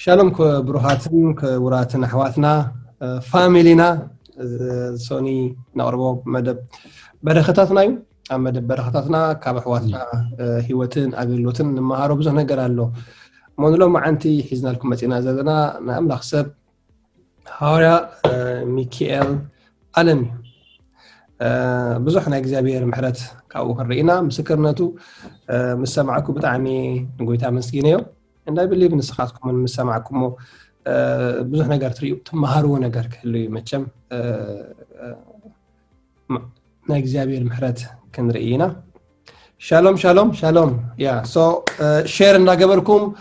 شالوم كبروهاتن كوراتن أحواتنا فاميلينا سوني نقربو مدب برختاتنا يوم مدب برختاتنا كابحواتنا هيوتن أقلوتن مهارو بزه نقر له مونلو معنتي حزنا لكم متينا زادنا نعم لخسب هارا ميكيل ألمي بزحنا إجزابير محرت كأو هرينا مسكرناتو مسمعكم بتاعمي نقولتها مسكينيو and I believe in سخاتكم من مسمعكم بزح نجار تريو تمهارو نجار كله متشم نجزابير محرت كن رأينا شالوم يا so share نجبركم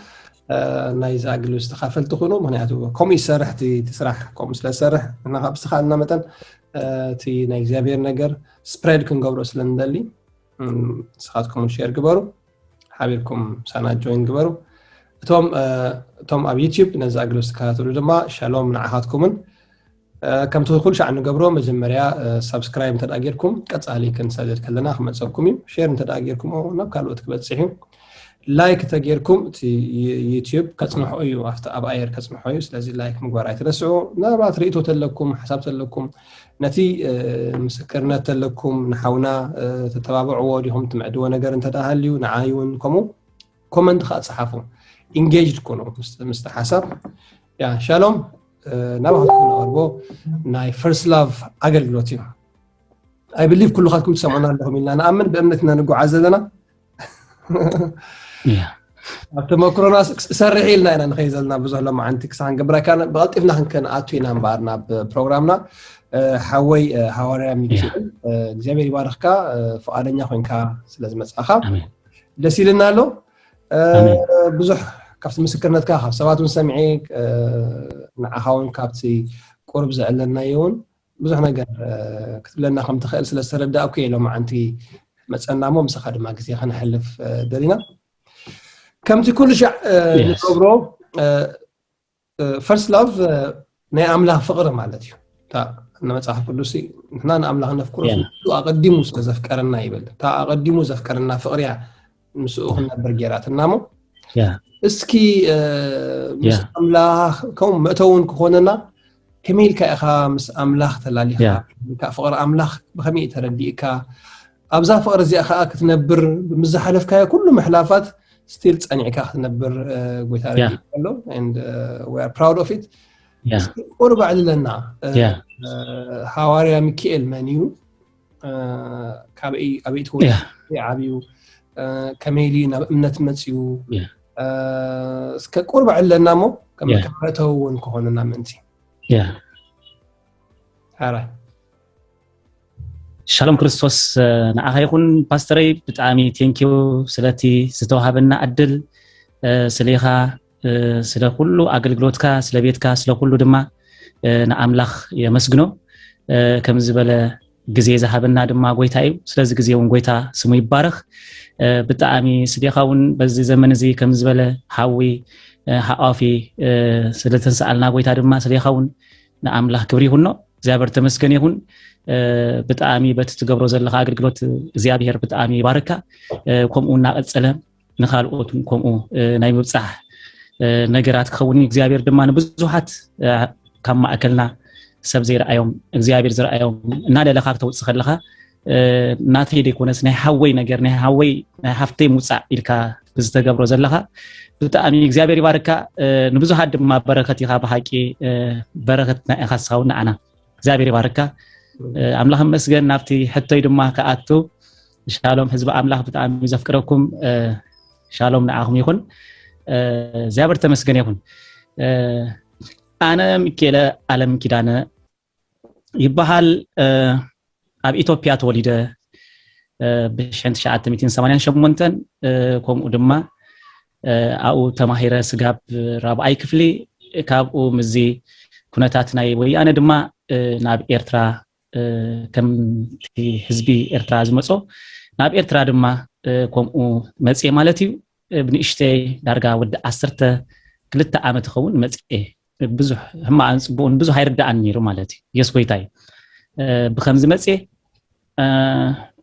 نايز أقلو استخافل تخونو من هاتو كومي سرح تسرح كومي سرح أنا بستخالنا مثلا تي نجزابير نجار spread كن قبرو سلندلي سخاتكم share قبرو حبيبكم سنة join قبرو توم أب يوتيوب نزل أجلس كاتولو دما شالوم نعهاتكمن كم تدخل شعنو قبرو مجمريا سبسكرايب تدأجيركم كتصالي كنسجل كلنا خمس سبكمي شير تدأجيركم أو نبكالو تكبت سحيم لايك تأجيركم تي يوتيوب كتصنحوا أيو أفت أب أير كتصنحوا أيو سلازي لايك مقبرة ترسعوا نبات ريتو تلكم حساب تلكم نتي مسكرنا تلكم نحونا تتابعوا وديهم تمعدوا نجار تداهليو نعايون كومنت خاص صحافو engaged كونو مستحسب يا شالوم نبغى تكون أربو ناي first love أقل لوتيو I believe كل خاتكم تسمعنا لهم إلا أنا أمن بأمنتنا نقو عزلنا أبتما كورونا سرعي لنا أنا نخيزلنا بزه لما عندك سان قبل كان بغلطفنا هنكن أتوينا مبارنا ببروغرامنا حوي حواري ميكيل جزابيري بارخكا فقادنيا خوينكا سلازم أخا دسيلنا له بزح كافت مسكرنات كاخ سواتون سمعيك نعهاون كابتي قرب زعلنا يون بزح نقر كتب لنا خم تخيل سلسلة دا أوكي لو ما عندي مسألنا مو مسخد ما قصدي خلينا نحلف دلينا كم تكون شع نكبرو first love نعملها فقرة مالتي تا أنا متصاحب كلوسي إحنا نعملها نفكر تو أقدمه زفكرنا يبل تا أقدمه زفكرنا فقرية مسؤولنا برجيرات النامو اسكي مس أملاخ كم متون كوننا كميل كأخا مس أملاخ تلاليها كفقر أملاخ بخمي تردي كا أبزا فقر زي أخا كتنبر بمزحلف كا كل محلافات ستيل تاني كا تنبر قوتاري and we are proud of it قرب على لنا حواري ميكيل مانيو كابي أبي تقول عبيو كميلي نبأمنة متسيو كقرب على نامو كما كمرته ونكون نامنتي هارا شالوم كريستوس نعها يكون باستري بتعامي تينكيو سلاتي ستوها بنا أدل سليخا سلا كله أقلقلوتكا سلا بيتكا سلا كله دما نعملخ يمسجنو كم زبالة جزية ذهبنا دما قويتايو سلا جزية ونقويتا سمو يبارخ بتعامي سديخاون بس زمن زي كم زبالة حاوي حقافي سلتن سألنا قويتا دما سديخاون نعملخ كبري هنو زيابر تمسكني هن بتعامي بتتقبرو زلخ أقلقلوت زيابير بتعامي باركا كومونا أتسلم نخالقوتم كومو نايم بصح نجرات خوني زيابير دما نبزوحات كم أكلنا سب زي رأيهم زيابير زي رأيهم نادي لخاك توصخ لخا ناتي دي كونس نحوي نجر نحوي نحفتي موسع إلكا بزتقبرو زلخا بتعامي زيابير باركا نبزوحات دما بركتي خاب حكي بركتنا إخصاونا أنا زيابير باركا أملاهم مسجن نفتي حتى يدما كأتو شالوم حزب أملاح بتعامي زفكركم شالوم نعاهم يكون زيابر تمسكن يكون أنا مكيلة ألم كدانا يبحال أب إثيوبيا توليده بشنت شعات 280 شمونتن كوم قدما أو تماهيرة سجاب رابعي كفلي كابو مزي كنتاتنا وي أنا دما ناب إيرترا كم في حزبي إيرترا زمصو ناب إيرترا دما كوم مسي مالتي بنشتي درجة ود 10 ክልተ ዓመት ኸውን መጽኤ ብዙሕ ህማ አንጽቡን ብዙሕ ሃይርዳአን ነይሩ ማለት እዩ የስ ጎይታይ ብከምዚ መጽኤ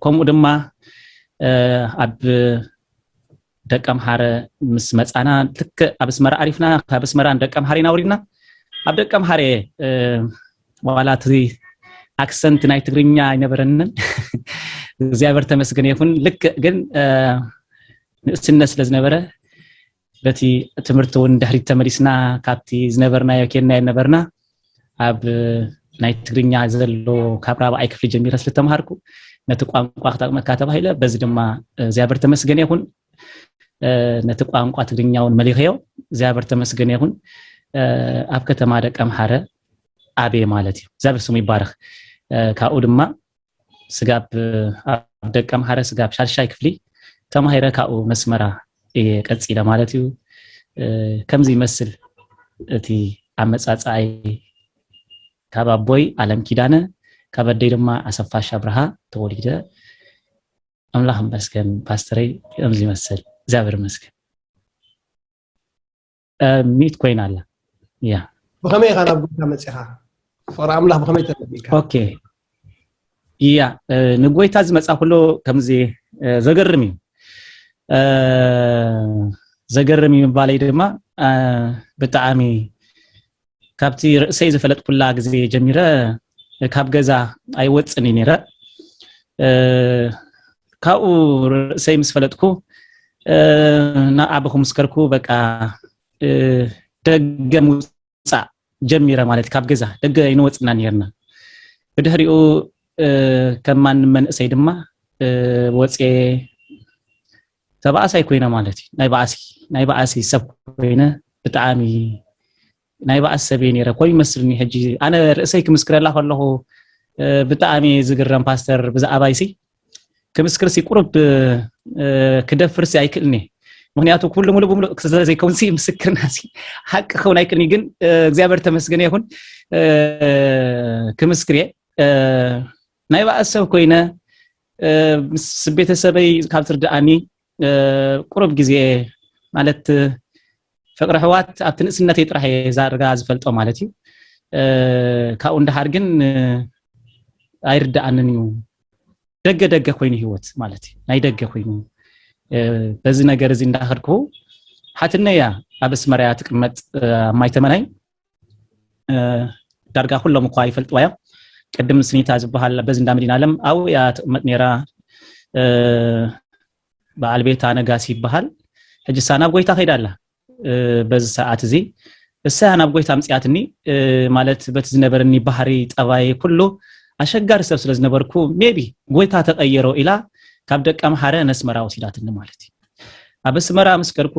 ከምኡ ድማ ኣብ ደቀም ሓረ ምስ መጻና ልክ ኣብ ስመራ አሪፍና ካብ ስመራን ደቀም ሓሪና ወሪድና ኣብ ደቀም ሓረ ዋላቲ አክሰንት ናይ ትግርኛ አይነበረንን እግዚአብሔር ተመስገን ይሁን ልክ ግን ንእስነት ስለዝነበረ በቲ ትምህርት ወን ድሕሪት ተመሪስና ካብቲ ዝነበርና የከና የነበርና ኣብ ናይ ትግርኛ ዘሎ ካብ ራብዓይ ክፍሊ ጀሚረ ስለተማሃርኩ ነቲ ቋንቋ ክጠቅመካ ተባሂለ በዚ ድማ እግዚአብሔር ተመስገን ይሁን ነቲ ቋንቋ ትግርኛውን መሊኸዮ እግዚአብሔር ተመስገን ይሁን ኣብ ከተማ ደቀም ሓረ አቤ ማለት እዩ እግዚአብሔር ስሙ ይባረክ ካኡ ድማ ስጋብ ኣብ ደቀም ሓረ ስጋብ ሻልሻይ ክፍሊ ተማሂረ ካኡ መስመራ ቀጽለ ማለት እዩ ከምዚ ይመስል እቲ አመጻጻይ ካባቦይ ዓለም ኪዳነ ካበደይ ድማ አሰፋ ሻብርሃ ተወሊደ አምላህ መስገን ፓስተርይ ከምዚ ይመስል እግዚአብሔር መስገን ሚት ኮይናላ ያ بخمي خنا بقول مصيحه فر املاح بخمي تنبيك اوكي يا نغويتا زمصا كله كمزي زغرمي مبالي دما بتعامي كابتي رئيسي زفلت كلها غزي جميره كاب غزا اي وصني نيره كاو رئيسي مسفلتكو نا ابكم مسكركو بقى دغمو جميره ማለት ካብ ገዛ ደገ ይንወጽና ነርና በድህሪኡ ከማን መንእሰይ ድማ ወጽ ተባአሳይ ኮይና ማለት ናይ ባአሲ ሰብ ኮይነ ብጣዕሚ ናይ ባአስ ሰበይ ነረ ኮይ መስልኒ ሕጂ አነ ርእሰይ ክምስክረላ ከለኹ ብጣዕሚ ዝግረም ፓስተር ብዛዕባይሲ ክምስክርሲ ቁርብ ክደፍርሲ አይክልኒ ምክንያቱ ኩሉ ሙሉ በሙሉ ዘይኮንሲ ምስክርናሲ ሐቅ ኸውን አይክልኒ ግን እግዚአብሔር ተመስገን ይሁን ክምስክሬ ናይ ባአሰብ ኮይነ ምስ ቤተሰበይ ካብ ትርዳአኒ ቁርብ ጊዜ ማለት ፍቅረ ህዋት ኣብ ትንስነት ይጥራህ ዛርጋ ዝፈልጦ ማለት እዩ ካኡ እንደሃር ግን አይርዳአንን እዩ ደገ ኮይኑ ህይወት ማለት ናይ ደገ ኮይኑ በዚ ነገር እዚ እንዳኸርኩ ሓትነያ አብስመራያ ተቀመጥ ማይተመናይ ዳርጋ ሁሉም እኮ አይፈልጥዋያ ቀደም ስኒታ ዝባሃል በዚ እንዳመዲና ዓለም አው ያ ተቀመጥ ነራ በአልቤታ ነጋሲ ይባሃል ሕጂ ሳናብ ጎይታ ኸይዳላ በዚ ሰዓት እዚ እሳናብ ጎይታ ምጽያትኒ ማለት በት ዝነበርኒ ባህሪ ጠባይ ኩሉ አሸጋር ሰብ ስለዝነበርኩ ሜቢ ጎይታ ተቀየሮ ኢላ ካብ ደቀም ሓረ ነስመራ ወሲዳትኒ ማለት እዩ አብስመራ መስከርኩ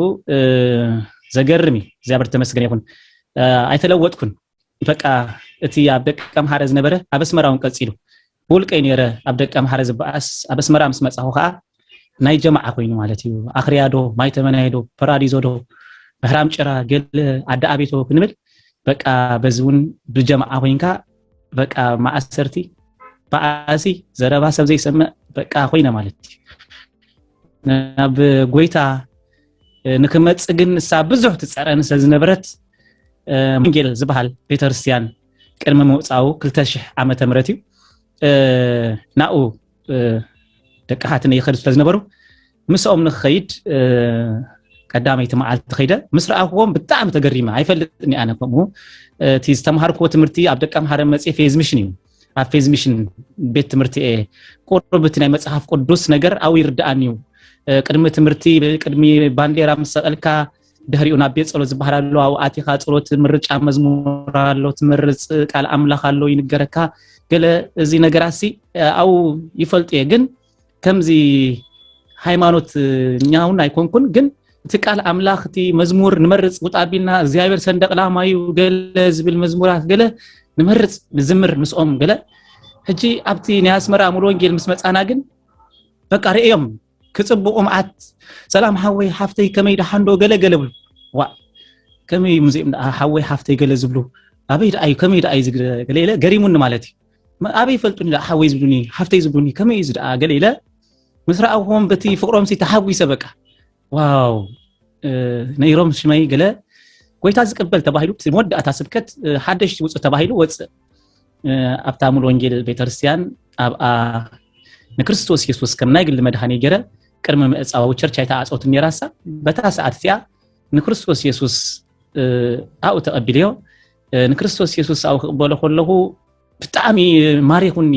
ዘገርሚ እግዚአብሔር ተመስገን ይሁን አይተለወጥኩን በቃ እቲ ኣብ ደቀም ሓረ ዝነበረ አብስመራውን ቀጽሉ ቡልቀይ ነረ ኣብ ደቀም ሓረ ዝባአስ አብስመራ መስመጻሁ ኸአ ናይ ጀማዓ ኮይኑ ማለት እዩ አኽሪያዶ ማይተመናይዶ ፓራዲዞዶ በህራም ጭራ ገል አዳ አቤቶ ክንብል በቃ በዝውን ብጀማዓ ኮይንካ በቃ ማአሰርቲ ባአሲ ዘረባ ሰብ ዘይሰምዕ በቃ ኮይና ማለት ናብ ጎይታ ንክመጽ ግን ሳ ብዙሕ ትጸረን ስለዝነበረት ወንጌል ዝባሃል ቤተክርስቲያን ቅድመ መውጻው 2000 ዓመተ ምህረት እዩ ናኡ ደቃሃትን ይخرج ስለዝነበሩ ምስኦም ንኸይድ ቀዳመይቲ መዓልቲ ኸይደ ምስራአዎም በጣም ተገሪማ አይፈልጥኒ አነ ቆሙ እቲ ዝተማሃርኩ ትምህርቲ ኣብ ደቀም ሓረ መጽ ፌዝ ሚሽን እዩ ኣብ ፌዝ ሚሽን ቤት ትምህርቲ ቁርብት ናይ መጽሐፍ ቅዱስ ነገር አው ይርዳአኒው ቅድመ ትምህርቲ ቅድሚ ባንዴራ መስቀልካ ድህሪኡና ቤት ጸሎት ዝባሃላሉ አው አቲኻ ጸሎት ምርጫ መዝሙር አሎ ትምርጽ ቃል አምላኽ አሎ ይንገረካ ገለ እዚ ነገራሲ አው ይፈልጥ ግን ከምዚ ሃይማኖት ኛውን አይኮንኩን ግን እቲ ቃል አምላኽ እቲ መዝሙር ንመርጽ ቁጣቢልና እግዚአብሔር ሰንደቅ ላማዩ ገለ ዝብል መዝሙራት ገለ ንመርጽ ዝምር ምስኦም ገለ ሕጂ ኣብቲ ንያስመራ ሙሉ ወንጌል ምስ መጻና ግን በቃ ርእዮም ክጽብቁ ማዓት ሰላም ሓወይ ሓፍተይ ከመይ ደሓንዶ ገለ ብሉ ዋ ከመይ ሙዚየም ሓወይ ሓፍተይ ገለ ዝብሉ አበይ ዳይ ከመይ ዳይ ገለ ገሪሙን ማለት እዩ አበይ ፈልጡኒ ሓወይ ዝብሉኒ ሓፍተይ ዝብሉኒ ከመይ ዝዳ ገለ ምስራአዎም በቲ ፍቅሮም ሲተሓዊሰ በቃ ዋው ነይሮም ሽመይ ገለ ጎይታ ዝቅበል ተባሂሉ መወዳእታ ስብከት ሓደሽ ውጽእ ተባሂሉ ወጽእ ኣብታሙል ወንጌል ቤተክርስቲያን ኣብኣ ንክርስቶስ ኢየሱስ ከም ናይ ግል መድሃኒ ገረ ቅድሚ ምእፃዋዊ ቸርች ኣይታ ኣጾት ነራሳ በታ ሰዓት እዚኣ ንክርስቶስ ኢየሱስ ኣው ተቐቢልዮ ንክርስቶስ ኢየሱስ ኣው ክቕበሎ ከለኹ ብጣዕሚ ማሪኹኒ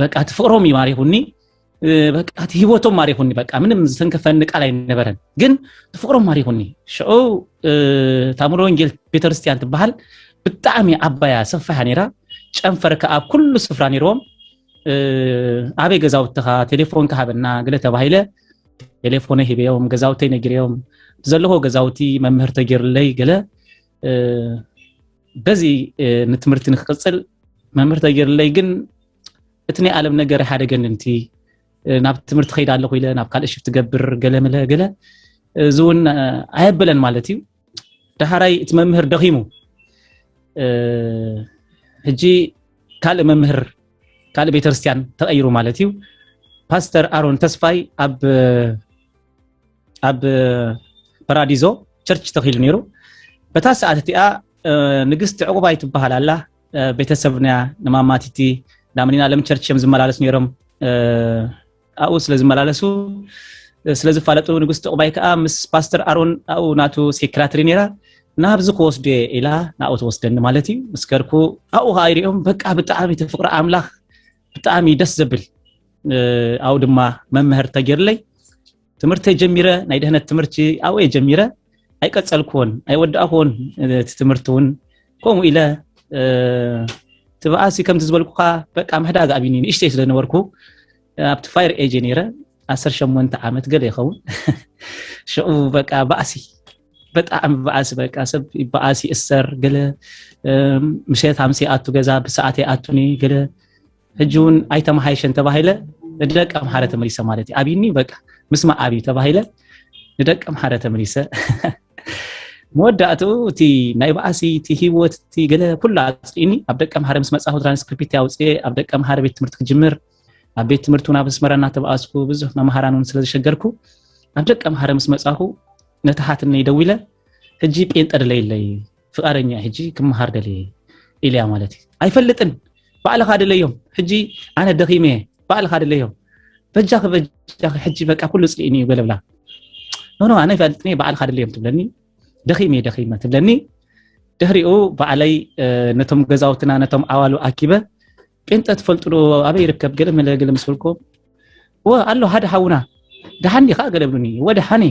በቃ ትፍቅሮም ይማሪኹኒ በቃ ህይወቶም ማሪኹኒ በቃ ምንም ዝተንከፈኒ ቃል ኣይነበረን ግን ትፍቅሮም ማሪኹኒ ሽዑ ታሙል ወንጌል ቤተክርስቲያን ትበሃል ብጣዕሚ ዓባያ ሰፋሓ ነራ ጨንፈርካ ኣብ ኩሉ ስፍራ ነይሮም ኣበይ ገዛውትኻ ቴሌፎን ከሃበና ገለ ተባሂለ ቴሌፎን ሂበዮም ገዛውተይ ነግርዮም ዘለሆ ገዛውቲ መምህር ተገይርለይ ገለ በዚ ንትምህርቲ ንክቅጽል መምህር ተገይርለይ ግን እትኔ ዓለም ነገር ሓደገንንቲ ናብ ትምህርቲ ኸይዳ ኣለኹ ኢለ ናብ ካልእ ሽፍት ገብር ገለ መለ ገለ ዝውን ኣየበለን ማለት እዩ ዳሃራይ እቲ መምህር ደኺሙ ሕጂ ካልእ መምህር ካልእ ቤተክርስቲያን ተቐይሩ ማለት እዩ ፓስተር ኣሮን ተስፋይ ኣብ ፓራዲዞ ቸርች ተኺሉ ነይሩ በታ ሰዓት እቲኣ ንግስቲ ዕቁባይ ትበሃል ኣላ ቤተሰብና ንማማቲቲ ዳምኒና ለም ቸርች የም ዝመላለስ ነይሮም ኣኡ ስለ ዝመላለሱ ስለ ዝፋለጡ ንግስቲ ዕቁባይ ከዓ ምስ ፓስተር ኣሮን ኣኡ ናቱ ሴክራተሪ ነይራ ናብዚ ክወስደ ኢላ ናኡ ተወስደኒ ማለት እዩ ምስከርኩ ኣኡ ሃይሪኦም በቃ ብጣዕሚ ተፍቅሪ ኣምላኽ ብጣዕሚ ደስ ዘብል ኣኡ ድማ መምህር ተገይርለይ ትምህርቲ ጀሚረ ናይ ደህነት ትምህርቲ ኣኡ ጀሚረ ኣይቀጸልኩን ኣይወዳእኩን እቲ ትምህርቱን ከምኡ ኢለ ትባኣሲ ከም ዝዝበልኩካ በቃ መሕዳግ ኣቢኒ ንእሽተይ ስለ ነበርኩ ኣብቲ ፋይር ኤጅ ነይረ 18 ዓመት ገለ ይኸውን ሽዑ በቃ ባእሲ በጣዕሚ ባእሲ በቃ ሰብ ባእሲ እሰር ገለ ምሸት 50 ኣቱ ገዛ ብሰዓተይ ኣቱኒ ገለ ሕጂውን ኣይተመሃይሸን ተባሂለ ንደቀ ምሓረ ተመሊሰ ማለት እዩ ኣቢኒ በቃ ምስማ ኣቢ ተባሂለ ንደቀ ምሓረ ተመሊሰ መወዳእቱ እቲ ናይ ባእሲ እቲ ህይወት እቲ ገለ ኩሉ ኣፅኢኒ ኣብ ደቀ ምሓረ ምስ መጻኹ ትራንስክሪፕት ያውፅእ ኣብ ደቀ ምሓረ ቤት ትምህርቲ ክጅምር ኣብ ቤት ትምህርቲ ናብ ስመራና ተባኣስኩ ብዙሕ መምሃራንን ስለ ዝሸገርኩ ኣብ ደቀ ምሓረ ምስ መጻኹ ነታሓትን ይደውለ ሕጂ ጴንጠ ደለይለይ ፍቃረኛ ሕጂ ክምሃር ደለይ ኢልያ ማለት እዩ ኣይፈልጥን ባዕልኻ ደለዮም ሕጂ ኣነ ደኺመ ባዕልኻ ደለዮም በጃኺ ሕጂ በቃ ኩሉ ጽኢኒ ገለብላ ኖ ኣነ ይፈልጥኒ ባዕልኻ ደለዮም ትብለኒ ደኺመ ትብለኒ ድሕሪኡ ባዕለይ ነቶም ገዛውትና ነቶም ኣዋሉ ኣኪበ ጴንጠ ትፈልጥሉ ኣበይ ይርከብ ገለ መለ ገለ ምስልኩም ኣሎ ሓደ ሓውና ደሓን ዲኻ ገለብሉኒ ወደሓኒ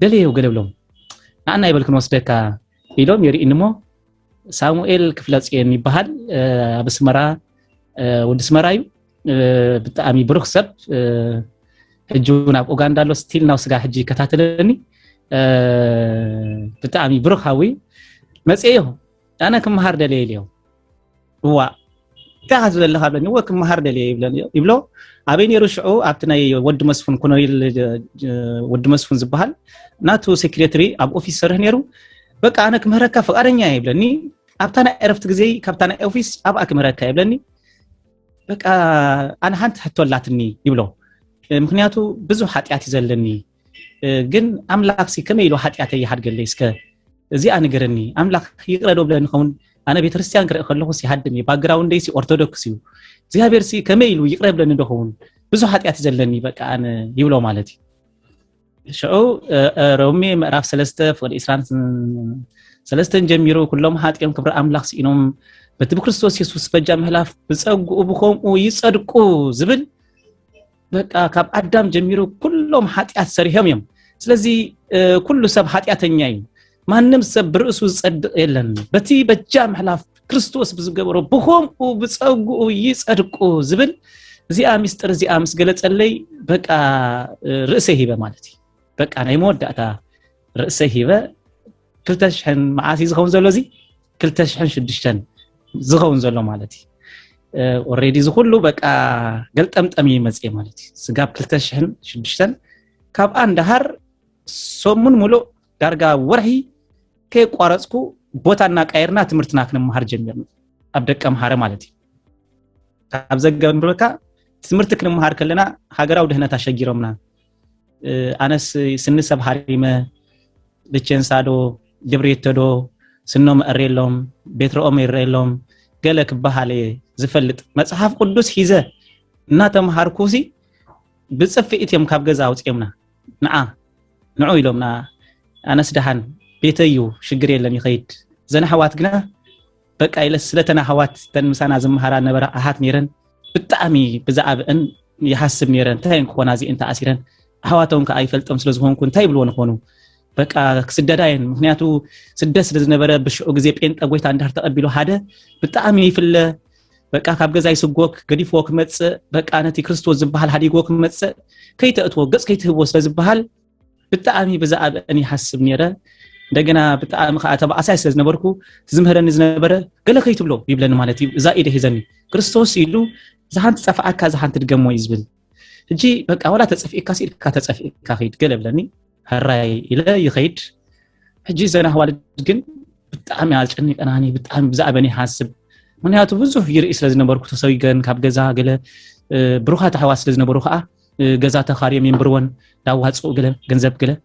ደለየው ገለብሎም ንኣና ይበልክን ወስደካ ኢሎም የርእኒ ሞ ሳሙኤል ክፍለጽየን ይበሃል ኣብ ስመራ ወዲ ስመራ እዩ ብጣዕሚ ብሩኽ ሰብ ሕጂውን ኣብ ኡጋንዳ ኣሎ ስቲል ናው ስጋ ሕጂ ከታተለኒ ብጣዕሚ ብሩኽ ሃዊ መጽዮ ኣነ ክምሃር ደለየ ኢልዮ እዋ ታኻ ዘለኻ ብለኒ ወ ክምሃር ደለየ ይብሎ ኣበይ ነይሩ ሽዑ ኣብቲ ናይ ወዲ መስፉን ኮኖሪል ወዲ መስፉን ዝበሃል ናቱ ሴክሬተሪ ኣብ ኦፊስ ሰርሕ ነይሩ በቃ ኣነ ክምህረካ ፍቃደኛ ይብለኒ ኣብታ ናይ ዕረፍቲ ግዜ ካብታ ናይ ኦፊስ ኣብኣ ክምህረካ ይብለኒ በቃ ኣነ ሓንቲ ሕቶላትኒ ይብሎ ምክንያቱ ብዙሕ ሓጢኣት ይዘለኒ ግን ኣምላኽሲ ከመይ ኢሉ ሓጢኣተይ ይሓድገለይ እስከ እዚኣ ንገረኒ ኣምላኽ ይቅረዶ ብለኒ ኸውን ኣነ ቤተክርስቲያን ክርኢ ከለኹ ሲሃድም እዩ ባግራውንድ ደይሲ ኦርቶዶክስ እዩ እግዚአብሔር ሲ ከመይ ኢሉ ይቅረብለኒ ደኸውን ብዙሕ ሓጢኣት ይዘለኒ በቃ ኣነ ይብሎ ማለት እዩ ሽዑ ሮሜ ምዕራፍ 3 ፍቅዲ 23 ጀሚሩ ኩሎም ሓጢኦም ክብሪ ኣምላኽ ሲኢኖም በቲ ብክርስቶስ ኢየሱስ በጃ ምህላፍ ብፀጉኡ ብከምኡ ይጸድቁ ዝብል በቃ ካብ ኣዳም ጀሚሩ ኩሎም ሓጢኣት ሰሪሖም እዮም ስለዚ ኩሉ ሰብ ሓጢኣተኛ እዩ ማንም ሰብ ብርእሱ ዝጸድቕ የለን በቲ በጃ ምህላፍ ክርስቶስ ብዝገበሮ ብከምኡ ብፀጉኡ ይጸድቁ ዝብል እዚኣ ምስጥር እዚኣ ምስ ገለጸለይ በቃ ርእሰ ሂበ ማለት እዩ በቃ ናይ መወዳእታ ርእሰ ሂበ 2000 መዓሲ ዝኸውን ዘሎ እዚ 2006 ዝኸውን ዘሎ ማለት እዩ ኦሬዲ ዝኩሉ በቃ ገልጠምጠም ይመጽእ ማለት እዩ ስጋብ 2006 ካብ አንዳሃር ሶሙን ሙሉ ዳርጋ ወርሒ ከይቋረጽኩ ቦታና ቀይርና ትምህርትና ክንመሃር ጀሚርና ኣብ ደቀ ምሃረ ማለት እዩ ካብ ዘገብንብለካ ትምህርቲ ክንመሃር ከለና ሃገራው ድህነት አሸጊሮምና ኣነስ ስንሰብ ሃሪመ ለቸንሳዶ ድብሬተዶ ስኖም እሬሎም ቤትሮኦም ይሬሎም ገለክ በሃለ ዝፈልጥ መጽሐፍ ቅዱስ ሂዘ እና ተማሃርኩሲ ብጽፍኢት የም ካብ ገዛ አውጽየምና ንዑ ኢሎምና አነስ ደሃን ቤተዩ ሽግር የለን ይኸይድ ዘና ሐዋት ግና በቃ ይለስ ስለተና ሐዋት ተንምሳና ዝምሃራ ነበረ አሃት ኔረን ብጣዕሚ ብዛዕብን ይሐስብ ኔረን ታይን ኮናዚ እንታ አሲረን ሐዋቶም ከአይፈልጥም ስለዝሆንኩ እንታይ ብሎ ነሆኑ በቃ ስደዳይን ምክንያቱ ስደስ ለዝነበረ ብሽኡ ግዜ ጴንጠ ጎይታ እንዳር ተቀቢሎ ሓደ ብጣዕሚ ይፍለ በቃ ካብ ገዛይ ስጎክ ገዲፎክ መጽ በቃ ነቲ ክርስቶስ ዝባሃል ሃዲጎክ መጽ ከይተእትዎ ገጽ ከይትህቦ ስለዝባሃል ብጣዕሚ ብዛዕብን ይሐስብ ኔረ እንደገና ብጣዕሚ ከአተባ አሳይ ስለዝነበርኩ ዝምህረን ዝነበረ ገለ ከይትብሎ ይብለን ማለት እዛ ኢደ ሄዘኒ ክርስቶስ ይሉ ዝሃንት ጸፋአካ ዝሃንት ድገሞ ይዝብል እጂ በቃ ወላ ተጽፊካ ሲልካ ተጽፊካ ኸይድ ገለ ብለኒ هراي إلى يخيد حجي زنا والد جن بتعمي على شأني أنا هني بتعمي بزعبني حاسب من هاتو بزوف يرئيس لازم بروح تسوي جن كاب جزا قله بروحات حواس لازم بروحها جزا تخاري من برون داوهات سوق قله جنزب قله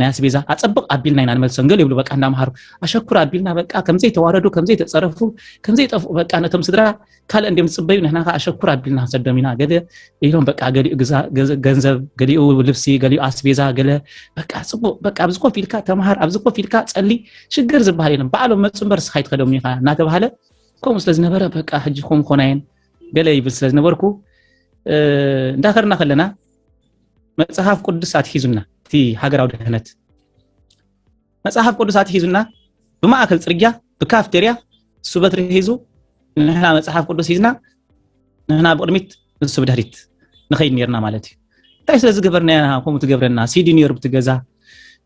ناس بيزا أتصبق قبلنا أنا مال سنجل يقولوا بقى أنا مهار أشكر قبلنا بقى كم زي تواردوا كم زي تصرفوا كم زي بقى أنا تمسدرا كل عندي متصبي ونحن أشكر قبلنا صدقني قله يلهم بقى قالي جزا جنزب قالي ولبسي قالي أسبيزا قله بقى أتصبق بقى أبزقوا في الكات مهار أبزقوا في الكات تسألي شو جرز بحالنا بعلم ما تسمبرس خيط خدومي خا ناتب حاله كم استاذنا برا بقى حجكم خناين قالي بس استاذنا بركو داخرنا خلنا መጽሐፍ ቅዱሳት ሂዙና ቲ ሀገራው ደህነት መጽሐፍ ቅዱሳት ሂዙና በማዕከል ጽርግያ በካፍቴሪያ ሱበትሪ ሂዙ ነህና መጽሐፍ ቅዱስ ሂዝና ነህና በቅድሚት እሱ በድህሪት ንኸይድ ኔርና ማለት እዩ እንታይ ስለዚ ገበርና ኮሙ ትገብረና ሲዲ ኔር ብትገዛ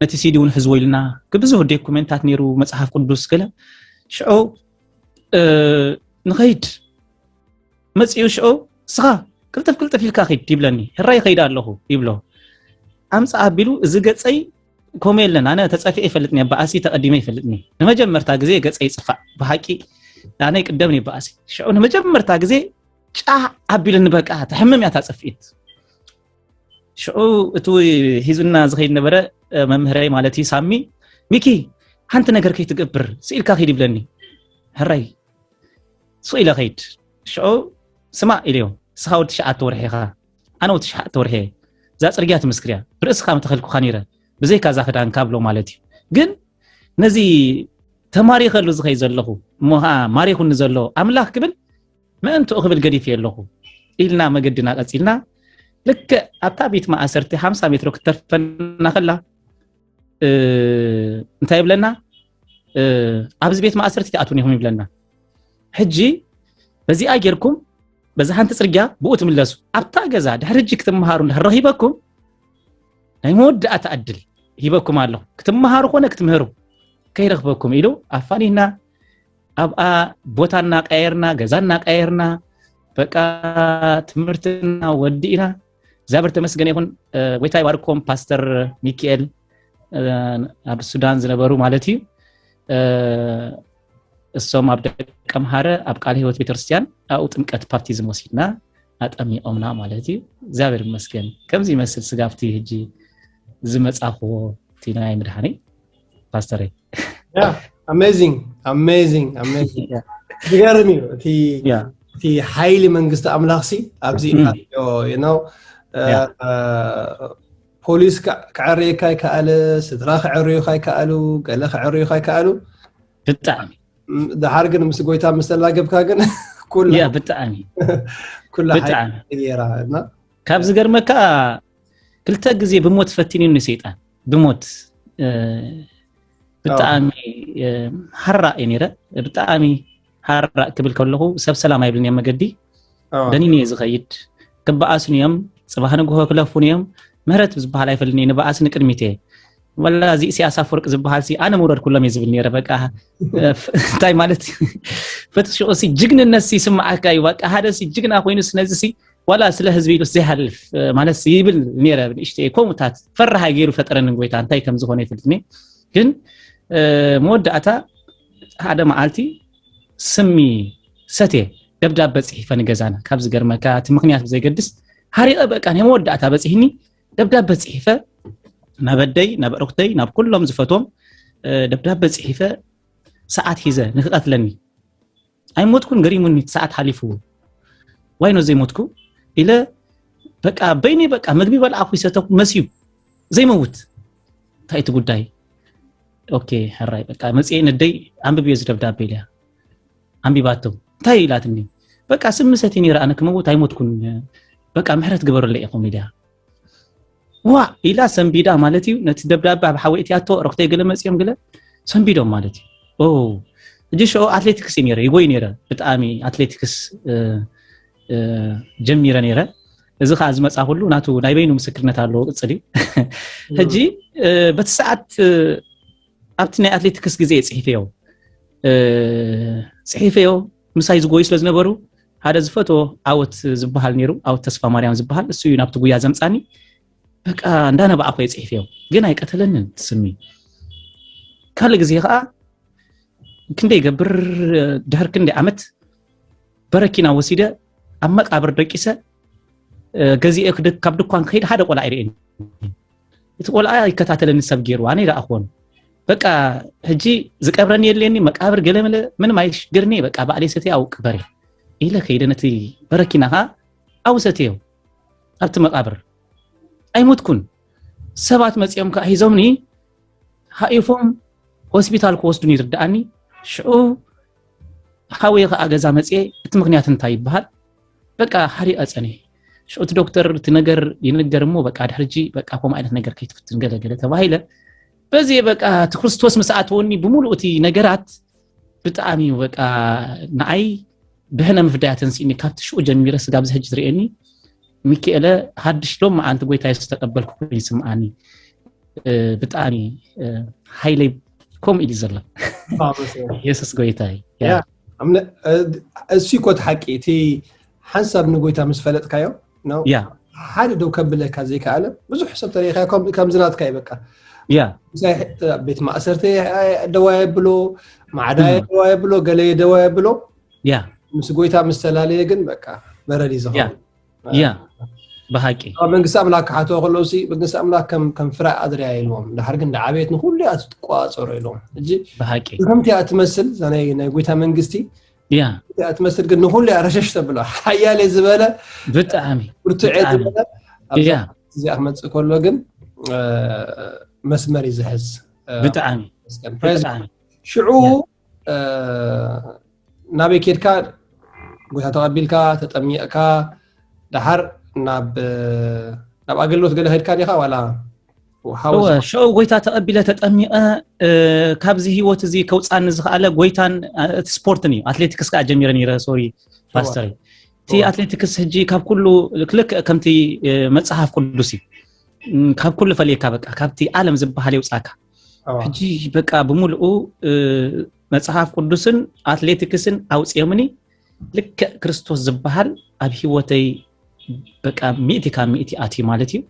ነቲ ሲዲውን ህዝቦ ኢልና ብዙ ዶክመንታት ኔሩ መጽሐፍ ቅዱስ ገለ ሽዑ ንኸይድ መጽዩ ሽዑ ስኻ كلتف يلكا خيد يبلني الراي خيد الله يبلو امص ابيلو እዚ ገጸይ ኮሜለን አነ ተጻፊ ይፈልጥኒ ባአሲ ተቀዲመ ይፈልጥኒ ለመጀመርታ ግዜ ገጸይ ጽፋ በሐቂ አነ ይቀደምኒ ባአሲ ሽዑ ለመጀመርታ ግዜ ጫ አቢልን በቃ ተሐመም ያታጽፊት ሽዑ እቱ ሂዙና ዝኸይድ ነበረ መምህራይ ማለቲ ሳሚ ሚኪ አንተ ነገር ከይትገብር ሲልካ خيد ይብለኒ الراي ሶኢላ خيد ሽዑ ስማ ኢልዮ سخاوت شعات ورحيخا أنا وتشحات ورحي ذات رجعت مسكريا برأس خام تخلكو خانيرة بزي كذا خدان كابلو مالتي جن نزي تماري خلو زخي زلهو موها ماري خن زلهو أملاك قبل ما أنتو أخبل قدي في اللهو إلنا ما قدنا أسئلنا لك أتابيت ما أسرتي 5 متر كتر فنا خلا انتهي بلنا أبز بيت ما أسرتي تأتوني هم بلنا حجي بزي أجركم بزحان تصرجع بقوت من لاسو أبتاع جزا دحرجك تمهارون هرهيبكم نمود أتعدل هيبكم الله كتمهارو خونه كتمهرو كي رغبكم إلو أفانينا أبقى بوتانا قايرنا جزانا قايرنا بقى تمرتنا ودينا زابر تمسجن يكون ويتاي واركم باستر ميكيل أب السودان زنبرو مالتي السوم أبدأ كم هارة أبقى عليه وقت بترسيان أو تمكت بارتيزم وسيدنا أتأمي أمنا مالتي زابر مسكين كم زي مسل سقافتي هجي زمت أخو تينا يمدحني باستري yeah amazing بيجرمي في حيل من قصة أملاخسي أبزي you know بوليس كعري كاي كأله ستراخ عريو كاي كألو قالخ عريو كاي كألو بالتعمي ده حرقن مسقويتا مثلا قبكاغن كل يا بالتعامي كل حاجه غيرها كابز غرمكا كلتا غزي بموت فتيني نسيطان بموت بالتعامي حرا ينيره بالتعامي حرا قبل كله سب سلام يبلني مغدي دنيني زخيد كباسنيم صباحن غو كلفونيم مهرت بزبحال يفلني نباسن قدميته ولا زي سياسة فرق زبحال سي أنا مورد كلهم يزبني ربك تاي مالتي فتشو سي جign الناس يسمع كاي وقت هذا سي جign أخوين السنازسي ولا سله زبيل سهل مالت سيبل نيرة بنشتي كومتات فرها يجيرو فترة نقويتان تاي كم زخوني فلتني كن مود أتا هذا معالتي سمي ستي دبدب بسيه فنجزانا كابز جرمكات مخنيات بزي قدس هاري أبقى أنا مود أتا بسيهني دبدب بسيه نبدي نبرختي نب كلهم زفتهم ደብዳቤ ጽሒፈ ሰዓት ሒዘ ንኽቀትለኒ ኣይሞትኩን ገሪሙኒ ሰዓት ሓሊፉ ዋይኖ ዘይሞትኩ ኢለ በቃ በይኔ በቃ ምግቢ በልዓኹ ይሰተኩ መስዩ ዘይመውት ታይቱ ጉዳይ ኦኬ ሕራይ በቃ መጽኤ ነደይ አንብቤ ዝደብዳቤ ኢልያ አንቢባቶ እንታይ ኢላትኒ በቃ ስምሰቲ ነይረ ኣነ ክመውት ኣይሞትኩን በቃ ምሕረት ግበሩለይ ኢኹም ኢልያ ዋ ኢላ ሰንቢዳ ማለት እዩ ነቲ ደብዳቤ ኣብ ሓወይትያቶ ረኽተይ ገለ መጽኦም ገለ ሰንቢዶም ማለት እዩ እጂ ሾ አትሌቲክስ ነይረ ይጎይ ነይረ ብጣዕሚ አትሌቲክስ ጀሚረ ነይረ እዚ ኸ ዝመጻ ሁሉ ናቱ ናይ በይኑ ምስክርነት አለው ቅጽሊ ሕጂ በቲ ሰዓት ኣብቲ ናይ አትሌቲክስ ግዜ ጽሒፈዮ ጽሒፈዮ ምሳይ ዝጎይ ስለ ዝነበሩ ሓደ ዝፈቶ ዓወት ዝበሃል ነይሩ ዓወት ተስፋ ማርያም ዝበሃል እሱ እዩ ናብቲ ጉያ ዘምጻኒ በቃ እንዳነባኣኹ ጽሒፈዮ ግን ኣይቀተለንን ትስሚ ካልእ ግዜ ኸኣ ክንደይ ገብር ድሕር ክንደይ ዓመት በረኪና ወሲደ ኣብ መቃብር ደቂሰ ገዚአ ካብ ድኳን ከይድ ሓደ ቆልዓ ይርኤኒ እቲ ቆልዓ ይከታተለኒ ሰብ ገይሩ ኣነ ይረኣኽዎን በቃ ሕጂ ዝቀብረኒ የለኒ መቃብር ገለመለ ምንም ኣይሽግርኒ በቃ ባዕለይ ሰተይ ኣው ቅበረ ኢለ ከይደ ነቲ በረኪና ኸ ኣው ሰተዮ ኣብቲ መቃብር ኣይሞትኩን ሰባት መጽኦም ከ ሒዞምኒ ሃኢፎም ሆስፒታል ክወስዱኒ ይርዳኣኒ ሽዑ ሓወይ ኸ ኣገዛ መጽኤ እቲ ምክንያት እንታይ ይበሃል በቃ ሓሪቐ ጸኒ ሽዑ እቲ ዶክተር እቲ ነገር ይንገር እሞ በቃ ድሕርጂ በቃ ከም ዓይነት ነገር ከይትፍትን ገለገለ ተባሂለ በዚ በቃ እቲ ክርስቶስ መስኣትወኒ ብምሉእ እቲ ነገራት ብጣዕሚ በቃ ንዓይ ብህነ ምፍዳያትን ሲኒ ካብቲ ሽዑ ጀሚረ ስጋብ ዝሕጂ ዝርኤኒ ሚካኤለ ሓድሽ ሎም አንተ ጎይታ ኢየሱስ ተቀበልኩ ይስምዓኒ ብጣዕሚ ሃይለይ ኮም ኢሊ ዘላ ኢየሱስ ጎይታይ ያ አምነ እሱ ኮት ሓቂቲ ሓንሳብ ንጎይታ ምስ ፈለጥካዮ ነው ያ ሓደ ደው ከብለካ ዘይካለ ብዙሕ ሰብ ተሪኻ ከም ዝናትካ ይበቃ ያ ቤት ማእሰርቲ ደዋይ ብሎ ማዕዳይ ደዋይ ብሎ ገለይ ደዋይ ብሎ ያ ምስ ጎይታ መስተላለየ ግን በቃ በረዲ ዝኸ ያ በሃቂ መንግስት አምላክ ሓቶ ከሎሲ መንግስት አምላክ ከም ፍራይ አድሪያ ይልዎም ዳሕር ግን ዳዓቤት ንሁሉ አትቋጸሩ ይልዎም እጂ በሃቂ ከምቲ አትመስል ዘናይ ናይ ጎይታ መንግስቲ ያ አትመስል ግን ሁሉ ያረሸሽ ተብሎ ሓያለ ዝበለ ብጣዕሚ ርቱዕ ዝበለ ያ እዚ አመጽ ከሎ ግን መስመር ይዝሕዝ ብጣዕሚ ሽዑ ናበይ ኬድካ ጎይታ ተቀቢልካ ተጠሚቕካ ዳሕር ናብ አገልግሎት ገለ ሄድካ ዲኻ ዋላ هو شو ጎይታ ተቀቢለ ተጠሚቐ ካብዚ ህይወት እዚ ከውፃን ዝኻለ ጎይታን ስፖርት ነው አትሌቲክስ ካ ጀሚረ ነይረ ሶሪ ፓስተር ቲ አትሌቲክስ ሕጂ ካብ ኩሉ ክልክ ከምቲ መጽሐፍ ቅዱስ ካብ ኩሉ ፈለካ በቃ ካብቲ ዓለም ዝባሃል ይውፃካ ሕጂ በቃ ብምሉኡ መጽሐፍ ቅዱስን አትሌቲክስን አውጽየምኒ ልክ ክርስቶስ ዝባሃል ኣብ ህይወተይ በቃ ሚእቲ ካብ ሚእቲ አቲ ማለት እዩ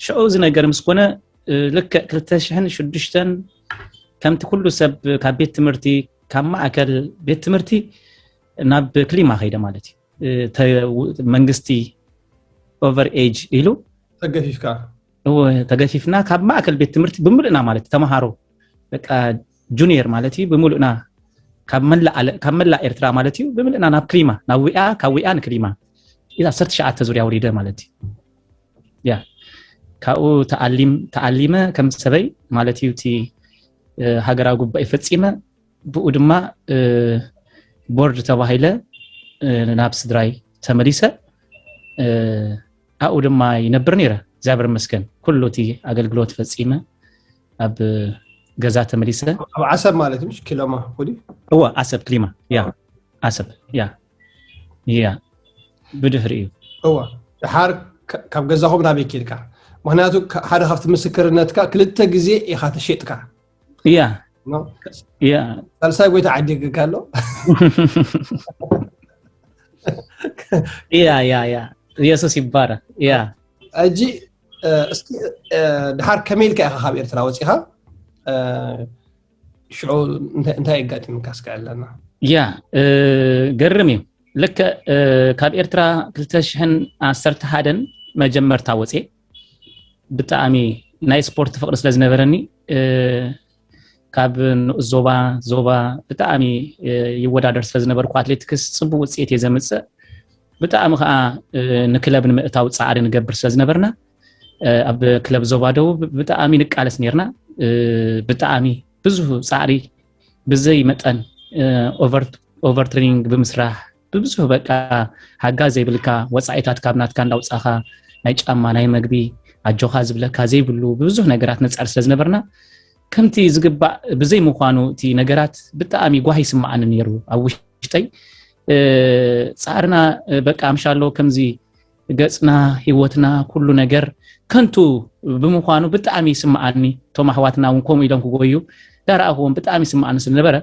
شو زي ነገር مسكونه لك 2006 كمت كل سب كبيت تمرتي كما اكل بيت تمرتي ناب كليما خيده مالتي منغستي اوفر ايج يلو تغفيفكا هو تغفيفنا كما اكل بيت تمرتي بملنا مالتي تمهارو بقى جونيور مالتي بملنا كملا ارترا مالتي بملنا ناب كليما ناويا كاويان كليما اذا صرت شعات تزوريا وريده مالتي يا ካኡ ተዓሊመ ከም ሰበይ ማለት ዩቲ ሃገራዊ ጉባኤ ፈጺመ ብኡ ድማ ቦርድ ተባሂለ ናብ ስድራይ ተመሊሰ ኣኡ ድማ ይነብር ነይረ እግዚአብሔር ይመስገን ኩሉቲ አገልግሎት ፈጺመ ኣብ ገዛ ተመሊሰ ኣብ ዓሰብ ማለት ምሽ ኪሎማ ሁዲ هو ዓሰብ ክሊማ ያ ዓሰብ ያ ብድሕሪኡ هو ድሓር ካብ ገዛኹም ናብ ኬድካ ምክንያቱ ሓደ ካብቲ ምስክርነትካ ክልተ ግዜ ኢኻ ተሸጥካ ያ ያ ሳልሳይ ጎይታ ዓዲግካ ኣሎ ያ ኢየሱስ ይባረክ ያ እጂ እስኪ ድሓር ከመይልካ ኢኻ ካብ ኤርትራ ወፂኻ ሽዑ እንታይ ይጋጥምካ እስካለና ያ ገርም እዩ ልክ ካብ ኤርትራ 2011 መጀመርታ ወፂ ብጣዕሚ ናይ ስፖርት ፍቅሪ ስለ ዝነበረኒ ካብ ዞባ ብጣዕሚ ይወዳደር ስለዝነበርኩ ኣትሌቲክስ ጽቡቕ ውጽኢት የዘምጽእ ብጣዕሚ ከዓ ንክለብ ንምእታው ጻዕሪ ንገብር ስለዝነበርና ኣብ ክለብ ዞባ ደቡብ ብጣዕሚ ንቃለስ ነርና ብጣዕሚ ብዙሕ ጻዕሪ ብዘይ መጠን ኦቨር ትሬኒንግ ብምስራሕ ብዙሕ በቃ ሓጋዝ ዘይብልካ ወጻኢታት ካብ ናትካ እንዳውጻኻ ናይ ጫማ ናይ መግቢ ኣጆኻ ዝብለካ ዘይብሉ ብዙሕ ነገራት ነጻር ስለዝነበርና ከምቲ ዝግባእ ብዘይ ምዃኑ እቲ ነገራት ብጣዕሚ ጓሂ ስማዓኒ ነይሩ ኣብ ውሽጠይ ጻዕርና በቃ ምሻሎ ከምዚ ገጽና ህይወትና ኩሉ ነገር ከንቱ ብምዃኑ ብጣዕሚ ስማዓኒ ቶም ኣሕዋትና እውን ከምኡ ኢሎም ክጎዩ ዳርኣኹም ብጣዕሚ ስማዓኒ ስለነበረ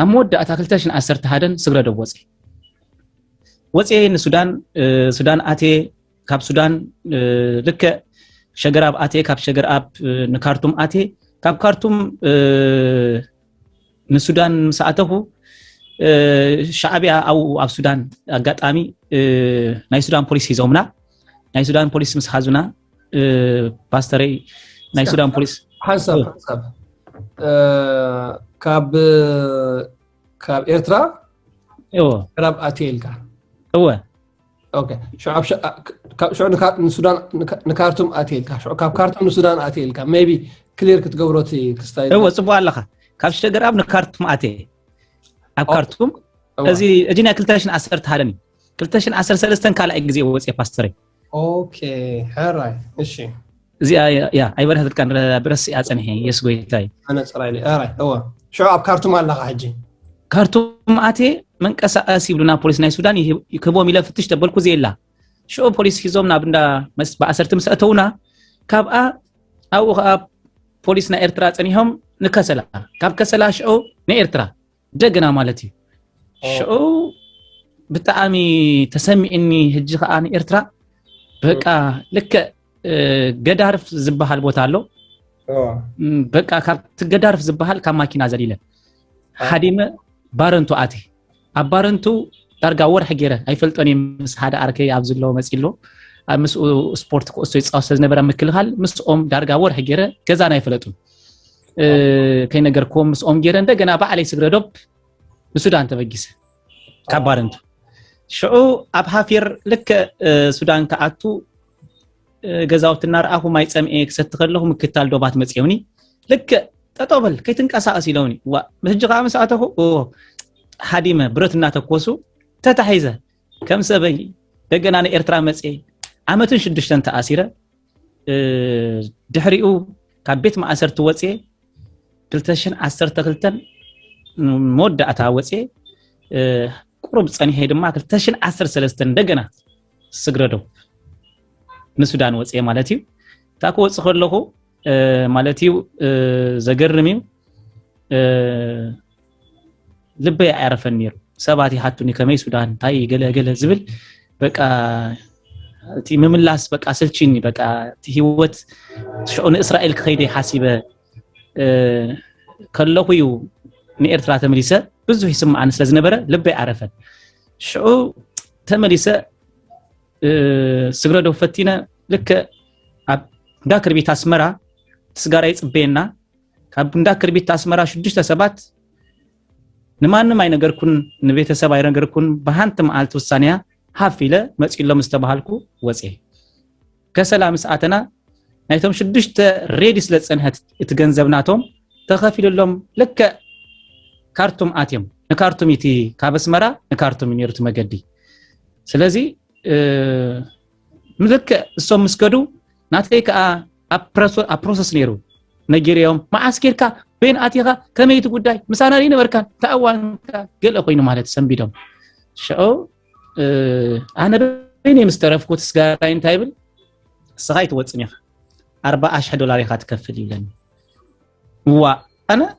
ኣብ መወዳእታ 2011 ስግረዶ ወጽኤ ንሱዳን ኣቴ ካብ ሱዳን ልከ ሸገራብ ኣቴ ካብ ሸገራብ ንካርቱም ኣቴ ካብ ካርቱም ንሱዳን مساعته ሻዕቢያ ኣብ ሱዳን ኣጋጣሚ ናይ ሱዳን ፖሊስ ሂዞምና ናይ ሱዳን ፖሊስ ምስ ሓዙና ፓስተረይ ናይ ሱዳን ፖሊስ ሓንሳብ ካብ ኤርትራ ሸገራብ ኣቴ ኢልካ اوكي شو السودان نكارتم اتيلكا شو كارتم السودان اتيلكا ميبي كلير كتغبروتي كستايل هو صبوا لك كاب شجراب نكارتم اتي اب كارتم ازي اجينا كلتاشن 10 هادني كلتاشن 10 سلستن كالا غزي وصي باستري اوكي هراي ماشي زي يا اي برهت كان برسي اصنه يسغويتاي انا صرايلي هراي هو شو اب كارتم الله حجي كارتوم اتي من قساس يبلنا بوليس ناي سودان يكبوم يلفتش تبلكو زيلا شو بوليس هيزومنا بندا مس باسرتم ساتونا كابا او بوليس نا ارترا صنيهم نكسلا كاب كسلا شو نا ارترا دغنا مالتي شو بتعامي تسمي اني هجي خاني ارترا بقى لك غدارف زبحال بوتالو بقى كاب تغدارف زبحال كما ماكينا زليله حديمه بارنتو اتي ابارنتو دارغا ور حجيره ايفلطني مس حدا اركي ابزلو مصيلو امس سبورت كوسو يصاوس نبره مكلخال مسኦም دارغا ور حجيره كزا نا يفلطو كاي نغركم مسኦም جيره እንደገና ባዓለይ ስግረዶብ በሱዳን ተበጊሰ ካባረንቱ شو اب حافير لك سودان كاتو ገዛውትና ራአሁ ማይጸምኤ ክሰትከለሁ ምክታል ዶባት መጽየውኒ لك تطبل كي تنقساس يلوني مسجي قام ساعته حديمه برتنا تكوسو تتحيزه كم سبي دغنا ايرترا مصي عامتن شدشتن تاسيره دحريو كبيت ما اسرت وصي 2012 مودعتا وصي قرب صني هيدما 2013 دغنا سغردو نسودان وصي مالتي تاكو وص خلخو مالتيو زغرميو لبي يعرفن نير سباتي حتوني كمي سودان تاي غلغله زبل بقى تي مملاس بقى سلچيني بقى تي هيوت شؤون اسرائيل كخيدي حاسبه كلخيو ني ارترا تمليسه بزو يسمع عن سلازنبره لبي يعرفن شو تمليسه سغرادو فتينا لك داكر بيت اسمرا تسغارا يصبينا ካብ እንዳክር ቤት አስመራ 6 ሰባት ንማንም አይነገርኩን ንቤተሰብ አይነገርኩን በሃንት ማልት ወሳኒያ ሐፊለ መጽኢሎ መስተባሃልኩ ወጼ ከሰላም ሰዓተና ናይቶም 6 ሬዲስ ለጸንህት እትገንዘብናቶም ተኸፊልሎም ለከ ካርቱም አትዮም ንካርቱም ይቲ ካብስመራ ንካርቱም ይነርቱ መገዲ ስለዚህ ምልከ እሶም መስገዱ ናትከ ፕሮሰስ ነይሩ نيجيريوم ما عسكركا بين اتيغا كميت غداي مسانا لي نبركان تاوانكا قال اخوين مالت سنبيدم شو انا بيني مسترفكوت سغاين تايبل سغايت وصنيخ $40,000 يخات كفل يلن وا انا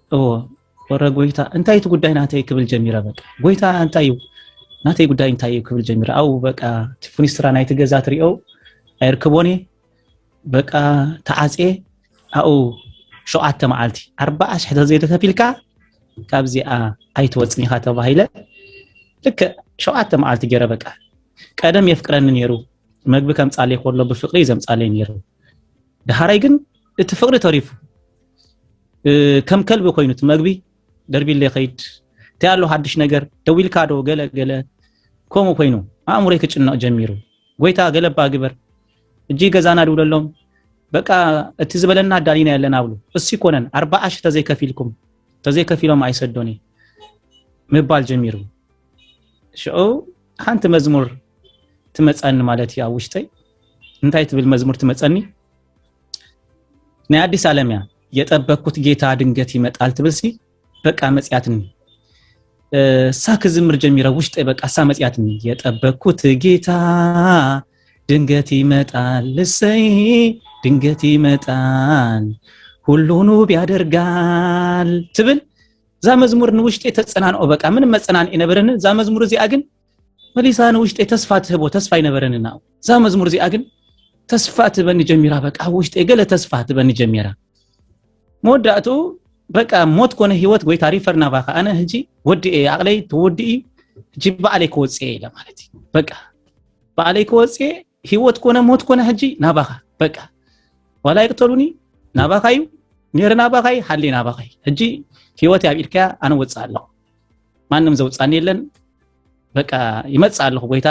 ورغويتا انتايت غداي ناتاي كبل جميره بقى غويتا انتايو ناتاي غداي انتايو كبل جميره او بقى تفونيسترا نايت غزات ريو ايركبوني بقى تعاصي او شو معالتي 14 زيت كفيلكا كابزي ايت وصني خاطه بايله لك شو معالتي جرى بقى قدم يفقرن نيرو مغب كم صالي كولو بفقري زم صالي نيرو دحراي كن اتفقر تريفو كم كلب ኮይኑት መግቢ ደርቢል ለኸይድ ታያሎ ሐድሽ ነገር ደዊል ካዶ ገለ ኮሞ ኮይኑ አእምሮይ ክጭናቅ ጀሚሩ ጎይታ ገለባ ግበር እጂ ገዛና ድውለሎም በቃ እቲ ዝበለና ዳሊና ያለና ብሉ እሱ ይኮነን 40 ተዘይ ከፊሎም አይሰዶኒ ምባል ጀሚሩ ሸኦ ሓንቲ መዝሙር ትመጻን ማለት ያ ውሽጠይ እንታይ ትብል መዝሙር ትመጻኒ ናይ አዲስ ዓለምያ የጠበቅኩት ጌታ ድንገት ይመጣል ትብልሲ በቃ መጽያትኒ ሳክ ዝምር ጀሚራ ውሽጠይ በቃ ሳመጽያትኒ የጠበቅኩት ጌታ ድንገት ይመጣል ለሰይ ድንገት ይመጣል ሁሉኑ ቢያደርጋል ትብል ዛ መዝሙርን ውሽጠይ ተጸናንኦ በቃ ምን መጸናን ይነበረን ዛ መዝሙር እዚ አግን መሊሳን ውሽጠይ ተስፋ ትህቦ ተስፋ ይነበረንና ዛ መዝሙር እዚ አግን ተስፋ ትበኒ ጀሚራ በቃ ውሽጠይ ገለ ተስፋ ትበኒ ጀሚራ ሞዳቱ በቃ ሞት ኮነ ህይወት ወይ ታሪፈርና ባኻ አነ ህጂ ወዲ አቅለይ ተወዲ ህጂ ባዓለይ ከወጽ ለማለት በቃ ባዓለይ ከወጽ ህይወት ኮነ ሞት ኮነ ህጂ ናባኻ በቃ ወላ ይቅተሉኒ ናባኻዩ ኔርና ባኻይ ሐሊና ባኻይ ህጂ ህይወት ያቢልካ አነ ወጻለሁ ማንም ዘውጻን የለን በቃ ይመጻለሁ ጎይታ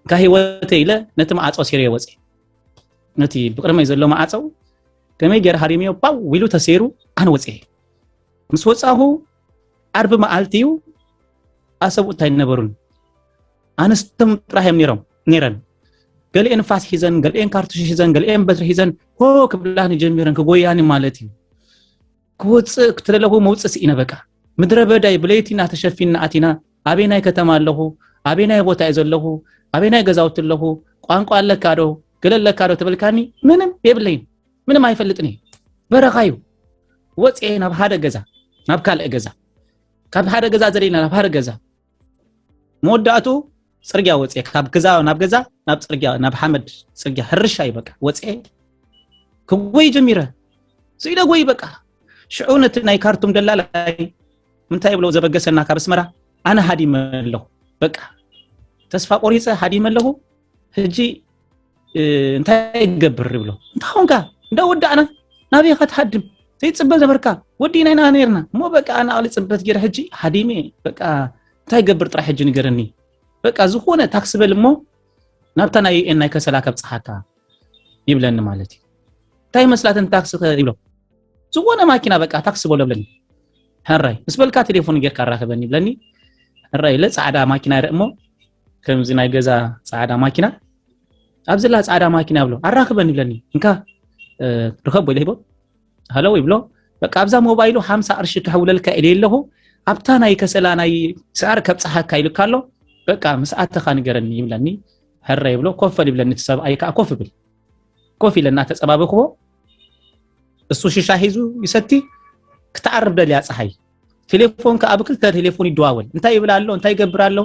ከህይወት ይለ ነቲ ማዓጾ ሲሪ ወጽ ነቲ ብቅርመይ ዘሎ ማዓጾ ከመይ ገር ሐሪሚዮ ባው ዊሉ ተሰሩ አነ ወጽ ምስ ወጻሁ አርብ ማዓልቲዩ አሰቡ ታይነበሩን አንስተም ጥራህም ኔረን ገለኤን ፋስ ሒዘን ገለኤን ካርቱሽ ሒዘን ገለኤን በትር ሒዘን ሆ ክብላን ጀሚረን ከጎያኒ ማለት እዩ ክወጽ ክትለለሁ መውጽስ ኢነ በቃ ምድረ በዳይ ብለይቲና ተሸፊና አቲና አቤናይ ከተማ አለሁ አቤናይ ቦታ ይዘለሁ አቤናይ ገዛውት ለሁ ቋንቋ አለካዶ ገለለካዶ ተበልካኒ ምንም የብለይን ምንም አይፈልጥኒ በረኻዩ ወጽኤ ናብ ሓደ ገዛ ናብ ካልእ ገዛ ካብ ሓደ ገዛ ዘሪና ናብ ሓደ ገዛ ሞዳቱ ጽርግያ ወጽኤ ካብ ገዛ ናብ ገዛ ናብ ጽርግያ ናብ ሐመድ ጽርግያ ሕርሻይ በቃ ወጽኤ ክጎይ ጀሚረ ሲለ ጎይ በቃ ሽዑነት ናይ ካርቱም ደላላይ ምንታይ ብለው ዘበገሰና ካብ ስመራ አነ ሐዲም ኣለሁ በቃ ተስፋ ቆሪጸ ሐዲም ኣለሁ ህጂ እንታይ ገብር ብሎ እንታውንካ እንዳወዳና ናብይ ከተሐድም ዘይጽበል ነበርካ ወዲናይና ነርና ሞ በቃ አና አሊ ጽበት ገረ ህጂ ሐዲሜ በቃ እንታይ ገብር ጥራ ህጂ ንገረኒ በቃ ዝሆነ ታክስ በልሞ ናብታናይ እናይ ከሰላ ከብጽሐካ ይብለን ማለት ታይ መስላትን ታክስ ይብሎ ዝሆነ ማኪና በቃ ታክስ በሎ ብለኒ ሐራይ መስበልካ ቴሌፎን ገር ካራኸበኒ ብለኒ ሐራይ ለጻዕዳ ማኪና ረእሞ ከምዚ ናይ ገዛ ጻዕዳ ማኪና አብዝላ ጻዕዳ ማኪና ብሎ አራኸበኒ ብለኒ እንካ ርከብ ወይለይቦ ሃሎ ይብሎ በቃ አብዛ ሞባይሉ 50 ቅርሽ ከሐውለልካ ኢለለሁ አብታናይ ከሰላ ናይ ሳር ከብጽሐካ ይልካሎ በቃ መስአተኻ ንገረኒ ይብለኒ ሐራይ ብሎ ኮፈል ይብለኒ ተሰብአይ ካ ኮፍብል ኮፊ ለና ተጸባበክቦ እሱ ሽሻ ሂዙ ይሰቲ ክታርብ ደል ያጽሐይ ቴሌፎን ከአብክል ቴሌፎን ይደዋወል እንታይ ይብላሎ እንታይ ይገብራሎ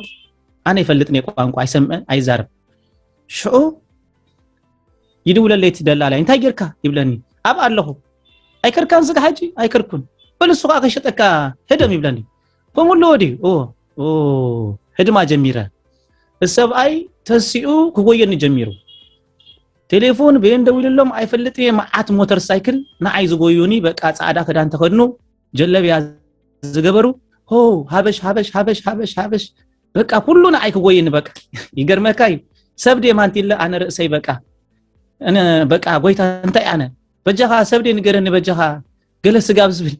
አነ ይፈልጥኒ ቋንቋ አይሰምዕ አይዛርብ ሽኡ ይድውለለይ ትደላላይ እንታይ ጌርካ ይብለኒ አብ ኣለሁ አይከርካን ዝጋ ሐጂ አይከርኩን በልሱቃ ከሸጠካ ሄደም ይብለኒ ኮሙሎ ወዲ ኦ ህድማ ጀሚረ السبعي تسيو كوين جميرو تليفون بين دوللهم አይፈልጥ የማዓት ሞተር ሳይክል ናአይ ዝጎዩኒ በቃ ጻዳ ከዳን ተኸድኑ ጀለቢያ ዝገበሩ ሆ ሀበሽ በቃ ሁሉና አይ ክጎይን በቃ ይገርመካይ ሰብዴ ማንቲለ አነ ርእሰይ በቃ እነ በቃ ጎይታ እንታይ አነ በጀኻ ሰብዴ ንገረኒ በጀኻ ገለስ ጋብዝብል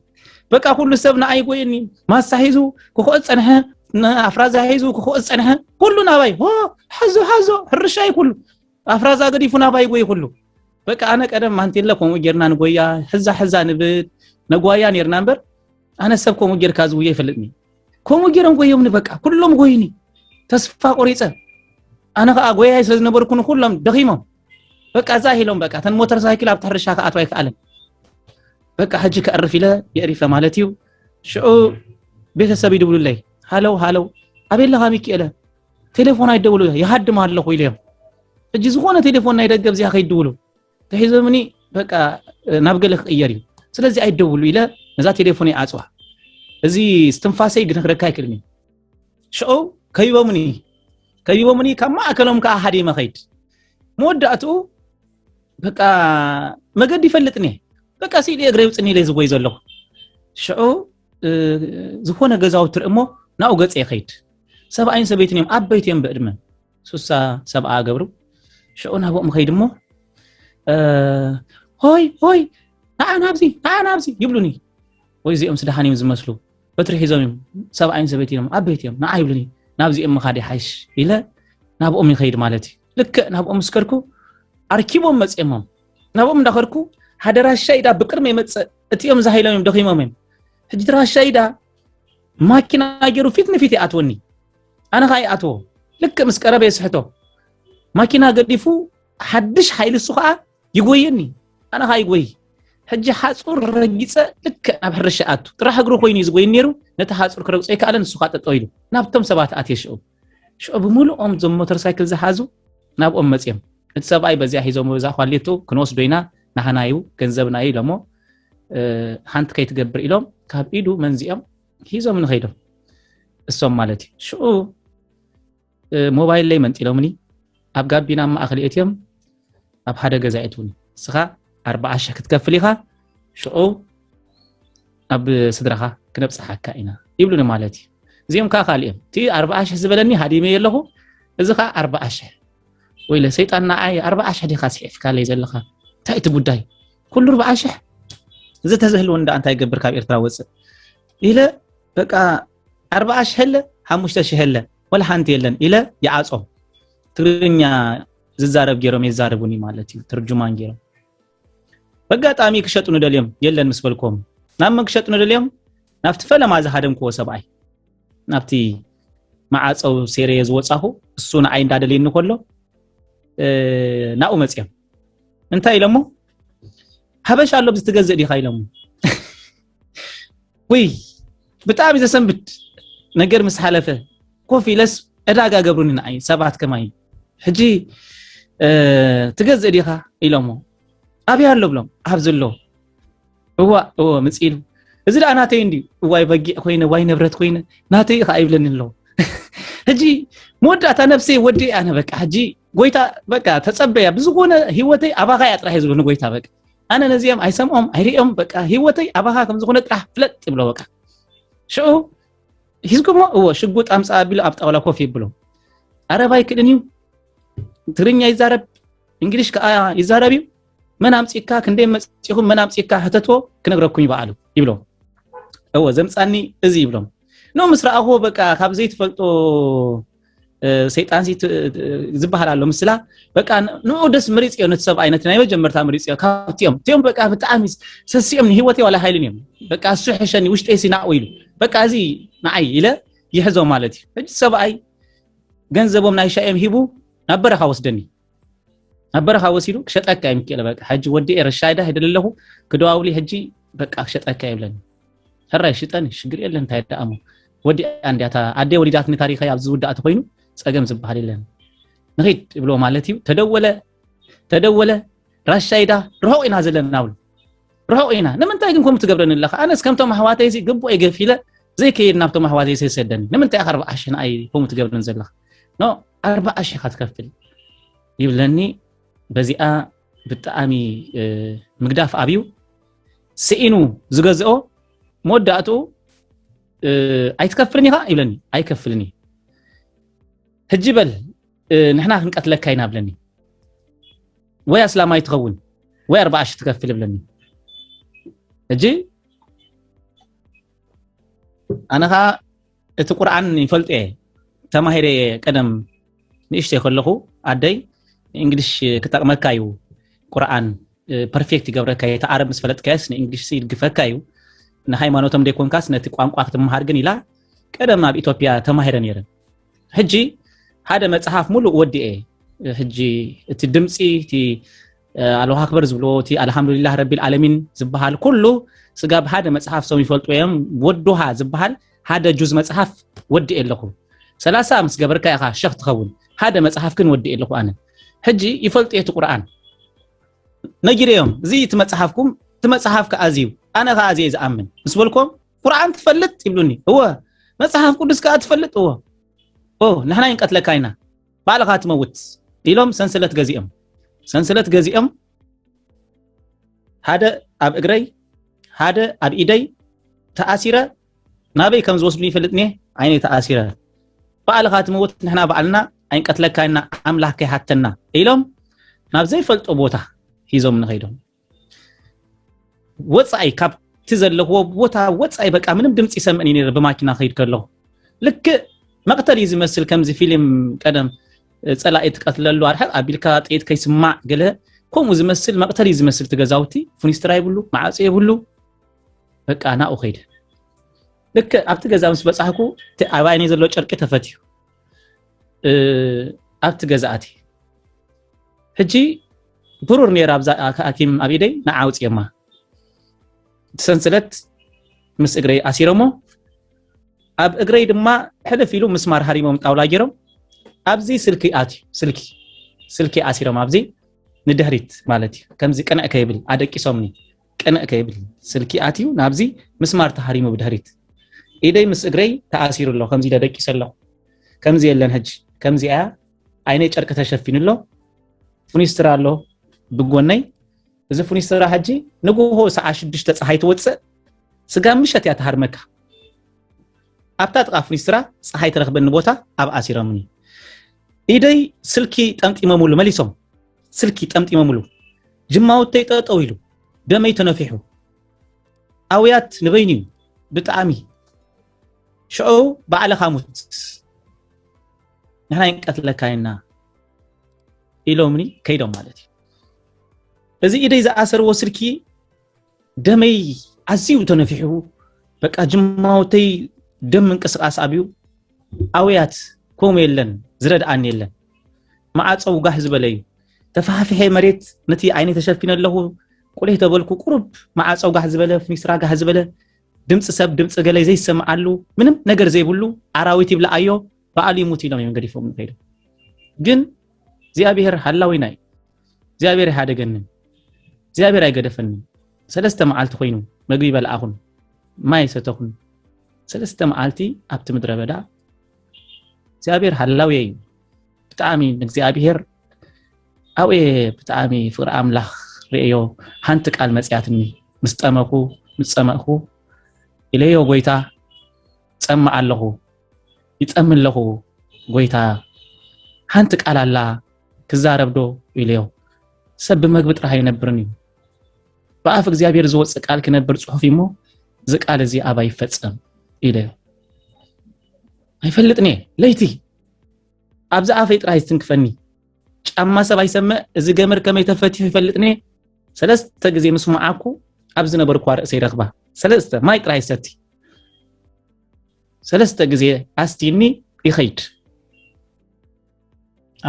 በቃ ሁሉ ሰብና አይ ጎይኒ ማሳሂዙ ኮኾጸነህ አፍራዛ ሄዙ ኮኾጸነህ ሁሉና ባይ ሆ ሐዞ ሕርሻይ ሁሉ አፍራዛ ገዲፉና ባይ ጎይ ሁሉ በቃ አነ ቀደም ማንቲለ ኮሙ ጌርና ንጎያ ሕዛ ንብት ነጓያ ነርና ነበር አነ ሰብ ኮሙ ጌር ካዝው ይፈልጥኒ ኮሙ ጌረን ጎየምኒ በቃ ሁሉም ጎይኒ ተስፋ ቆሪጸ አነ ጎያ ስለዝነበርኩን ሁሉም ደኺሞም በቃ ዛሂሎም በቃ ተን ሞተር ሳይክል አብታርሻ ከአጥዋይ ከአለም በቃ ሐጂ ከአርፍ ኢለ የሪፈ ማለትዩ ሽኡ ቤተሰብ ይደውሉልኝ ሃሎ አቤላ ሚካኤል ቴሌፎን አይደውሉ ያሐድም አለሁ ይለም እጂ ዝሆነ ቴሌፎን አይደገብ ዚያ ከይደውሉ ተይዘምኒ በቃ ናብገለህ ቀየሪ ስለዚህ አይደውሉ ይለ ነዛ ቴሌፎን ያጽዋ እዚ استنفاسي ግነክረካ ይክልኒ ሽኡ ከይቦምኒ ከማ አከሎም ከአሐዲ መኸይድ ሞዳቱ በቃ መገድ ይፈልጥኒ بقى سيدي اغري وصني لي زوي زلو شعو زخونه غزاو ترمو ناو غص يخيد سبعين سبيتنيم ابيتيم بادمه سوسا سبعه غبرو شعو نابو مخيدمو هوي تعال نابزي يبلوني ويزيهم سدحانيم زمسلو بتري حيزوم سبعين سبيتنيم ابيتيم نعا يبلوني نابزي ام خادي حيش الى نابو ام يخيد مالتي لك نابو ام سكركو اركيبوم مصيمم نابو ام دخركو حدرا شيدا بقرم يمص اتيوم زهيلم دخيمم هجرا شيدا ماكينا اجرو فيتني اتوني انا خاي اتو لك مسقرب يسحتو ماكينا قديفو حدش حيل السخا يغويني انا خاي يغوي حجي حصور رجيصه لك اب حرشات طرح اغرو خويني زغوي نيرو نتا حصور كرقصي كالن السخا تطويلو نابتم سبات اتيشو شو بمولو ام زم موتور سايكل زحازو ناب ام مصيم اتسباي بزي حيزو مبزا خاليتو كنوس دوينا نحنايو ገንዘብናይ ለሞ ሃንት ከይትገብር ኢሎም ካብ ኢዱ መንዚኦም ሂዞም ንኸይዶም እሶም ማለት ሽኡ ሞባይል ላይ መንጢሎምኒ ኣብ ጋቢና ማእኸል ኤቲኤም ኣብ ሓደ ገዛይቱኒ ስኻ 40 ክትከፍል ኢኻ ሽኡ ኣብ ስድራኻ ክነብጽሓካ ኢና ይብሉኒ ማለት እዚኦም ካ ካልኦም ቲ 40 ዝበለኒ ሃዲመ የለኹ እዚ ካ 40 ወይ ለሰይጣንና ኣይ 40 ዲኻ ጽሒፍካ ለይ ዘለኻ ታይት ጉዳይ كل 40 زي تزهل وندا انت يقبر كاب إرترا وصل إلى بقى 40 هلا 5 هلا ولا حنت يلن إلى يعصم ترنيا ززارب جيرم يزاربوني مالتي ترجمان جيرم بقى طامي كشطونو دليم يلن مسبلكم نام كشطونو دليم نافت فلا ما زهادم كو سبعي نافتي معصو سيريز وصاهو السون عين دادلين كله ناو مصيام انت يلمو حبش الله بتتجزء دي خايلمو وي بتاع اذا سنبت نجر مسحلفه كوفي لس اداغا غبروني ناي سبعت كماي حجي تجزء دي خا يلمو ابي الله بلوم حفظلو هو مصيل اذا انا تيندي واي بقي خوينه واي نبرت خوينه ناتي خايبلن له حجي مودات نفسي ودي انا بقى حجي ጎይታ በቃ ተጸበያ ብዙ ሆነ ህይወቴ አባጋ ያጥራ ህዝብ ነው ጎይታ በቃ አነ ነዚያም አይሰማም አይሪኦም በቃ ህይወቴ አባጋ ከም ዝሆነ ጥራ ፍለጥ ብሎ በቃ ሽኡ ህዝጉሞ ወ ሽጉጥ አምጻ ቢል አብጣውላ ኮፊ ብሎ አረባይ ክድኒው ትግርኛ ይዛረብ እንግሊሽ ይዛረቢው መናምጽካ ክንዴ መጽኹ መናምጽካ ህተቶ ክነግረኩኝ በአሉ ይብሎ ወ ዘምጻኒ እዚ ይብሎ ነው ምስራአሁ በቃ ካብ ዘይት ፈልጦ ሰይጣን ሲት ዝባሃል አለው ምስላ በቃ ነው ደስ ምሪጽ የሆነ ተሰብ አይነት ናይ መጀመርታ ምሪጽ ካብቲዮም በቃ በጣም ሰሲም ህይወቴ ወላ ኃይልን በቃ እሱ ሕሸኒ ውሽጤ ሲናው ይሉ በቃ እዚ ናይ ኢለ ይሕዞ ማለት እጅ ሰብአይ ገንዘቦም ናይ ሻይም ሂቡ ናበረኻ ወስደኒ ናበረኻ ወሲዱ ከሸጠካ ይምከለ በቃ ሐጂ ወዲ ረሻይዳ ሄደለሁ ክደዋውሊ ሐጂ በቃ ከሸጠካ ይብለን ሰራይ ሽጠን ሽግር የለን ታይዳአሙ ወዲ አንዲያታ አዴ ወዲዳት ንታሪኻ ያብዝ ወዳት ኮይኑ ጸገም ዝባሃል የለን ንኺድ ብሎ ማለት እዩ ተደወለ ራሻይዳ ርሆኢና ዘለናው ርሆኢና ንምንታይ ግን ከም ትገብረንለኻ ኣነስ ከምቶም ኣሕዋተይ እዚ ግቦ ይገፊለ ዘይከይድና ኣብቶም ኣሕዋተይ ሰሰደኒ ንምንታይ 40 ኣይ ከም ትገብረን ዘለኻ ኖ 40 ክትከፍል ይብለኒ በዚኣ ብጣዕሚ ምግዳፍ ኣብዩ ስኢኑ ዝገዝኦ ሞዳቱ አይትከፍልኒ ኻ ይብለኒ አይከፍልኒ ህጅበል ንሕና ክንቀትለካ ኢና ብለኒ ወይ እስላማይ ትኸውን ወይ 40 ትከፍል ብለኒ እጂ ኣነኻ እቲ ቁርኣን ይፈልጥ ተማሂረ ቀደም ንእሽተ ይኸለኹ ኣደይ እንግሊሽ ክጠቅመካ እዩ ቁርኣን ፐርፌክት ይገብረካ የተዓረብ ምስ ፈለጥካስ ንእንግሊሽ ይድግፈካ እዩ ንሃይማኖቶም ደይኮንካስ ነቲ ቋንቋ ክትመሃር ግን ኢላ ቀደም ኣብ ኢትዮጵያ ተማሂረ ነይረ ሕጂ ሓደ መጽሐፍ ሙሉ ወዲኤ ሕጂ እቲ ድምጺ እቲ አላሁ አክበር ዝብሎ እቲ አልহামዱሊላህ ረቢል ዓለሚን ዝባሃል ኩሉ ስጋብ ሓደ መጽሐፍ ሰው ይፈልጡ እዮም ወዶሃ ዝባሃል ሓደ ጁዝ መጽሐፍ ወዲኤ ኣለኹ 30 ምስ ገበርካ ኢኻ ሸኽ ትኸውን ሓደ መጽሐፍ ግን ወዲኤ ኣለኹ ኣነ ሕጂ ይፈልጡ እቲ ቁርኣን ነጊርዮም እዚ እቲ መጽሐፍኩም تمصحف كازيو انا غازي زامن مسبلكم قران تفلت يبلوني هو مصحف قدس كا تفلت هو نحنا ينقتلكاينا بالغات موت يلوم سنسلت غزيم هذا أب إجري هذا أب إيدي تأثيره نبي كم زوجني فلتني عيني تأثيره بعد خات موت نحنا بعلنا عين قتلك كأننا عمله كهتنا إيلهم نبزي فلت أبوته هيزو من غيرهم وصعي كاب تزل هو بوتا وصعي بقى منم دمص يسمعني بماكينه خير كله لك مقتل يزمسل كم زي فيلم قدم صلايت قتللو ارحب ابيلكا طيت كيسمع قله كوم زمسل مقتل يزمسل تغزاوتي فونستراي بلو معصي بلو بقى انا اخيد لك ابت غزاوس بصحكو ابايني زلو ጨርቅ ተፈትዩ ابت غزااتي هجي برور نير ابزا حكيم ابيدي نعاوص يما سنسلت مس اجري اسيرمو اب اجري دما حلف يلو مسمار هريمم طاولا جيرم ابزي سلكي اسيرم ابزي ندهريت مالتي كمزي قنق كيبل ادقي سومني قنق كيبل سلكي اتيو نابزي مسمار تحريمو بدهريت ايدي مس اجري تاسير الله كمزي دقي سلو كمزي يلن هج كمزي عيني ጨርቅ ተሸፍንሎ ፉኒስትራሎ بغوني إذا فنيسترا حجي نقول هو ساعة 6 تصحي توصل سقام مشت يا تهرمك أبتات فنيسترا صحي ترخبن بوتا أب أسيرامني إيدي سلكي تمت إمامولو مليسوم سلكي تمت إمامولو جماو تيتا طويلو دمي تنفيحو أويات نبينيو بتعامي شعو بعلى خاموت نحن ينقتل كاينا إلومني كيدو مالتي إذا إذا أسر وسلكي دمي عزيو تنفيحو بقى جماوتي دم من كسر أصابيو أويات كوم يلن زرد عن يلن ما عاد جاهز بلاي تفاحي مريت نتي عيني تشفين له قولي تبلكو قرب ما عاد جاهز بلا في مصر جاهز بلا دمص سب دمص قال زي سمعلو منم نجر زي بلو عراويتي بلا أيو بقالي موتي لما ينقدي فوق من غيره جن زي أبيهر حلا ويناي زي أبيهر هذا جنن زي أبيهر يقدفني سلست معالت خوينو مقبي بلا أخون ما يستخون سلست معالتي أبت مدرب دا زي أبيهر حلا وياي بتعامي نك زي أبيهر أو إيه بتعامي فر أملاخ رأيو هنتك على مسياتني مستمعكو إليه وقويتا تسمع له يتأمل له قويتا هنتك على الله كزارب دو إليه سب مقبط راح ينبرني بقى እግዚአብሔር ዝወጽ ቃል ከነበር ጽሑፊሞ ዝቃል እዚ አባ ይፈጸም ኢለዮ አይፈልጥኔ ለይቲ አብዛ አፈይ ጥራይ ትንክፈኒ ጫማ ሰባይ ሰመ እዚ ገመር ከመይ ተፈቲሁ ይፈልጥኔ ሰለስተ ጊዜ መስማዓኩ አብዝ ነበርኩ አርሰ ይረክባ ሰለስተ ማይ ጥራይ ሰቲ ሰለስተ ጊዜ አስቲኒ ይኸይድ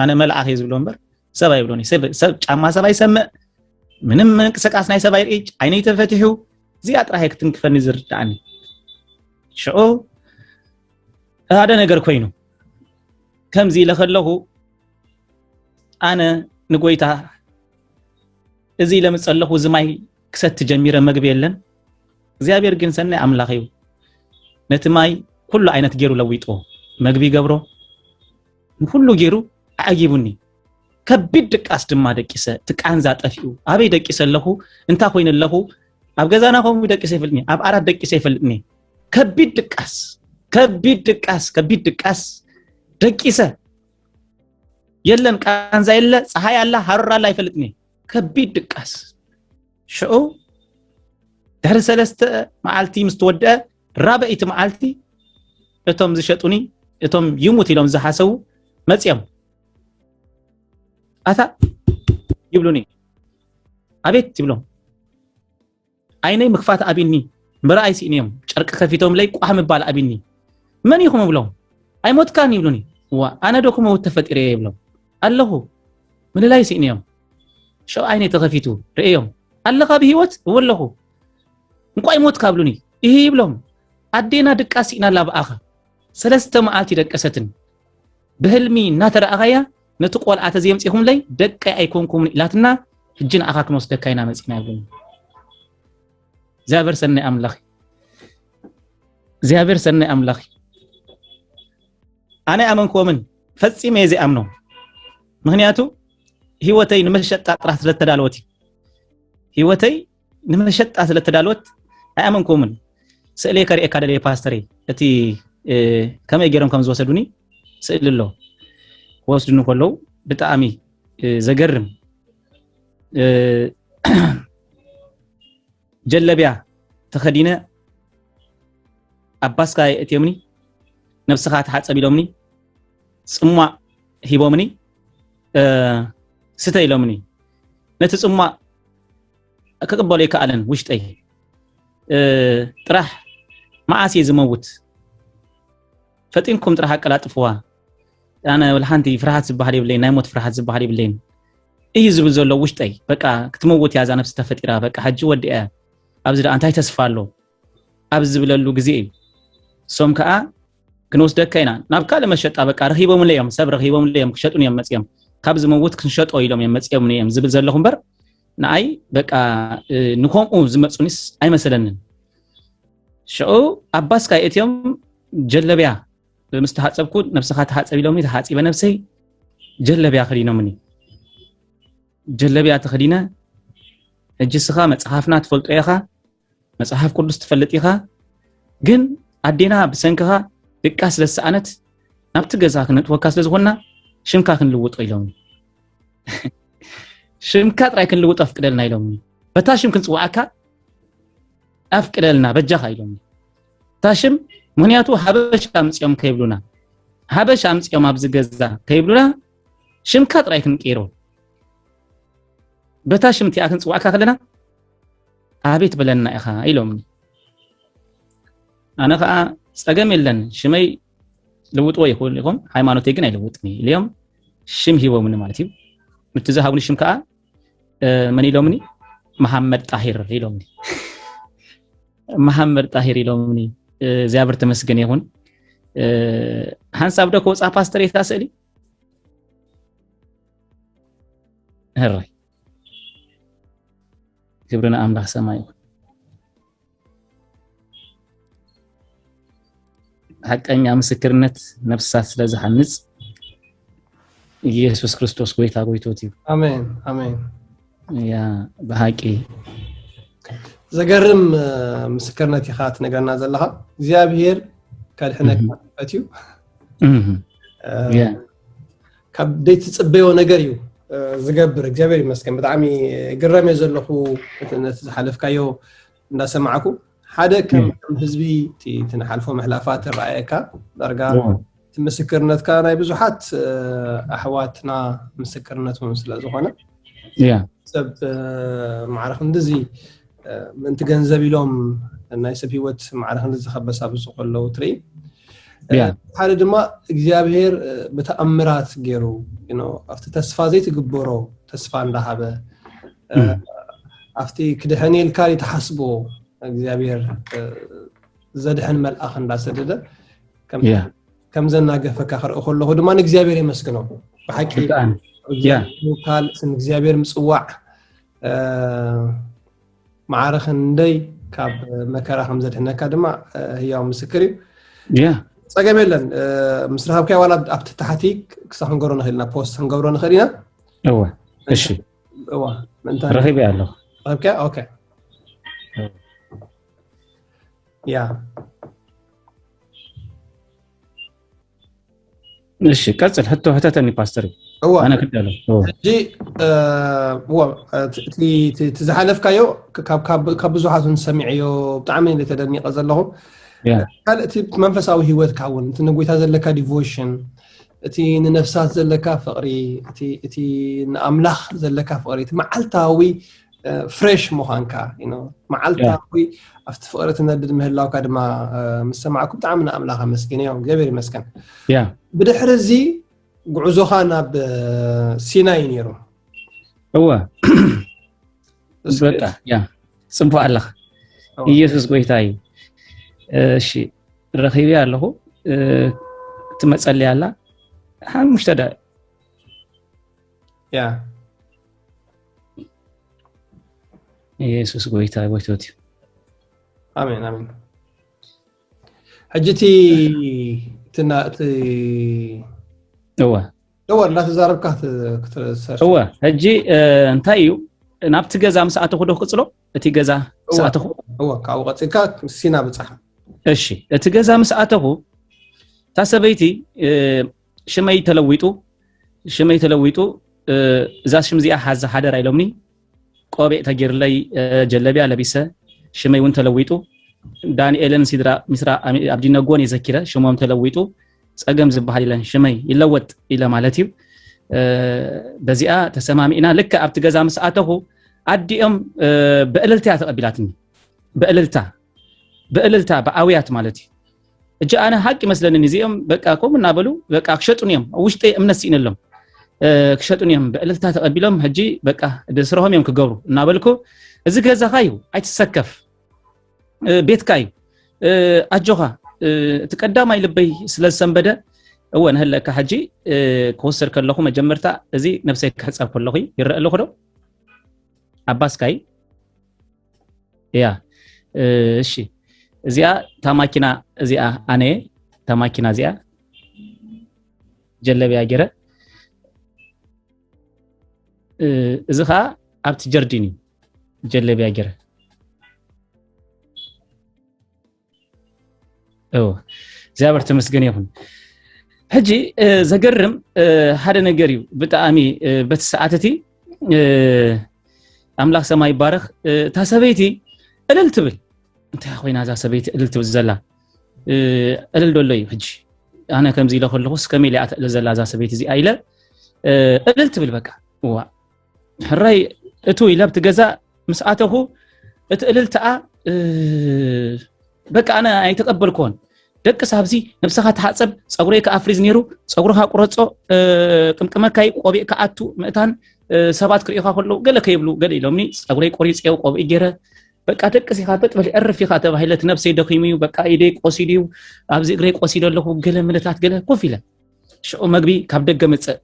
አነ መልአክ ይዝብሎምበር ሰባይ ብሎኒ ሰብ ጫማ ሰባይ ሰመ ምንም እንቅስቃሴ ናይ ሰባይ እጅ አይኔ ተፈትሑ ዚያ ጥራይ ክትንክፈኒ ዝርዳኒ ሽኦ هذا ነገር ኮይኑ ከምዚ ለኸለሁ አነ ንጎይታ እዚ ለምጸለሁ ዝማይ ክሰት ጀሚረ መግብ የለን እግዚአብሔር ግን ሰናይ አምላኽ እዩ ነቲ ማይ ኩሉ አይነት ገይሩ ለዊጦ መግቢ ገብሮ ሁሉ ገይሩ አጊቡኒ ከቢድ ቃስ ድማ ደቂሰ ትቃንዛ ጠፊው አበይ ደቂሰ ለኹ እንታ ኮይነ ለኹ አብ ገዛና ሆም ደቂሰ ይፈልኒ አብ አራት ደቂሰ ይፈልኒ ከቢድ ቃስ ደቂሰ የለን ቃንዛ የለ ፀሐይ አላ ሐሩር አላ ይፈልጥኒ ከቢድ ቃስ ሽኦ ዳር ሰለስተ ማዓልቲ ምስተወደ ራበይት ማዓልቲ እቶም ዝሸጡኒ እቶም ይሙት ኢሎም ዝሓሰቡ መጽየም አታ ይብሉኒ አቤት ይብሎም አይነይ መክፋት አቢኒ ምራይ ሲኒም ጨርቅ ከፊቶም ላይ ቋም ባል አቢኒ ማን ይኹም ብሎም አይሞትካን ይብሉኒ ዋ አና ዶኩሞ ተፈጥሬ ይብሎም አለሁ ምን ላይ ሲኒም ሸው አይነይ ተከፊቱ ረዮም አለኻ በህይወት ወለሁ እንቋይ ሞትካ ብሉኒ ይሄ ይብሎም አዴና ድቃሲና ላብአኸ ሰለስተ ማዓልቲ ደቀሰትን በህልሚ እናተራአያ ነጥቆል አተዚየም ጽሁም ላይ ደቀይ አይኮንኩም ኢላትና እጅን አኻክኖስ ደካይና መጽና ይብሉኒ እግዚአብሔር ሰናይ አምላኽ አነ አመንኮምን ፈጽሜ እዚ አምኖ ምክንያቱ ህይወተይ ንመሸጣ ጥራት ስለተዳለወቲ ህይወተይ نمشط ስለተዳልወት አያመንኩምን ስእሌ ከሪኤ ካደለ ፓስተሬ እቲ ከመይ ገረም ከም ዝወሰዱኒ ስእልሎ ወስዱን ኮለው ብጣዕሚ ዘገርም ጀለቢያ ተኸዲነ አባስካ እትየምኒ ነፍስኻ ተሓጸብ ኢሎምኒ ጽሟ ሂቦምኒ ስተ ኢሎምኒ ነቲ ጽሟ ከቅበሉ ይከኣለን ውሽጠይ ጥራሕ ማዓሲ ዝመውት ፈጢንኩም ጥራሕ አቀላጥፍዋ አነ ወልሓንቲ ፍርሃት ዝባሃል ይብለኝ ናይ ሞት ፍርሃት ዝባሃል ይብለኝ እዩ ዝብል ዘሎ ውሽጠይ በቃ ክትመውት ያዛ ነፍስ ተፈጢራ በቃ ሕጂ ወዲአ ኣብዚ ዳ አንታይ ተስፋ ኣሎ ኣብዚ ዝብለሉ ግዜ ሶም ከዓ ክንወስደካ ኢና ናብ ካለ መሸጣ በቃ ረኺቦም ለዮም ሰብ ረኺቦም ለዮም ክሸጡን እዮም መጽዮም ካብ ዝመውት ክንሸጦ ኢሎም እዮም መጽዮም እዮም ዝብል ዘለኹም በር ናይ በቃ ንኮምኡ ዝመጹኒስ ኣይመሰለንን ሸኦ አባስካ እትዮም ጀለቢያ በምስተሐጸብኩ ነፍስኻ ተሐጸብ ኢሎምኒ ተሐጺበ ነፍሰይ ጀለቢያ ኸዲኖምኒ ጀለቢያ ተኸዲነ እጅስኻ መጽሐፍና ትፈልጦ ኢኻ መጽሐፍ ቅዱስ ትፈልጥ ኢኻ ግን አዴና ብሰንከኻ ድቃ ስለሰአነት ናብቲ ገዛ ክንጥወካ ስለዝኾና ሽምካ ክንልውጦ ኢሎምኒ ሽምካ ጥራይ ክንልውጦ አፍቅደልና ኢሎምኒ በታ ሽም ክንጽዋዓካ አፍቅደልና በጃኻ ኢሎምኒ ታሽም ምክንያቱ ሀበሻ አምጽዮም ከይብሉና ሀበሻ አምጽዮም አብዝ ገዛ ከይብሉና ሽምካ ጥራይ ክንቀይሮ በታ ሽምቲ አክን ጽዋዓካ ከለና አቤት በለና ኢኻ ኢሎምኒ አነ ከዓ ጸገም የለን ሽመይ ልውጥ ወይ ይኹን ሃይማኖቴ ግን አይልውጥኒ ኢሎም ሽም ሂቦምኒ ማለት እዩ ምትዛሃቡኒ ሽም ከዓ ማን ኢሎምኒ መሐመድ ጣሂር ኢሎምኒ መሐመድ ጣሂር ኢሎምኒ ዚያብር ተመስገን ይሁን ሐሳብ ደኮ ጻ ፓስተር የታሰሊ هراي كبرنا أملاك سماي حقኛ ምስክርነት ነፍሳት ስለዛሐንጽ ኢየሱስ ክርስቶስ ጎይታ ጎይቶት አሜን አሜን ያ በሐቂ ዘገርም ምስክርነት ይኻት ነገርና ዘለኻ እግዚአብሔር ካልሕነክ ፈትዩ ያ ከብደት ጽበዮ ነገር እዩ ዝገብር እግዚአብሔር ይመስገን በጣም ግረም የዘለኹ እትነት ዝሐለፍካዮ እንዳሰማዓኩ ሓደ ከም ህዝቢ ትንሐልፎ መሕላፋት ራእየካ ዳርጋ ምስክርነትካ ናይ ብዙሓት ኣሕዋትና ምስክርነት ስለዝኾነ ያ ሰብ ማዕረኽ እንደዚ ምንቲ ገንዘብ ኢሎም ናይ ሰብ ህይወት ማዕረኽ እንደዚ ኸበሳ ብዝኾለው ትርኢ ሓደ ድማ እግዚአብሔር በተአምራት ገይሩ afte ተስፋ ዘይትግበሮ ተስፋ እንዳሃበ afte ክድሕኔል ካሊ ተሐስቦ እግዚአብሔር ዘድሕን መልአኽ እንዳሰደደ ከም ዘናገፈካ ክርኢ ከለኹ ድማ እግዚአብሔር ይመስገኖ በሐቂ ካል ስም እግዚአብሔር ምጽዋዕ ማዕረኽ እንደይ ካብ መከራ ከም ዘድሕነካ ድማ ህያው ምስክር እዩ ጸገም የለን ምስራብካ ዋላ ኣብቲ ታሕቲ ክሳኽን ገሮ ንኽእልና ፖስት ክንገብሮ ንኽእልና እዋ እሺ እዋ መንታ ረኺብ ያለው ረኺብካ ኦኬ ያ እሺ ቀጽል حتى حتتني ፓስተር انا كدالو እጂ እዋ ትዝሓለፍካዮ ካብ ብዙሓቱን ሰሚዕዮ ብጣዕሚ ለተደኒቀ ዘለኹ قال اتي منفساوي هيوت كاون انت نغويتا زلكا ديفوشن اتي نفسات زلكا فقري اتي املاح زلكا فقري معلتاوي فريش موهانكا معلتاوي افت فقرت ندد مهلاو كدما مسمعكم تعامنا املاح مسكين يوم جابر مسكن بدحرزي غعزوخانا بسيناي نيرو هو بقى يا صنفوا الله ኢየሱስ ጎይታይ እሺ ረኺብ ያለው ትመጸልያላ ሐሙሽተዳ ያ ኢየሱስ ጎይታይ ጎይቶት አሜን አሜን ሐጅቲ ትናት እዋ ላ ተዛረብካ ክትሰር እዋ ሐጂ እንታዩ ናብቲ ገዛ መስዓተ ኹዶ ክጽሎ اتجازا مسأته هو كاو قصيكا سينا بصح እሺ اتجازا مسأته ታሰበይቲ ሽመይ ተለዊጡ እዛ ሽም እዚኣ ሓዛ ሓደር አይሎምኒ ቆቢዕ ተገይርለይ ጀለቢያ ለቢሰ ሽመይ እውን ተለዊጡ ዳንኤልን ሲድራ ምስራ አብዲነጎን የዘኪረ ሽሞም ተለዊጡ ጸገም ዝባሃል ኢለን ሽመይ ይለወጥ ኢለ ማለት እዩ በዚኣ ተሰማሚና ልክ ኣብቲ ገዛ መስኣተሁ አዲኦም በእልልታ ተቀቢላትኒ በእልልታ በአውያት ማለት እዩ እጂ አነ ሐቅ ይመስለኒ እዚኦም በቃ ቆምና በሉ በቃ ክሸጡንዮም ውሽጤ እምነት ሲነለም ክሸጡንዮም በእልልታ ተቀቢሎም ሕጂ በቃ ደስረሆም እዮም ክገብሩ እና በልኩ እዚ ገዛኻዩ አይተሰከፍ ቤትካዩ አጆኻ ተቀዳማይ ልበይ ስለሰንበደ እወን ህለካ ሕጂ ከወሰድ ከለኹ መጀመርታ እዚ ነፍሰይ ክሕፀብ ከለኹ ይረአ ለኹ ዶ አባስካይ ያ እሺ እዚኣ ታማኪና እዚኣ አነ ታማኪና እዚኣ ጀለቢያ ገረ እዚኻ ኣብቲ ጀርዲኒ ጀለቢያ ገረ እግዚአብሔር ተመስገን ይሁን ሕጂ ዘገርም ሓደ ነገር እዩ ብጣዕሚ በተሰዓተቲ አምላክ ሰማይ ይባረክ ታሰበይቲ እልል ትብል እንታይ ኮይና ዛ ሰበይቲ እልል ትብል ዘላ እልል ዶለይ ሕጂ አነ ከምዚ ኢለ ከለኹስ ከመይ ሊኣት እልል ዘላ ዛ ሰበይቲ እዚ አይለ እልል ትብል በቃ ዋ ሕራይ እቱ ኢለብት ገዛ መስኣተኹ እቲ እልልተኣ በቃ አነ አይተቀበልኩን ደቅ ሳብዚ ነፍስኻ ተሓፀብ ፀጉሬ ከአፍሪዝ ነይሩ ፀጉርኻ ቁረጾ ቅምቅመካይ ቆቢዕ ከኣቱ ምእታን ሰባት ክሪኢኻ ከለው ገለ ከይብሉ ገለ ኢሎምኒ ፀጉሬ ቆሪጽው ቆቢዕ ገረ በቃ ደቅ ሲኻ በጥበል ዕርፊኻ ተባሂለት ነፍሰይ ደኺሙዩ በቃ ኢዴ ቆሲዲዩ ኣብዚ እግሬ ቆሲዶ ኣለኹ ገለ ምልታት ገለ ኮፍ ኢለ ሽዑ መግቢ ካብ ደገ መጽእ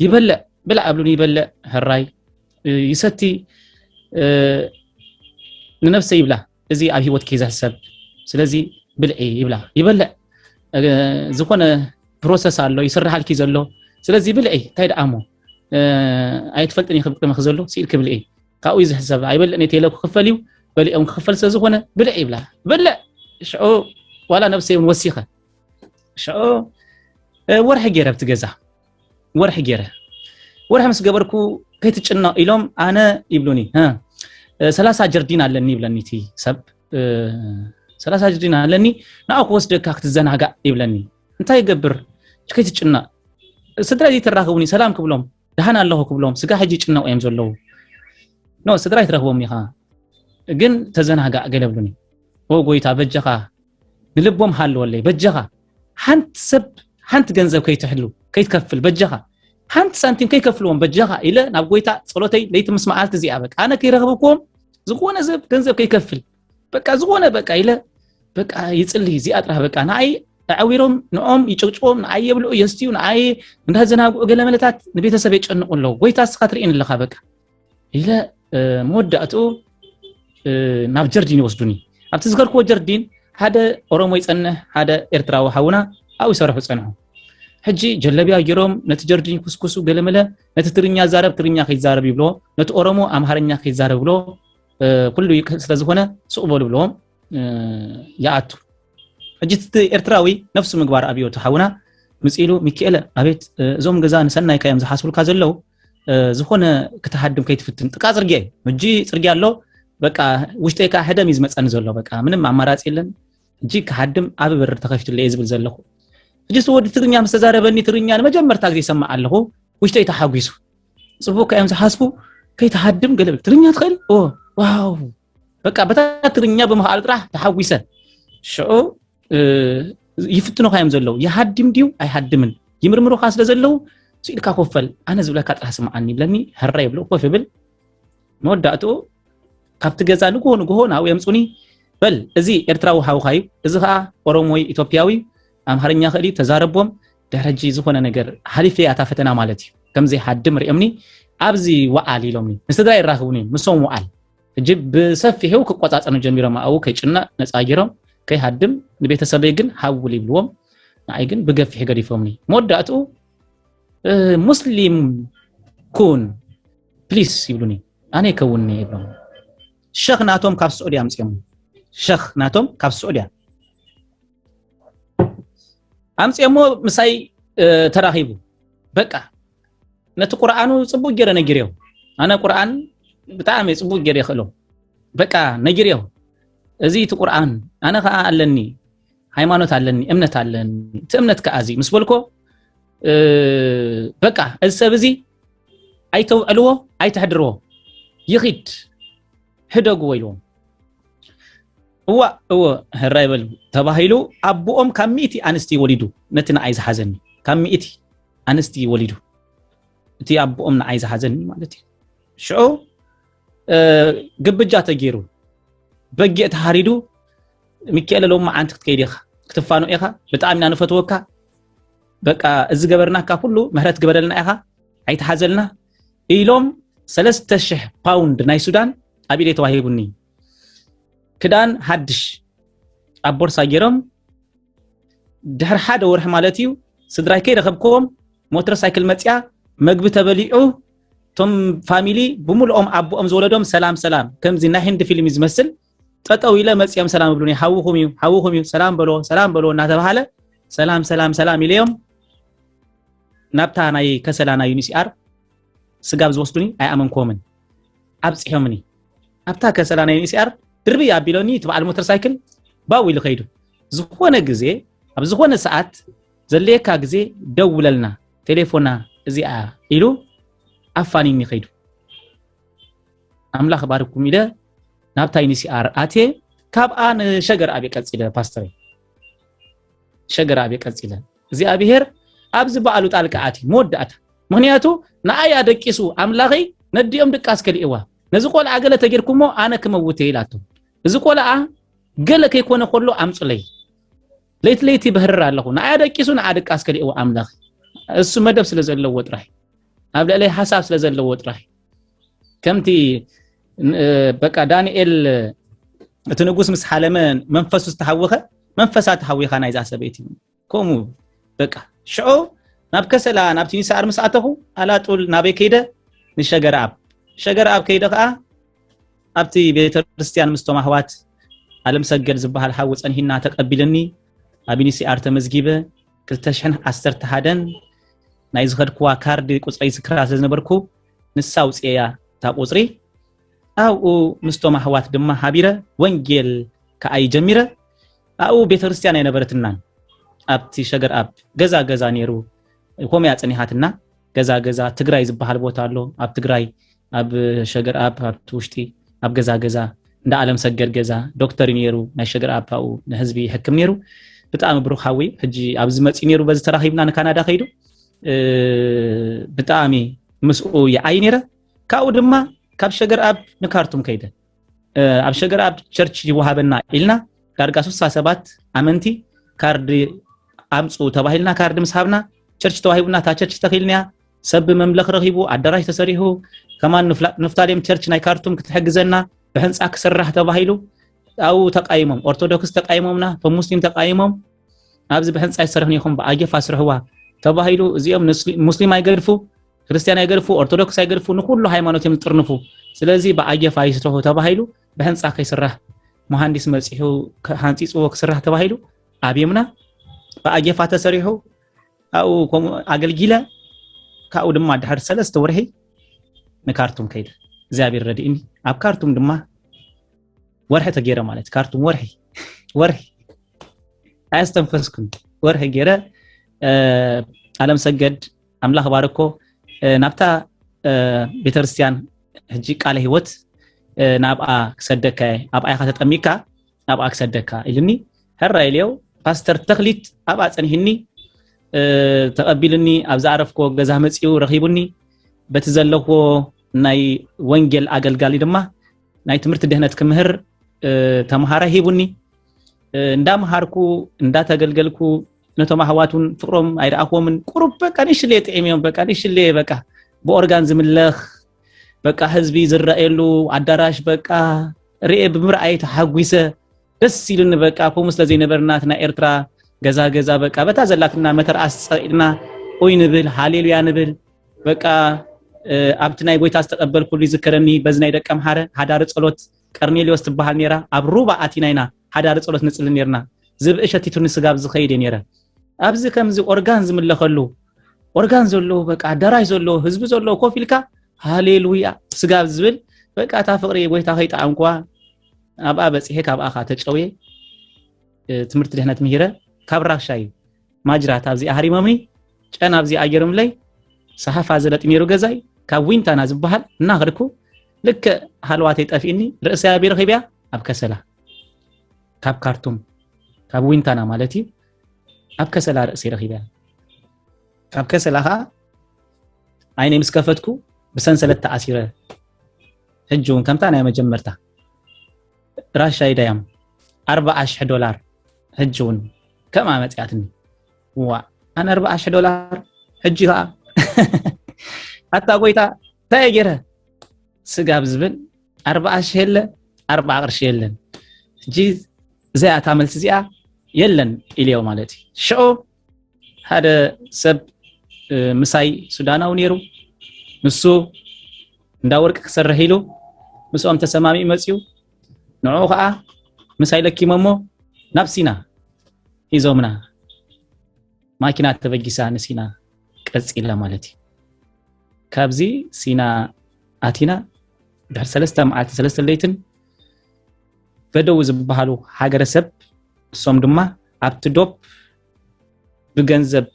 ይበልዕ ብላ ኣብሉን ይበልዕ ሕራይ ይሰቲ ንነፍሰይ ይብላ እዚ ኣብ ህይወት ከይዛሰብ ስለዚ ብልዒ ይብላ ይበልዕ ዝኾነ ፕሮሰስ ኣሎ ይስራሓልኪ ዘሎ ስለዚ ብልዒ እንታይ ደኣሞ ኣይትፈልጥኒ ክብቅመ ዘሎ ሲኢልክ ብልዒ ካብኡ ዝሕሰብ ኣይበልዕኒ ቴለኩ ክፈልዩ በሊኦም ክፍል ስለዝኾነ ብልዕ ይብላ በልዕ ሽዑ ዋላ ነፍሰይ ወሲኸ ሽዑ ወርሕ ገይረ ብትገዛ ወርሕ ገይረ ወርሕ ምስ ገበርኩ ከይትጭና ኢሎም አነ ይብሉኒ 30 ጀርዲን ኣለኒ ይብለኒቲ ሰብ 30 ጀርዲን ኣለኒ ናኣኩ ወስደካ ክትዘናጋ ይብለኒ እንታይ ይገብር ከይትጭና ስድራይ ተራኸቡኒ ሰላም ክብሎም ደሃና ኣለኹ ክብሎም ስጋ ሕጂ ጭናው እዮም ዘለዉ ኖ ስድራይ ተራኸቦም ይኻ ግን ተዘናጋ ገለብሉኒ ወጎይታ በጀኻ ንልቦም ሃልወለይ በጀኻ ሓንቲ ሰብ ሓንቲ ገንዘብ ከይትሕሉ ከይትከፍል በጀኻ ሓንቲ ሳንቲም ከይከፍልዎም በጀኻ ኢለ ናብ ጎይታ ጸሎተይ ለይቲ መስማዓልት እዚኣ በቃ አነ ከይረኸብኩም ዝኾነ ሰብ ገንዘብ ከይከፍል በቃ ዝኾነ በቃ ኢለ በቃ ይጽልይ እዚኣ ጥራሕ በቃ ናይ አዊሮም ንኦም ይጭቅጭቆም ናይ ይብሉ የስትዩ ናይ እንዳዘናጉ ገለመለታት ንቤተሰብ ይጨንቁ ኣለው ጎይታ ስኻትሪኢን ለኻ በቃ ኢለ መወዳእቱ ናብ ጀርዲን ይወስዱኒ ኣብቲ ዝከርክዎ ጀርዲን ሓደ ኦሮሞ ይጸንሕ ሓደ ኤርትራዊ ሓውና ኣው ይሰርሑ ጸንሑ ሕጂ ጀለቢያ ገይሮም ነቲ ጀርዲን ኩስኩሱ ገለመለ ነቲ ትግርኛ ዛረብ ትግርኛ ከይዛረብ ይብሎ ነቲ ኦሮሞ አምሃርኛ ከይዛረብ ብሎ ኩሉ ስለዝኾነ ሱቅበሉ ብሎም ያኣቱ ሕጂ ኤርትራዊ ነፍሱ ምግባር ኣብዮቱ ሓውና ምጽኢሉ ሚካኤል አቤት እዞም ገዛ ንሰናይ ካዮም ዝሓስቡልካ ዘለው ዝኾነ ክትሓድም ከይትፍትን ጥቃ ጽርግያ ምጂ ጽርግያ ኣሎ በቃ ውሽጤካ ሕደም ይዝመጸን ዘሎ በቃ ምንም አማራጽ የለን እጂ ከሓድም ኣብ በር ተኸፊትልይ ዝብል ዘለኹ እጂ ወዲ ትግርኛ መስተዛረበኒ ትግርኛ ለመጀመርታ ግዜ ሰማዕ ኣለኹ ውሽጤይ ተሓጒሱ ጽቡቅ ካዮም ዝሓስቡ ከይተሓድም ገለብ ትግርኛ ትኽእል ዋው በቃ በታ ትግርኛ በመኻል ጥራሕ ተሓጒሰ ሽዑ ይፍትኑ ካዮም ዘለው ይሓድም ዲዩ ኣይሓድምን ይምርምሩ ካስለ ዘለው ሲልካ ኮፈል አነ ዝብለካ ጥራሕ ሰማዓኒ ብለኒ ሕራ ይብሉ ኮፍ ይብል መወዳእቱ ካብቲ ገዛ ንጎሆ ናው የምጹኒ በል እዚ ኤርትራዊ ሓውኻዩ እዚ ኸኣ ኦሮሞይ ኢትዮጵያዊ አምሃርኛ ኸዲ ተዛረቦም ደረጂ ዝኾነ ነገር ሓሊፈ ያታ ፈተና ማለት እዩ ከምዚ ሓድም ርኤምኒ ኣብዚ ወዓል ኢሎምኒ ንስድራ ይራኸቡኒ ምሶም ወዓል እጂ ብሰፊሑ ክቆጻጸኑ ጀሚሮም ኣው ከይጭና ነፃ ገይሮም ከይሓድም ንቤተሰበይ ግን ሓውል ይብልዎም ንኣይ ግን ብገፊሕ ገዲፎምኒ መወዳእቱ ሙስሊም ኩን ፕሊስ ይብሉኒ ኣነ ከውኒ ይብሎም ሸኽ ናቶም ካብ ስዑድያ ኣምፅኦም ሸኽ ናቶም ካብ ስዑድያ ኣምፅኦሞ ምሳይ ተራኺቡ በቃ ነቲ ቁርኣኑ ጽቡቕ ገይረ ነጊርዮ ኣነ ቁርኣን ብጣዕሚ ጽቡቕ ገይረ ይኽእሎ በቃ ነጊርዮ እዚ እቲ ቁርኣን ኣነ ከዓ ኣለኒ ሃይማኖት ኣለኒ እምነት ኣለኒ እቲ እምነት ከኣዚ ምስ በልኮ በቃ እዚ ሰብ እዚ ኣይተውዕልዎ ኣይተሕድርዎ ይኺድ ሕደጉ ኢልዎም እዋ ህራይበል ተባሂሉ ኣቦኦም ካብ 100 ኣንስቲ ወሊዱ ነቲ ንዓይ ዝሓዘኒ ካብ 100 ኣንስቲ ወሊዱ እቲ ኣቦኦም ንዓይ ዝሓዘኒ ማለት እዩ ሽዑ ግብጃ ተገይሩ በጊዕ ተሃሪዱ ሚካኤል ሎማ ዓንቲ ክትከይድ ኢኻ ክትፋኑ ኢኻ ብጣዕሚ ኢና ንፈትወካ በቃ እዚ ገበርናካ ኩሉ ምህረት ግበረልና ኢኻ ኣይተሓዘልና ኢሎም 3000 ፓውንድ ናይ ሱዳን ኣብ ኢለይ ተዋሂቡኒ ክዳን ሓድሽ ኣብ ቦርሳ ገይሮም ድሕሪ ሓደ ወርሒ ማለት እዩ ስድራይ ከይረኸብክዎም ሞተር ሳይክል መፅያ መግቢ ተበሊዑ ቶም ፋሚሊ ብሙሉኦም ኣቦኦም ዝወለዶም ሰላም ሰላም ከምዚ ናይ ህንድ ፊልም ዝመስል ጠጠው ኢለ መፅኦም ሰላም ብሉኒ ሓውኹም እዩ ሰላም በሎ እናተባሃለ ሰላም ኢለዮም ናብታ ናይ ከሰላ ናይ ዩኒሲአር ስጋብ ዝወስዱኒ ኣይኣመንኮምን ኣብፅሖምኒ ኣብታ ከሰላ ናይ ዩኒሲአር ድርቢ ኣቢሎኒ ትበዓል ሞተር ሳይክል ባው ኢሉ ኸይዱ ዝኾነ ግዜ ኣብ ዝኾነ ሰዓት ዘለየካ ግዜ ደውለልና ቴሌፎና እዚኣ ኢሉ ኣፋኒኒ ኸይዱ ኣምላኽ ባርኩም ኢለ ናብታ ዩኒሲአር ኣቴ ካብኣ ንሸገር ኣቤ ቀፂለ ፓስተር ሸገር ኣቤ ቀፂለ እግዚኣብሔር ኣብዚ በዓሉ ጣልቃ ኣቲ መወዳእታ ምክንያቱ ንኣያ ደቂሱ ኣምላኺ ነዲኦም ድቃስ ከሊእዋ ነዚ ቆልዓ ገለ ተጌርኩሞ ኣነ ክመውተ ኢላቶ እዚ ቆልዓ ገለ ከይኮነ ከሎ ኣምፅለይ ለይቲ በህርር ኣለኹ ንኣያ ደቂሱ ንኣ ድቃስ ከሊእዋ ኣምላኺ እሱ መደብ ስለ ዘለዎ ጥራይ ኣብ ልዕለይ ሓሳብ ስለ ዘለዎ ጥራይ ከምቲ በቃ ዳንኤል እቲ ንጉስ ምስ ሓለመ መንፈሱ ዝተሓወኸ መንፈሳ ተሓዊኻ ናይ ዛሰበይቲ ከምኡ በቃ ሽዑ ናብ ከሰላ ናብ ዩኒሲአር ምስ ኣተኹ ኣላጡል ናበይ ከይደ ንሸገር ኣብ ከይደ ከዓ ኣብቲ ቤተክርስትያን ምስቶም ኣሕዋት ዓለም ሰገድ ዝበሃል ሓዊ ፀንሂና ተቀቢለኒ ኣብ ዩኒሲአር ተመዝጊበ 2011 ናይ ዝኸድክዋ ካርዲ ቁፅሪ ዝክራ ስለዝነበርኩ ንሳ ውፅያ ታ ቁፅሪ ኣብኡ ምስቶም ኣሕዋት ድማ ሃቢረ ወንጌል ከኣይ ጀሚረ ኣብኡ ቤተክርስትያን ኣይነበረትናን ኣብቲ ሸገር ኣብ ገዛ ነይሩ ኮምያ ፀኒሓትና ገዛ ትግራይ ዝበሃል ቦታ ኣሎ ኣብ ትግራይ ኣብ ሸገር ኣብ ውሽጢ ኣብ ገዛ እንደ ዓለም ሰገድ ገዛ ዶክተር ነይሩ ናይ ሸገር ኣብ ኣብኡ ንህዝቢ ይሕክም ነይሩ ብጣዕሚ ብሩኻዊ ሕጂ ኣብዚ መፂ ነይሩ በዚ ተራኺብና ንካናዳ ኸይዱ ብጣዕሚ ምስኡ ይዓይ ነይረ ካብኡ ድማ ካብ ሸገር ኣብ ንካርቱም ከይደ ኣብ ሸገር ኣብ ቸርች ይወሃበና ኢልና ዳርጋ 67 ኣመንቲ ካርዲ ኣምፁ ተባሂልና ካርዲ ምስሃብና ቸርች ተዋሂቡና ታ ቸርች ተኺልንያ ሰብ መምለኽ ረኺቡ ኣዳራሽ ተሰሪሑ ከማን ንፍታሌም ቸርች ናይ ካርቱም ክትሕግዘና ብህንፃ ክስራሕ ተባሂሉ ኣው ተቃይሞም ኦርቶዶክስ ተቃይሞምና ሙስሊም ተቃይሞም ኣብዚ ብህንፃ ይሰርሕን ይኹም ብኣጌፋ ስርሕዋ ተባሂሉ እዚኦም ሙስሊም ኣይገድፉ ክርስቲያን ኣይገድፉ ኦርቶዶክስ ኣይገድፉ ንኩሉ ሃይማኖት እዮም ዝጥርንፉ ስለዚ ብኣጌፋ ይስርሑ ተባሂሉ ብህንፃ ከይስራሕ መሃንዲስ መፂሑ ሃንፂፅዎ ክስራሕ ተባሂሉ ኣብየምና ብኣጌፋ ተሰሪሑ ኣው ኣገልጊለ ካብኡ ድማ ድሕሪ 3 ወርሒ ንካርቱም ከይደ እግዚአብሔር ረዲእኒ ኣብ ካርቱም ድማ ወርሒ ተገይረ ማለት ካርቱም ወርሒ ኣስተንፈስኩን ወርሒ ገይረ ዓለም ሰገድ ኣምላኽ ባርኮ ናብታ ቤተክርስትያን ሕጂ ቃለ ህይወት ናብኣ ክሰደካ ኣብኣ ኢኻ ተጠሚካ ናብኣ ክሰደካ ኢልኒ ህራይልዮ ፓስተር ተኽሊት ኣብኣ ፀኒሕኒ ተቀቢልኒ ኣብ ዝዓረፍኮ ገዛ መፂኡ ረኺቡኒ በቲ ዘለኮ ናይ ወንጌል ኣገልጋሊ ድማ ናይ ትምህርቲ ድህነት ክምህር ተምሃራ ሂቡኒ እንዳምሃርኩ እንዳተገልገልኩ ነቶም ኣሕዋቱን ፍቅሮም ኣይረኣኽዎምን ቁሩብ በቃ ንሽለ ጥዒምዮም በቃ ንሽለ በቃ ብኦርጋን ዝምለኽ በቃ ህዝቢ ዝረአየሉ ኣዳራሽ በቃ ርኤ ብምርኣይ ተሓጒሰ ደስ ኢሉኒ በቃ ከምኡ ስለዘይነበርና ና ኤርትራ ገዛ በቃ በታ ዘላትና መተር ኣስፀኢድና ኦይ ንብል ሃሌሉያ ንብል በቃ ኣብቲ ናይ ጎይታ ዝተቀበልኩሉ ይዝከረኒ በዚ ናይ ደቀ መሓረ ሓዳር ጸሎት ቀርኔሊዮስ ትባሃል ነራ ኣብ ሩባ ኣቲናይና ሓዳር ጸሎት ንጽል ነርና ዝብእሸቲቱ ንስጋብ ዝኸይድ ነራ ኣብዚ ከምዚ ኦርጋን ዝምለኸሉ ኦርጋን ዘሎ በቃ ደራይ ዘሎ ህዝብ ዘሎ ኮፊልካ ሃሌሉያ ስጋብ ዝብል በቃ ታ ፍቅሪ ጎይታ ኸይጣዕምኳ ኣብ ኣበጽሄ ካብ ኣኻ ተጨውየ ትምህርት ድህነት ምሂረ ካብ ራሻይ ማጅራት ኣብዚ ኣህሪመምኒ ጨና ኣብዚ ኣየርም ላይ ሰሓፋ ዘለጥ ነሩ ገዛይ ካብ ዊንታና ዝበሃል እናኸድኩ ልክ ሃልዋተይ ጠፊእኒ ርእሰያ ቢረኺብያ ኣብ ከሰላ ካብ ካርቱም ካብ ዊንታና ማለት እዩ ኣብ ከሰላ ርእሰይ ረኺብያ ካብ ከሰላኻ ዓይነይ ምስ ከፈትኩ ብሰንሰለት ተኣሲረ ሕጂውን ከምታ ናይ መጀመርታ ራሻይ ዳያም $40,000 ሕጂውን ከማ መጽያትኒ ዋ ኣነ $40,000 ሕጂ ኸዓ ኣታ ጎይታ ታይ ገይረ ስጋብ ዝብል 40,000 የለ 40 ቅርሺ የለን ሕጂ እዚኣ ታመልስ እዚኣ የለን ኢልዮ ማለት እዩ ሽዑ ሓደ ሰብ ምሳይ ሱዳናው ነይሩ ንሱ እንዳወርቅ ክሰርሕ ኢሉ ምስኦም ተሰማሚ መጽዩ ንዑ ከዓ ምሳይ ለኪሞሞ ናብ ሲና ሂዞምና ማኪና ተበጊሳ ንሲና ቀጽኢላ ማለት እዩ ካብዚ ሲና ኣቲና ድሕሪ 3 መዓልቲ 3 ለይትን በደው ዝበሃሉ ሃገረሰብ እሶም ድማ ኣብቲ ዶብ ብገንዘብ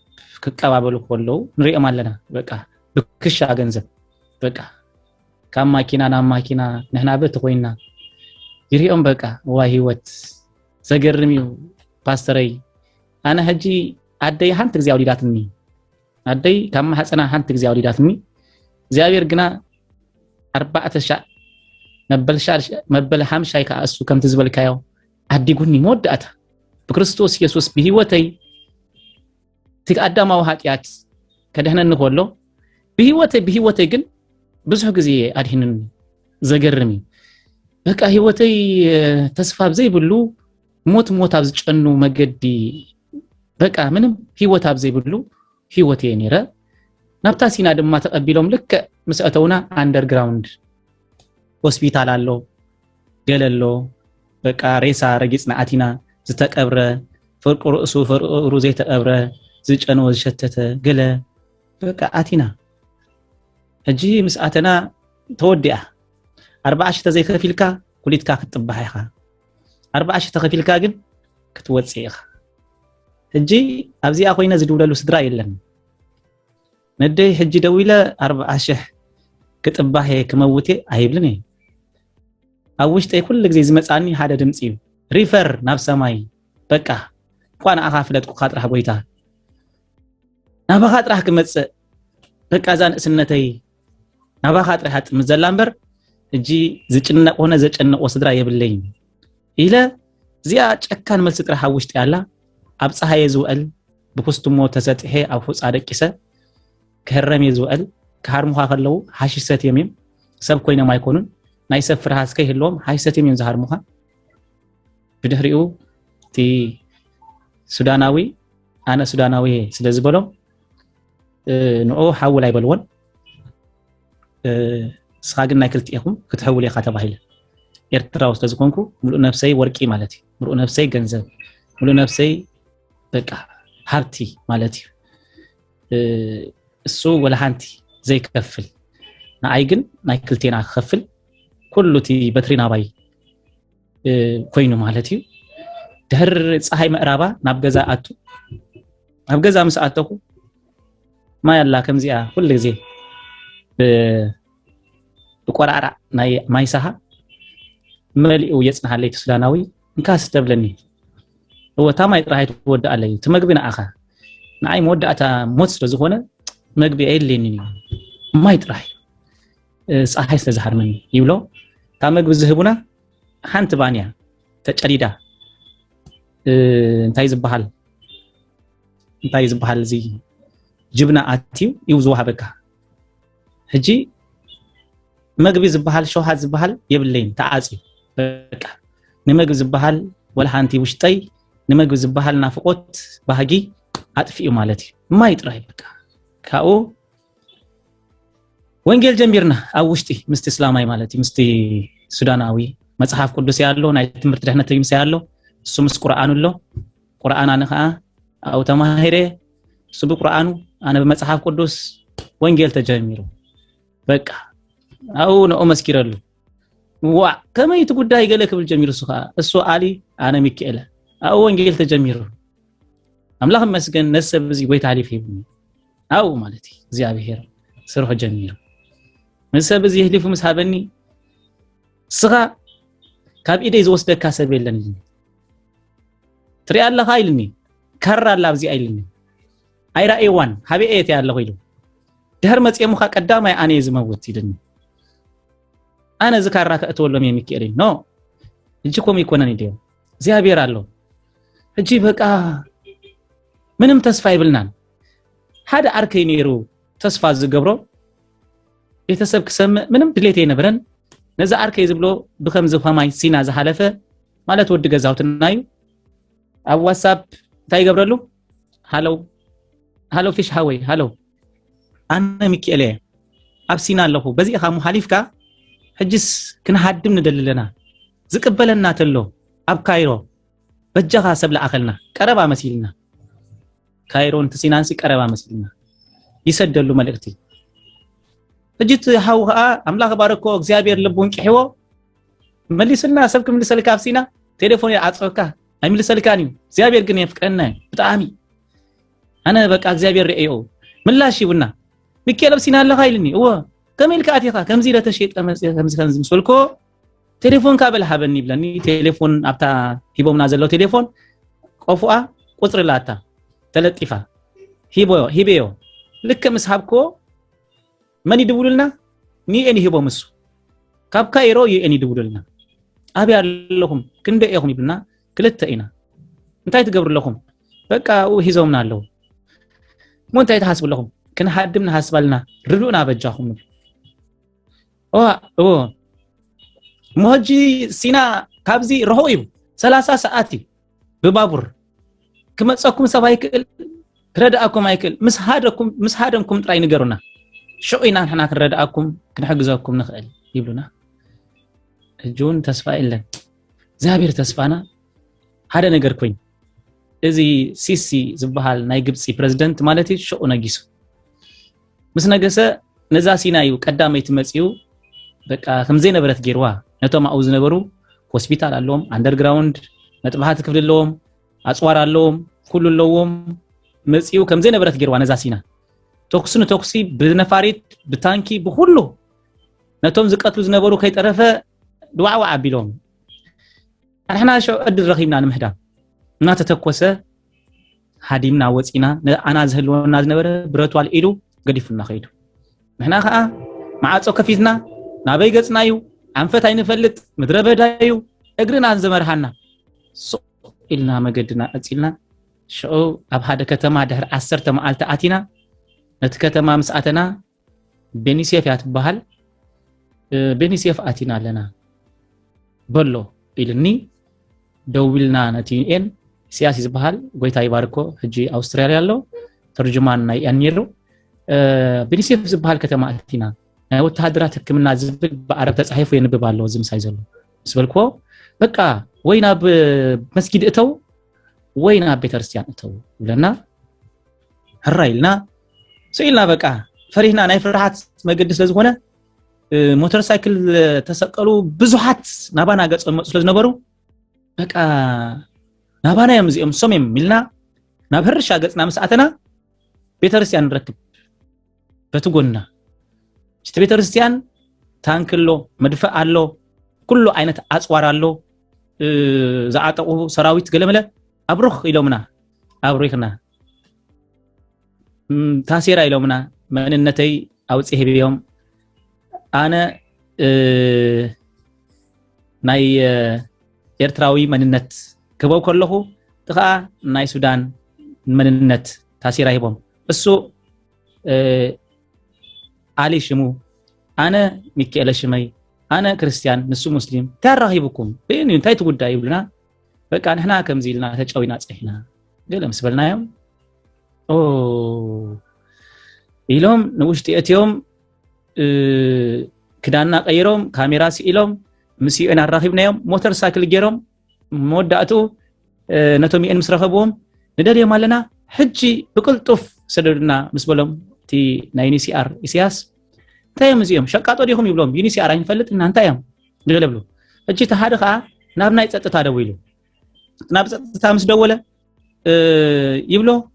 ክቀባበሉ ከለው ንሪኦም ኣለና በቃ ብክሻ ገንዘብ በቃ ካብ ማኪና ናብ ማኪና ንሕና በት ኮይና ይሪኦም በቃ ዋይ ህይወት ዘገርም እዩ ፓስተረይ ኣነ ሕጂ ኣደይ ሓንቲ ግዜ ኣውሊዳትኒ ኣደይ ካብ ማሕፀና ሓንቲ ግዜ ኣውሊዳትኒ እግዚአብሔር ግና 4,000 መበል 50 ከ እሱ ከም ትዝበልካዮ ኣዲጉኒ መወዳእታ ብክርስቶስ ኢየሱስ ብህይወተይ ትቀዳማው ኃጢአት ከደህነን ከሎ ብህይወተይ ግን ብዙሕ ግዜ ኣድሂንን ዘገርም በቃ ህይወተይ ተስፋ ዘይብሉ ሞት ኣብ ዝጨኑ መገዲ በቃ ምንም ህይወት ኣብ ዘይብሉ ህይወተይ ነይረ ናብታ ሲና ድማ ተቀቢሎም ልክ መስአተውና አንደርግራውንድ ሆስፒታል አሎ ገለሎ በቃ ሬሳ ረጊጽና አቲና ዝተቀብረ ፍርቁ ርእሱ ፍርቁ ዘይተቀብረ ዝጨኖ ዝሸተተ ገለ በቃ አቲና ሕጂ መስአተና ተወዲአ 40 ተዘይከፊልካ ኩሊትካ ክትጥባሕ ኢኻ 40 ተከፊልካ ግን ክትወጽእ ኢኻ ሕጂ ኣብዚኣ ኮይና ዝድውለሉ ስድራ የለን ነደይ ሕጂ ደዊለ 40 ክጥባሕ ክመውቴ አይብልኒ ኣብ ውሽጠይ ኩሉ ግዜ ዝመጻኒ ሓደ ድምጽ እዩ ሪፈር ናብ ሰማይ በቃ ቋና ኣኻ ፍለጥኩ ካጥራህ ጎይታ ናባኻ ጥራህ ክመጽእ በቃ ዛንእስነተይ ናባኻ ጥራህ ጥም ዘላምበር እጂ ዝጭነቅ ሆነ ዘጨነቆ ስድራ የብለኝ ኢለ እዚኣ ጨካን መልስ ጥራህ ኣብ ውሽጠይ ኣላ ኣብ ፀሃይ ዝውዕል ብኩስትሞ ተሰጥሄ ኣብ ሑጻ ደቂሰ ከረም ይዝውዕል ከሃርሙኻ ከለው ሓሽሰት የሚም ሰብ ኮይኖም ኣይኮኑን ናይ ሰብ ፍርሃት ከይህልዎም ሓሽሰት የሚም ዝሃርሙኻ ብድሕሪኡ እቲ ሱዳናዊ ኣነ ሱዳናዊ ስለ ዝበሎም ንዑ ሓውል ኣይበልዎን ስኻ ግን ናይ ክልቲኢኹም ክትሕውል ኢኻ ተባሂለ ኤርትራዊ ስለ ዝኮንኩ ሙሉእ ነፍሰይ ወርቂ ማለት እዩ ሙሉእ ነፍሰይ ገንዘብ ሙሉእ ነፍሰይ በቃ ሃብቲ ማለት እዩ እሱ ወላ ሓንቲ ዘይከፍል ንኣይ ግን ናይ ክልቴና ክከፍል ኩሉቲ በትሪና ባይ ኮይኑ ማለት እዩ ድሕር ፀሓይ ምዕራባ ናብ ገዛ ኣቱ ኣብ ገዛ ምስ ኣተኩ ማይ ኣላ ከምዚኣ ኩሉ ግዜ ብቆራራ ናይ ማይሳሃ መሊኡ የጽናሃለይ ተስላናዊ እንካስ ተብለኒ هو تاماي رايت ودع علي تمغبنا اخا ناي مودعتا موت سለ ዝኾነ መግቢ አይለኒ ማይ ጥራይ ፀሓይ ስለ ዝሃርመኒ ይብሎ ታመግብ ዝህቡና ሓንቲ ባንያ ተጨሪዳ እንታይ ዝበሃል እዚ ጅብና ኣቲው ይውዝዋሃበካ ሕጂ መግቢ ዝበሃል ሸውሃት ዝበሃል የብለኝ ተዓጽ በቃ ንመግቢ ዝበሃል ወላ ሓንቲ ውሽጠይ ንመግብ ዝበሃል ናፍቆት ባህጊ ኣጥፊኡ ማለት እዩ ማይ ጥራይ በቃ ካኡ ወንጌል ጀሚርና ኣብ ውሽጢ ምስቲ እስላማይ ማለት እዩ ምስቲ ሱዳናዊ መጽሐፍ ቅዱስ ያለው ናይ ትምህርት ድህነት ይምሳ ያለው እሱምስ ቁርአን ሎ ቁርአን አነ ኸአ አው ተማሂሬ ሱብ ቁርአኑ አነ በመጽሐፍ ቅዱስ ወንጌል ተጀሚሩ በቃ አው ነው መስኪረሉ ዋ ከመይት ጉዳይ ገለ ክብል ጀሚሩ እሱ አሊ አነ ሚካኤል አው ወንጌል ተጀሚሩ አምላክ መስገን ነሰብ እዚ ወይ ታሪፍ ይብኒ አው ማለቲ እግዚአብሔር ስርሁ ጀሚሩ ነሰብ እዚ ይህሊፉ መስሃበኒ ስጋ ካብ ኢዴ ዝወስደካ ሰብ የለን ትሪ አለ ኃይልኒ ከራላ ኣብዚ አይልኒ አይራኤዋን ሀቢኤት ያለው ይሉ ደህር መጽየሙኻ ቀዳማይ አኔ ዝመውት ይድኒ አነ ዝካራ ከእተወሎም የሚከረኝ ኖ እጅኮም ይኮነን ይደው እግዚአብሔር አለው እጂ በቃ ምንም ተስፋ ይብልናል ሓደ አርከይ ነይሩ ተስፋ ዝገብሮ ቤተሰብ ክሰም ምንም ድሌት የነበረን ነዛ አርከይ ዝብሎ ብከም ዝፈማይ ሲና ዝሓለፈ ማለት ወድ ገዛውትናዩ ኣብ ዋትስአፕ ታይ ገብረሉ ሃሎ ፊሽ ሃወይ ሃሎ አነ ሚካኤል ኣብ ሲና ኣለኹ በዚኻ ሙሐሊፍካ ሕጅስ ክንሓድም ንደልለና ዝቅበለና ተሎ ኣብ ካይሮ በጀኻ ሰብ ለአኸልና ቀረባ መሲልና ካይሮን ተሲናንሲ ቀረባ መሲልና ይሰደሉ መልእክቲ እጅት ሃውሃ አምላክ ባረኮ እግዚአብሔር ልቡን ቂሕዎ መልስና ሰብክም ልሰልካ ኣብሲና ቴሌፎን ያጽፈካ አይምልሰልካኒ እግዚአብሔር ግን ይፍቀና በጣም አነ በቃ እግዚአብሔር ረእዮ ምላሽ ይውና ሚካኤል ኣብሲና አለ ኃይልኒ ወ ከመልካ አቲኻ ከምዚ ለተሸጠ ከምዚ ምስልኮ ቴሌፎን ካበል ሀበኒ ብለኒ ቴሌፎን ኣብታ ሂቦምና ዘለው ቴሌፎን ቆፉአ ቁጥር ላታ ተለጥፋ ሂቤዮ ልክ መስሐብኮ ማን ይደውልና ኒኤኒ ሂቦ መስሱ ካብ ካይሮ ይኤኒ ይደውልና አብ ያለሁም ክንደ ይኹም ይብልና ክልተ ኢና እንታይ ትገብርለኩም በቃ ሂዞምና አለው ሞንታይ ተሐስብለኩም ክንሓድምና ሐስባልና ርዱና በጃኹም ኦ ሞጂ ሲና ካብዚ ረሆይብ 30 ሰዓት በባቡር ከመጻኩም ሰባይክል ረዳአኩም አይክል ምስሃደምኩም ጥራይ ንገሩና ሾይና ንሕና ክረዳአኩም ክንሕግዛኩም ንኽእል ይብሉና እጁን ተስፋ የለን እግዚአብሔር ተስፋና ሓደ ነገር ኮይን እዚ ሲሲ ዝበሃል ናይ ግብጽ ፕሬዝዳንት ማለት ሾኡ ነጊሱ ምስ ነገሰ ነዛ ሲናዩ ቀዳመይት መጽዩ በቃ ከምዘይ ነበረት ጌርዋ ነቶም አው ዝነበሩ ሆስፒታል አለዎም አንደርግራውንድ መጥባሃት ክፍል አለዎም አጽዋር አለዎም ኩሉ አለዎም መጽዩ ከምዘይ ነበረት ጌርዋ ነዛ ሲና ቶክሲ ብነፋሪት ብታንኪ በሁሉ ነቶም ዝቀትሉ ዝነበሩ ከይጠረፈ ድዋዕዋ አቢሎም አሕና ሸው እድ ረኺብና ንምሕዳ እና ተተኮሰ ሃዲምና ወፂና አና ዝህልወና ዝነበረ ብረቷል ኢሉ ገዲፍና ኸይዱ ንሕና ኸአ ማዓጾ ከፊትና ናበይ ገጽናዩ አንፈት አይንፈልጥ ምድረ በዳዩ እግርና ዘመርሃና ኢልና መገድና አጽልና ሸው ኣብ ሓደ ከተማ ድህር 10 መዓልተ አቲና ነቲ ከተማ ምስአተና ቤኒሴፍ ያትበሃል ቤኒሴፍ አቲና ለና በሎ ኢልኒ ደውልና ነቲኤን ሲያሲ ዝበሃል ጎይታ ይባርኮ ህጂ አውስትራሊያ ያለው ተርጅማን ናይ ያኒሩ ቤኒሴፍ ዝበሃል ከተማ አቲና ናይ ወታደራት ህክምና ዝብል በአረብ ተጻሒፉ የንብባለው ዝምሳይ ዘሎ ስበልኮ በቃ ወይና በመስጊድ እተው ወይና ቤተክርስቲያን እተው ብለና ህራይልና ሰይልና በቃ ፈሪህና ናይ ፍርሃት መገድ ስለዝሆነ ሞተር ሳይክል ተሰቀሉ ብዙሃት ናባና ገጽ መጽ ስለዝነበሩ በቃ ናባና የምዚኦም ሶሜም ሚልና ናብ ህርሻ ገጽና መስአተና ቤተክርስቲያን ረክብ በትጎና እስቲ ቤተክርስቲያን ታንክሎ መድፈ አሎ ኩሉ አይነት አጽዋር አሎ ዘአጠቁ ሰራዊት ገለመለ አብሩኽ ኢሎምና አብሩኽና ታሲራ ኢሎምና መንነተይ አውጽ ሄቢዮም አነ ናይ ኤርትራዊ መንነት ክበው ከለኹ ተኻ ናይ ሱዳን መንነት ታሲራ ሂቦም እሱ አሊ ሽሙ አነ ሚካኤል ሽመይ አነ ክርስቲያን ንሱ ሙስሊም ታራሂብኩም በእኔ እንታይ ትጉዳይ ይብሉና በቃ ንሕና ከምዚልና ተጫዊና ጽሕና ገለም ስበልናዮም ኦ ኢሎም ንውሽጢ እትዮም ክዳና ቀይሮም ካሜራ ሲኢሎም مسيئنا الرخيبنا يوم موتر سايكل جيرهم مودعتو نتومي ان مسرخبهم ندر يوم لنا حجي بكل طف سدرنا مسبلهم تي نايني سي ار اسياس تايم زيهم شقاطو ديهم يبلهم يني سي ار ينفلت ان انت يوم دغلبلو اجي تحادخا نابنا يصطتا دويلو ناب صطتا مس دوله يبلو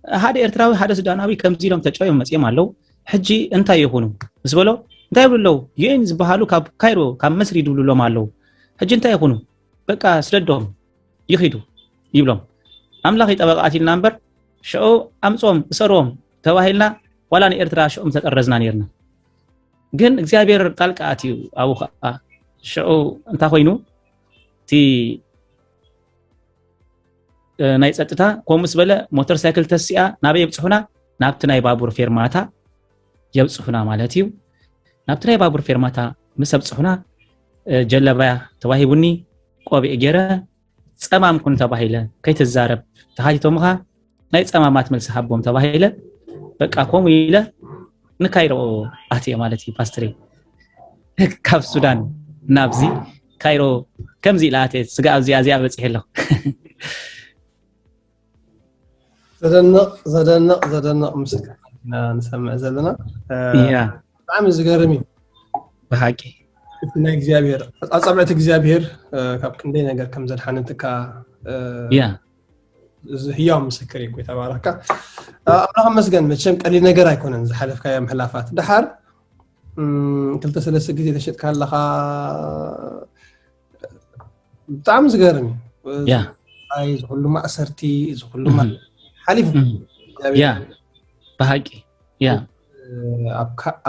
هذا ارتراوي هذا سوداناوي كمزيلهم تچايم مصيم አለው حجي انت يهونو مسبلو انت يبلو يين زبحالو كاب كايرو كاب مسري دولو مالو حجي انت يهونو በቃ ስለዶም ይሄዱ ይብሎም አምላክ ይጠበቃቲል ነበር ሸኦ አምጾም ሰሮም ተባሂልና ወላን ኤርትራ ሸኦም ተቀረዝና ነርና ግን እግዚአብሔር ጣልቃቲው አውኻ ሸኦ እንታ ኮይኑ ቲ ናይ ጸጥታ ኮምስ በለ ሞተር ሳይክል ተሲያ ናበይ ይብጽሑና ናብቲ ናይ ባቡር ፌርማታ ይብጽሑና ማለት እዩ ናብቲ ናይ ባቡር ፌርማታ ምሰብጽሑና ጀለባ ተዋሂቡኒ ቆቢዕ ገረ ጸማም ኩን ተባሂለ ከይተዛረብ ተሃሊቶምኻ ናይ ጸማማት መልስ ሀቦም ተባሂለ በቃ ኮም ይለ ንካይሮ አትየ ማለት እዩ ፓስተር ካብ ሱዳን ናብዚ ካይሮ ከምዚ ላቴ ስጋ ኣብዚያ ዚያ በጽሕለሁ ዘደንቕ ምስክ نسمع زلنا يا عامل زغرمي بحقي ናይ እግዚአብሔር አጻብዕት እግዚአብሔር ካብ ክንደይ ነገር ከም ዘድሓነትካ ያ ህያው ምስክር ይኮ ተባረከ አብርሃ መስገን መቼም ቀሊል ነገር አይኮነን ዝሐለፍካ የምሕላፋት ድሓር ክልተ ሰለስተ ጊዜ ተሸጥካለኻ በጣም ዝገርም ያ አይ ሁሉ ማእሰርቲ ሁሉ حليف ያ በሐቂ ያ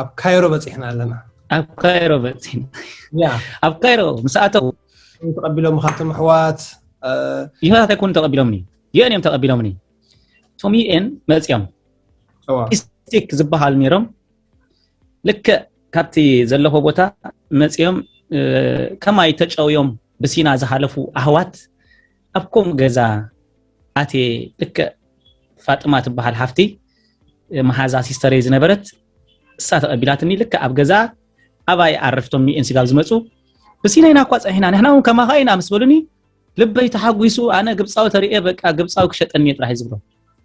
አብ ካይሮ በጽሕና ኣለና ኣብ ካይሮ በጽሕና ያ ኣብ ካይሮ مساعته ተቀቢሎም خاتم حوات ይሃታ ይኩን ተቀቢሎምኒ የኔም ተቀቢሎምኒ ቶሚኤን መጽያም ስቲክ ዝበሃል ነይሮም ልክ ካብቲ ዘለሆ ቦታ መጽያም ከማይ ተጫውዮም በሲና ዝሓለፉ አህዋት ኣብኩም ገዛ አቴ ልክ ፋጥማ ትበሃል ሓፍቲ መሓዛ ሲስተር ዝነበረት እሳተ ቀቢላትኒ ልክ ኣብ ገዛ አባይ አረፍቶም ሚኤን ሲጋብ ዝመጹ በሲናይና ቋጽሒና ነህናው ከማኻይና መስበሉኒ ልበይ ተሐጉይሱ አነ ግብጻው ተሪኤ በቃ ግብጻው ክሸጠኒ ጥራይ ዝብሎ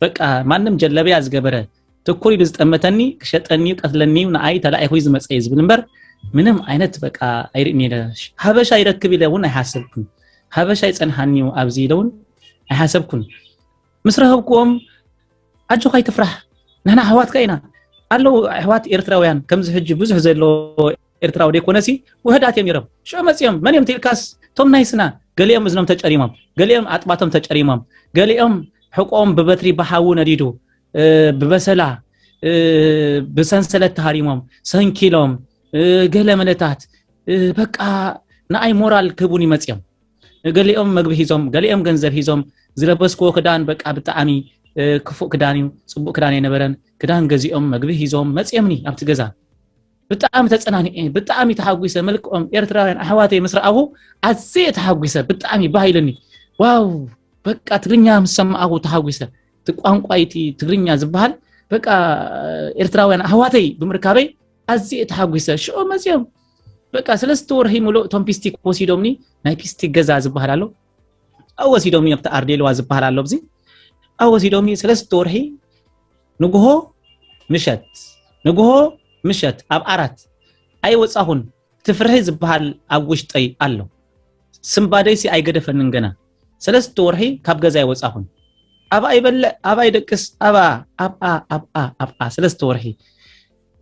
በቃ ማንም ጀለቢያ ዝገበረ ተኩሪ ዝጠመተኒ ክሸጠኒ ቀትለኒ ንአይ ተላአይ ሆይ ዝመጽይ ዝብል ነበር ምንም አይነት በቃ አይርኒለ ሀበሻ ይረክብ ይለውን አይሐሰብኩን ሀበሻ ይጸንሐኒው አብዚ ይለውን አይሐሰብኩን ምስረህብኩም አጆ ካይ ተፍራህ ነህና አህዋት ካይና አለው አህዋት ኤርትራውያን ከምዝ ህጅ ብዙሕ ዘሎ ኤርትራው ደኮነሲ ወህዳት የሚረብ ሸመጽየም ማንም ተልካስ ቶም ናይስና ገሊኦም ዝኖም ተጨሪሞም ገሊኦም አጥባቶም ተጨሪሞም ገሊኦም ሕቆም በበትሪ በሐው ነዲዱ በበሰላ በሰንሰለት ታሪሞም ሰንኪሎም ገለመለታት በቃ ናይ ሞራል ክቡን ይመጽየም ገሊኦም መግብ ሂዞም ገሊኦም ገንዘብ ሂዞም ዝለበስኮ ክዳን በቃ ብጣዕሚ ክፉእ ክዳን ጽቡቅ ክዳን የነበረን ክዳን ገዚኦም መግብ ሂዞም መጽየምኒ ኣብቲ ገዛ ብጣዕሚ ተጸናኒ ብጣዕሚ ተሐጉይሰ መልክኦም ኤርትራውያን አህዋተይ መስራአሁ አዚ ተሐጉይሰ ብጣዕሚ ባይለኒ ዋው በቃ ትግርኛ መስማአሁ ተሐጉይሰ ተቋንቋይቲ ትግርኛ ዝበሃል በቃ ኤርትራውያን አህዋተይ ብምርካበይ አዚ ተሐጉይሰ ሾ መጽየም በቃ ሰለስተ ወርሂ ሙሉ ቶም ፒስቲክ ወሲዶምኒ ናይ ፒስቲክ ገዛ ዝበሃል አሎ አወሲዶምኒ ኣብታ አርዴልዋ ዝበሃል አሎ ብዚ አወሲዶምኒ ሰለስተ ወርሂ ንጉሆ ምሸት ኣብ አራት አይ ወጻሁን ትፍርህ ዝበሃል ኣብ ውሽጠይ አሎ ስምባደይሲ አይገደፈንን ገና ሰለስተ ወርሂ ካብ ገዛ ይወጻሁን አባ ይበለ አባ ይደቅስ አባ ሰለስተ ወርሂ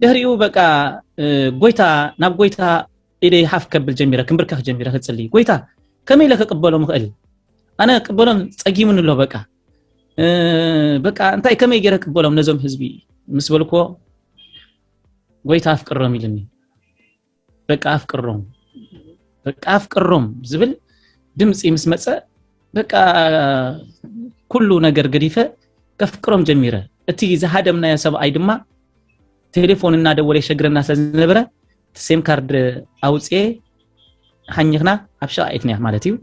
ድህሪኡ በቃ ጎይታ ናብ ጎይታ ኢደ ሓፍ ከብል ጀሚረ ክንብርከ ጀሚረ ክጽልይ ጎይታ ከመይ ለከ ቅበሎም ምኽእል አነ ቅበሎም ጸጊሙን ሎ በቃ እንታይ ከመይ ገረ ቅበሎም ነዞም ህዝቢ ምስበልኮ ጎይታ አፍቅሮም ይልኒ በቃ አፍቅሮም ዝብል ድምጽ ይምስመጸ በቃ ኩሉ ነገር ገዲፈ ከፍቅሮም ጀሚረ እቲ ዝሃደምና የሰብአይ ድማ ቴሌፎን እና ደወለ ይሸግረና ስለነበረ ሴም ካርድ አውጼ ሐኝኽና አብሻ አይትኒያ ማለት እዩ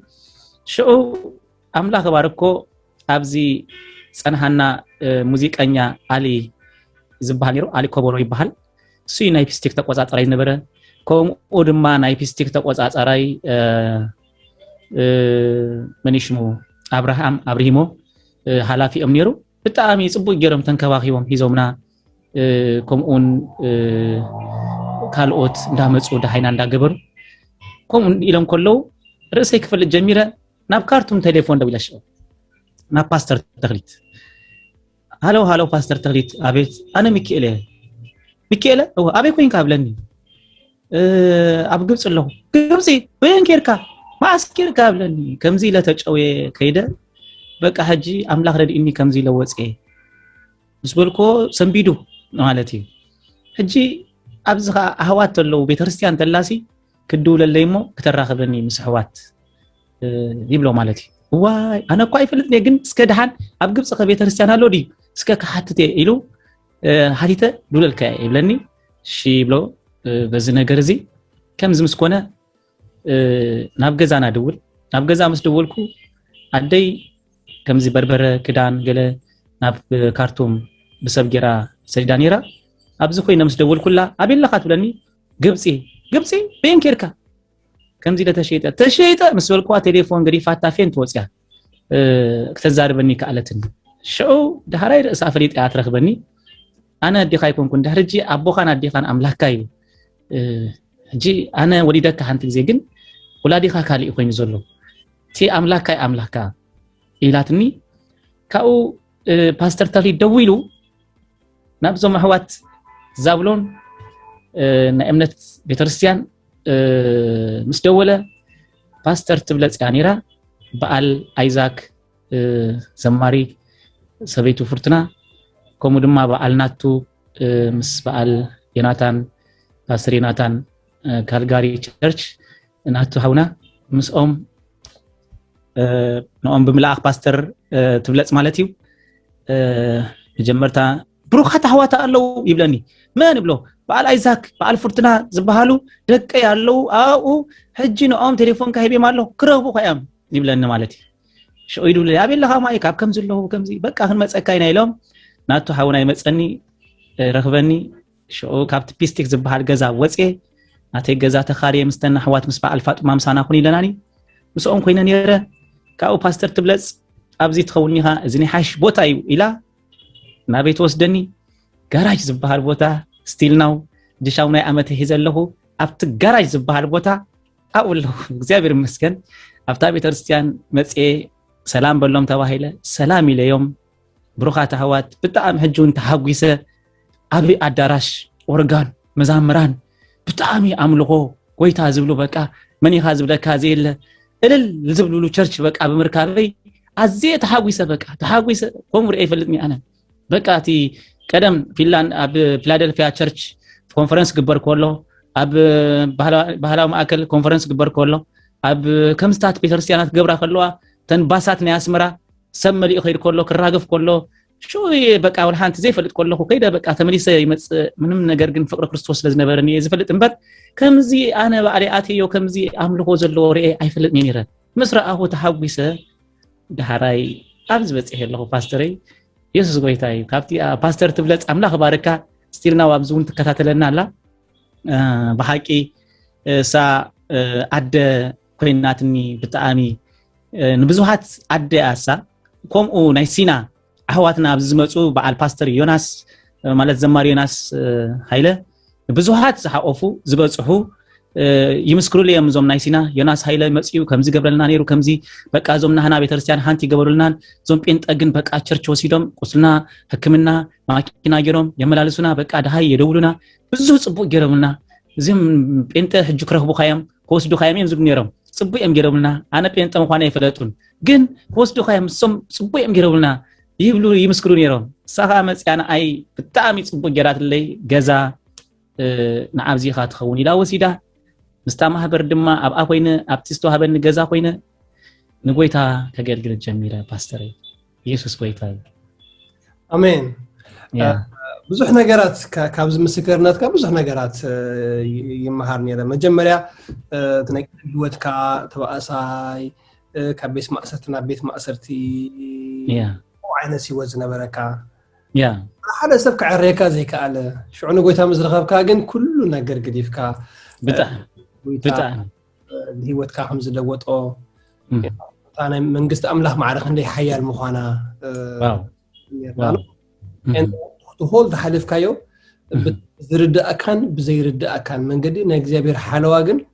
ሾው አምላክ ባርኮ አብዚ ጸንሐና ሙዚቀኛ አሊ ዝበሃል ነሮ አሊ ኮቦሮ ይባሃል ሱይ ናይ ፒስቲክ ተቆጻጽራይ ነበረ ከምኡ ድማ ናይ ፒስቲክ ተቆጻጻራይ መንሽሙ አብርሂሞ ሓላፊኦም ነይሩ ብጣዕሚ ጽቡቅ ገይሮም ተንከባኺቦም ሂዞምና ከምኡን ካልኦት እንዳመጹ ዳሃይና እንዳገበሩ ከምኡን ኢሎም ከለው ርእሰይ ክፈልጥ ጀሚረ ናብ ካርቱም ቴሌፎን ደውለሽ ናብ ፓስተር ተክሊት ሃሎ ፓስተር ተክሊት አቤት አነ ሚካኤል አቤት ኮይንካ ብለኒ አብ ግብጽ ለሁ ግብጽ ወይን ኬርካ ማስኪርካ ብለኒ ከምዚ ለተጨው ከይደ በቃ ሐጂ አምላክ ረድኢኒ ከምዚ ለወጽ ምስበልኮ ሰንቢዱ ማለት እዩ ሐጂ አብዝኻ አህዋት ተለው ቤተክርስቲያን ተላሲ ክድውለለይሞ ከተራኸበኒ ምስሕዋት ይብሎ ማለት እዩ ዋይ አነ እኮ አይፈልጥኒ ግን እስከ ደሃን አብ ግብጽ ከቤተክርስቲያን አሎ ዲ እስከ ከሐትቴ ኢሉ ሐቲተ ዱለልካ ይብለኒ እሺ ብሎ በዚ ነገር እዚ ከምዝ ምስኮነ ናብ ገዛና ደውል ናብ ገዛ ምስ ደወልኩ አደይ ከምዚ በርበረ ክዳን ገለ ናብ ካርቱም ብሰብ ጌራ ሰይዳ ነራ ኣብዚ ኮይነ ምስ ደወልኩላ አቤለኻ ትብለኒ ግብጽ ቤንኬርካ ከምዚ ተሸይጠ ምስ በልኳ ቴሌፎን ገሪፋታ ፌን ትወጽያ ከተዛርበኒ ካለትን ሽው ዳህራይ ርእሳ ፈሊጥ ያትረክበኒ አነ ዲኻ ይኮንኩን ዳህርጂ አቦኻን አዲኻን አምላካይ ጂ አነ ወሊደካ ሓንቲ ግዜ ግን ወላዲኻ ካሊ ኮይኑ ዘሎ ቲ አምላካ ኢላትኒ ካኡ ፓስተር ተክሊት ደውይሉ ናብዞም አሕዋት ዛብሎን ናይ እምነት ቤተክርስቲያን ምስ ደወለ ፓስተር ትብለጽ ያኔራ በዓል አይዛክ ዘማሪ ሰበይቱ ፍርትና ኮሙ ድማ በዓልናቱ ምስ በዓል ዮናታን ፓስተር ዮናታን ካልጋሪ ቸርች እናቱ ሀውና ምስኦም ነኦም በምላኽ ፓስተር ትብለጽ ማለት እዩ መጀመርታ ብሩኻት አሕዋት አለው ይብለኒ ማን ብሎ በዓል አይዛክ በዓል ፍርትና ዝባሃሉ ደቀ ያለው አኡ ሕጂ ነኦም ቴሌፎን ካሂቤም አለው ክረቡ ኸያም ይብለኒ ማለት እዩ ሸይዱ ለያቤለኻ ማይ ካብ ከም ዘለዎ ከምዚ በቃ ክንመጸካይና ኢሎም ናቱ ሀውና ይመጸኒ ረኽበኒ ሸኦ ካብቲ ፒስቲክ ዝባሃል ገዛ ወጼ ናተይ ገዛ ተኻሪየ ምስተና አሕዋት ምስ በዓል ፋጡማ ምሳና ኩን ኢለናኒ ምስኦም ኮይነ ነረ ካኡ ፓስተር ትብለጽ ኣብዚ ትኸውኒኻ እዝኒ ሓሽ ቦታ እዩ ኢላ ናቤት ወስደኒ ጋራጅ ዝባሃል ቦታ ስቲል ናው ድሻው ናይ ዓመት ሂዘለሁ ኣብቲ ጋራጅ ዝባሃል ቦታ አውለሁ እግዚአብሔር ይመስገን ኣብታ ቤተክርስቲያን መጽ ሰላም በሎም ተባሂለ ሰላም ኢለዮም ብሩኻት አሕዋት ብጣዕሚ ሕጁን ተሓጒሰ ኣብ አዳራሽ ኦርጋን መዛምራን ብጣዕሚ አምልኾ ጎይታ ዝብሉ በቃ መኒኻ ዝብለካ ዘየለ እልል ዝብሉሉ ቸርች በቃ በመርካበይ አዝየ ተሓጒሰ በቃ ተሓጒሰ ኮምር አይፈልጥኒ አነ በቃ እቲ ቀደም ፊንላንድ ኣብ ፊላደልፊያ ቸርች ኮንፈረንስ ግበር ኮሎ ኣብ ባህላዊ ማዕከል ኮንፈረንስ ግበር ኮሎ ኣብ ከምስታት ቤተክርስቲያናት ገብራ ከለዋ ተንባሳት ናይ አስመራ ሰመሊ ኸይድ ኮሎ ክራገፍ ኮሎ ሹይ በቃ ወልሃንት ዘይፈልጥ ኮሎ ከይደ በቃ ተመሊሰ ይመጽ ምንም ነገር ግን ፍቅረ ክርስቶስ ለዝነበረኒ ዝፈልጥ እንበር ከምዚ አነ ባዕሊ አትዮ ከምዚ አምልኮ ዘሎ ርኤ አይፈልጥኒ ነይረ ምስራአሁ ተሓጒሰ ዳህራይ ኣብ ዝበጽሕ የለኹ ፓስተረይ ኢየሱስ ጎይታይ ካብቲ ፓስተር ትብለጽ አምላኽ ባረካ ስቲልና ዋብዙን ተከታተለና አላ በሐቂ ሳ አደ ኮይናትኒ ብጣዕሚ ንብዙሃት አደ አሳ ኮምኡ ናይ ሲና አሕዋትና ኣብ ዝመጹ በዓል ፓስተር ዮናስ ማለት ዘማሪ ዮናስ ኃይለ ብዙሃት ዝሓቆፉ ዝበጽሑ ይምስክሩልዮም ዞም ናይ ሲና ዮናስ ኃይለ መጽዩ ከምዚ ገብረልና ነይሩ ከምዚ በቃ ዞም ናህና ቤተክርስቲያን ሓንቲ ገበሩልና ዞም ጴንጠግን በቃ ቸርች ወሲዶም ቁስልና ሕክምና ማኪና ገሮም የመላልሱና በቃ ደሃይ የደውሉና ብዙ ጽቡቅ ገረምና እዚም ጴንጠ ሕጁ ክረኽቡ ኻያም ወስዱ ኻያም ዝብሉ ነይሮም ጽቡቅ የም ገረምና አነ ጴንጠ እንኳን አይፈለጡን ግን ወስዱ ኻያም ሶም ጽቡቅ የም ገረምና ይብሉ ይምስክሩ ነይሮም ሳኻ መጽያና አይ ብጣዕሚ ጽቡቅ ገራትለይ ገዛ ንዓብዚኻ ትኸውን ኢላ ወሲዳ ምስታ ማህበር ድማ ኣብ ኮይነ ኣብቲስቶ ሃበን ገዛ ኮይነ ንጎይታ ከገልግል ጀሚረ ፓስተር ኢየሱስ ጎይታ አሜን ብዙሕ ነገራት ካብዝ ምስክርነት ብዙሕ ነገራት ይመሃር ነይረ መጀመሪያ ተነቅልወትካ ተባሳይ ከቤት ማእሰርትና ቤት ማእሰርቲ አይነት ሲወዝ ነበረካ على سبك عريكا زي كاله شو عنو قويتها مزرخب كاجن كل نجر قديف كا بتاع اللي هو تكا حمز دوت او أنا من قست أملاح معرخ عندي حياة المخانة واو and to hold the حلف كايو بزرد أكان بزيرد أكان من قدي نجزابير حلواجن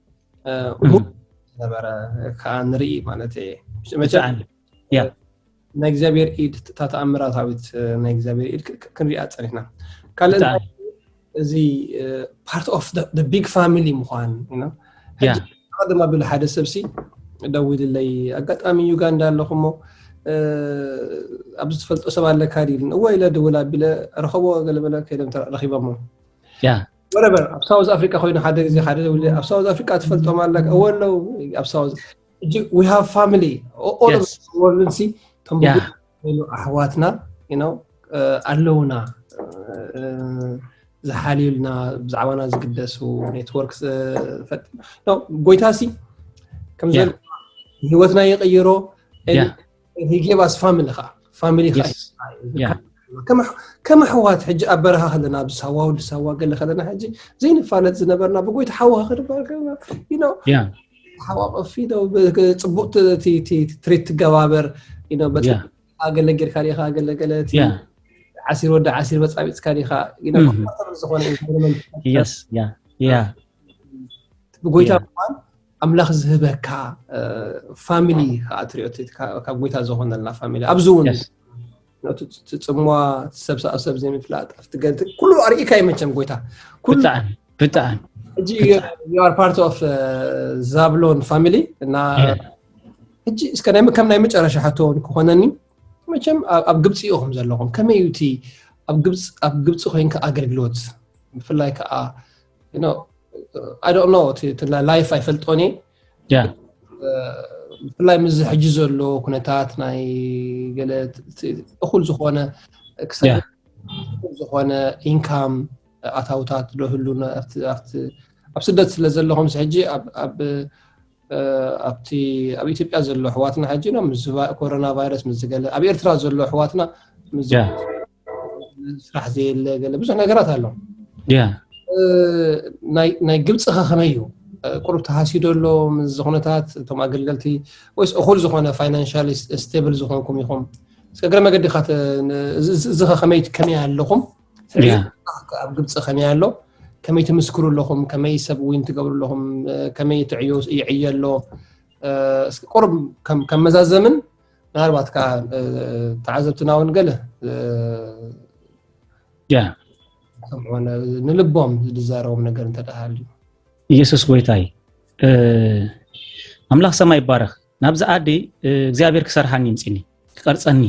نبرة كان رئي معناته مثلا يا نجزابير إيد تتأمرات هاويت نجزابير إيد كن رئات صريحنا كان زي part of the big family مخان you know هذا ما بالحدث سبسي داود اللي أقطعمي يوغندا لخمو أبز فلت أسمع لك كاريل هو إلى دولة بلا رخبوا قال بلا كده ترى رخيبة مو يا whatever أب ساوث أفريقيا خوينا حدا زي حدا ولا أب ساوث أفريقيا أتفلت ما لك أول لو أب ساوث we have family all of us we see تنبض أحواتنا you know ألونا زحاليلنا بزعوانا زقدس ونيتوركس فت no قويتاسي كم زين هوتنا يغيروا he gave us family كم حوات حج أبرها خلنا بسوا ولسوا قال خلنا حج زين فالت زنبرنا بقويت حوا خرب you know حوا في ده صبوت تريت جوابر you know بس أقل لجير خاريخا أقل لجلتي عسير ودا عسير بس عبيت خاريخا you know yes بقويت أملاخ زهبك فاميلي أتريوتيت كقويتها زهون لنا فاميلي أبزون تسموا تسبس زي مثلات أفتقد كله أريكا يمشم قويتها كل بتاعن you are part of زابلون فاميلي نا هجي إسكان كم نايمش على شحاتون كهونني مشم أبجبت يوهم زلهم كم يوتي أبجبت خوين كأجرجلوت في like you know I don't know to life I felt on it والله مز حجز له كنتات ناي قالت أخل زخونة أكثر زخونة income أتاوتات له لنا أبسدت لزلهم سحجي أب إثيوبيا زلوا حواتنا حجينا مز كورونا فيروس مز قال أبي إرترا زلوا حواتنا مز راح زي اللي قال بس إحنا قرأت هالهم ناي قبض خميو قرب تحاسيدولو من زخونتات توم أقلقلتي ويس أخول زخونة فاينانشال ستيبل زخونكم يخم سكرا ما قد خات زخ خميت كمية لهم قبض خمية له كمية تمسكروا لهم كمية يسبوين تقولوا لهم كمية تعيوس يعيال له قرب كم مزاج زمن نهاربات كا تعذبتنا ونقله سمعونا نلبهم زارهم نقر انت دهالي ኢየሱስ ጎይታይ አምላኽ ሰማይ ይባረኽ ናብዛ ኣዲ እግዚአብሔር ክሰርሓኒ ይምጽኒ ክቀርጸኒ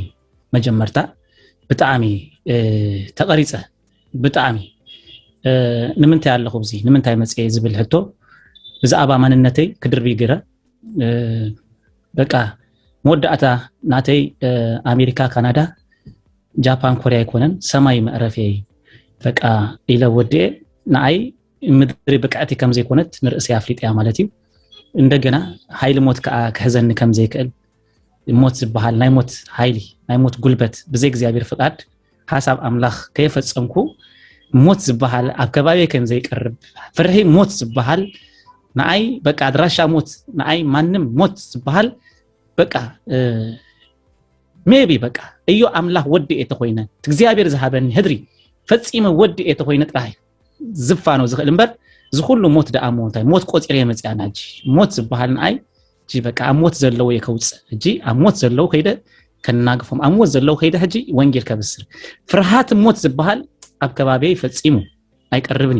መጀመርታ ብጣዕሚ ተቀሪጸ ብጣዕሚ ንምንታይ ኣለኹ ብዚ ንምንታይ መጽየ ዝብል ሕቶ ብዛዕባ ማንነተይ ክድርቢ ገረ በቃ መወዳእታ ናተይ ኣሜሪካ ካናዳ ጃፓን ኮርያ ይኮነን ሰማይ መዕረፍየ በቃ ኢለ ወድየ ንኣይ ምድሪ በቃዕቲ ከም ዘይኮነት ንርእሲ ኣፍሊጥያ ማለት እዩ እንደገና ኃይል ሞት ከሕዘኒ ከም ዘይክእል ሞት ዝበሃል ናይ ሞት ኃይሊ ናይ ሞት ጉልበት ብዘይ እግዚአብሔር ፍቃድ ሓሳብ ኣምላኽ ከይፈጸምኩ ሞት ዝበሃል ኣብ ከባቢ ከም ዘይቀርብ ፍርሒ ሞት ዝበሃል ንኣይ በቃ አድራሻ ሞት ንኣይ ማንም ሞት ዝበሃል በቃ ሜቢ በቃ እዩ ኣምላኽ ወዲ እተኮይነ እግዚአብሔር ዝሃበኒ ህድሪ ፈጺመ ወዲ እተኮይነ ጥራይ ዝፋኖ ዝኽእል እምበር ዝኹሉ ሞት ደኣ ሞታይ ሞት ቆጽሬ መጽያናጂ ሞት ዝበሃል ንኣይ ጂ በቃ ሞት ዘለው የከውጽ እጂ ሞት ዘለው ከይደ ከናግፎም ሞት ዘለው ከይደ ሕጂ ወንጌል ከብስር ፍርሃት ሞት ዝበሃል ኣብ ከባቢ ፈጺሙ ኣይቀርብኒ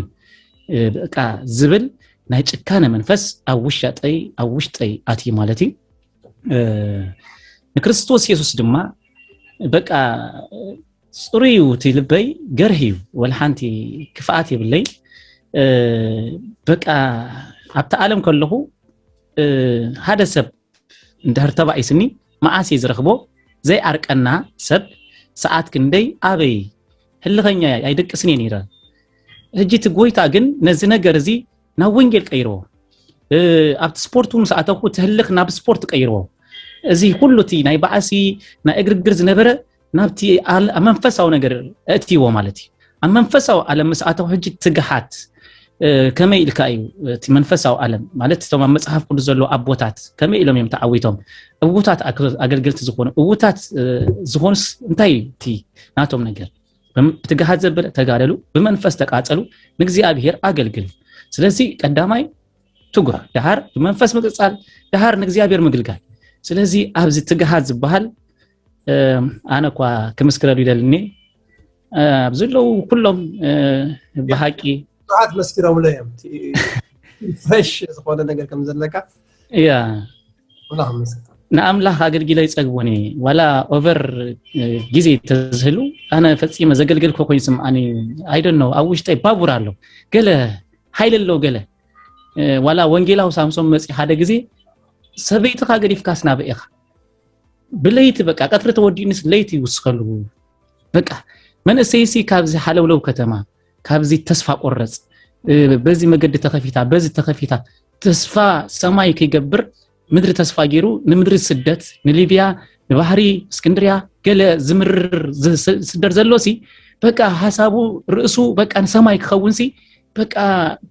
በቃ ዝብል ናይ ጭካነ መንፈስ ኣብ ውሽጠይ ኣቲ ማለት እዩ ንክርስቶስ ኢየሱስ ድማ በቃ ጽሩዩ ትልበይ ገርሂዩ ወልሓንቲ ክፋኣት ይብለይ በቃ ኣብታ ዓለም ከለኹ ሓደ ሰብ እንድሕር ተባኢስኒ መዓስ ይዝረኽቦ ዘይኣርቀና ሰብ ሰዓት ክንደይ ኣበይ ህልኸኛ ኣይደቅስኒ ነይረ ሕጂ ትጎይታ ግን ነዚ ነገር እዚ ናብ ወንጌል ቀይርዎ ኣብቲ ስፖርቱ ሰዓተኹ ትህልኽ ናብ ስፖርት ቀይርዎ እዚ ኩሉ እቲ ናይ ባዓሲ ናይ እግርግር ዝነበረ نابتي منفساو ነገር እትይዎ ማለት እዩ ኣብ መንፈሳው ዓለም መስኣተው ሕጂ ትግሓት ከመይ ኢልካ እዩ እቲ መንፈሳው ዓለም ማለት እቶም ኣብ መጽሓፍ ቅዱስ ዘሎ ኣቦታት ከመይ ኢሎም እዮም ተዓዊቶም እውታት ኣገልገልቲ ዝኾኑ እውታት ዝኾኑስ እንታይ እቲ ናቶም ነገር ብትግሓት ዘበለ ተጋደሉ ብመንፈስ ተቃጸሉ ንእግዚአብሔር አገልግሉ ስለዚህ ቀዳማይ ትጉህ ድሃር ብመንፈስ ምቅጻል ድሃር ንእግዚአብሔር ምግልጋል ስለዚህ ኣብዚ ትግሓት ዝበሃል ኣነ ኳ ክምስክረሉ ይደልኒ ኣብዘለው ኩሎም በሃቂ ሰዓት መስክረው ለየም ፍሬሽ ዝኾነ ነገር ከም ዘለካ ያ والله መስክር ንኣምላኽ ኣገልግለ ይጸግቦኒ ዋላ ኦቨር ጊዜ ተዝህሉ ኣነ ፈጺመ ዘገልግልኮ ኮይኑ ስምዓኒ አይ ዶንት ኖ ኣብ ውሽጠይ ባቡር ኣሎ ገለ ኃይል ኣሎ ገለ ዋላ ወንጌላው ሳምሶን መጽ ሓደ ጊዜ ሰበይትኻ ገዲፍካስ ናበኢኻ ብለይቲ በቃ ቀጥሪ ተወዲንስ ለይቲ ይውስኸሉ በቃ መንእሰይሲ ካብዚ ሓለውለው ከተማ ካብዚ ተስፋ ቆረጽ በዚ መገድ ተኸፊታ በዚ ተኸፊታ ተስፋ ሰማይ ከይገብር ምድሪ ተስፋ ገይሩ ንምድሪ ስደት ንሊቢያ ንባህሪ እስክንድሪያ ገለ ዝምርር ስደር ዘሎሲ በቃ ሐሳቡ ርእሱ በቃ ሰማይ ክኸውንሲ በቃ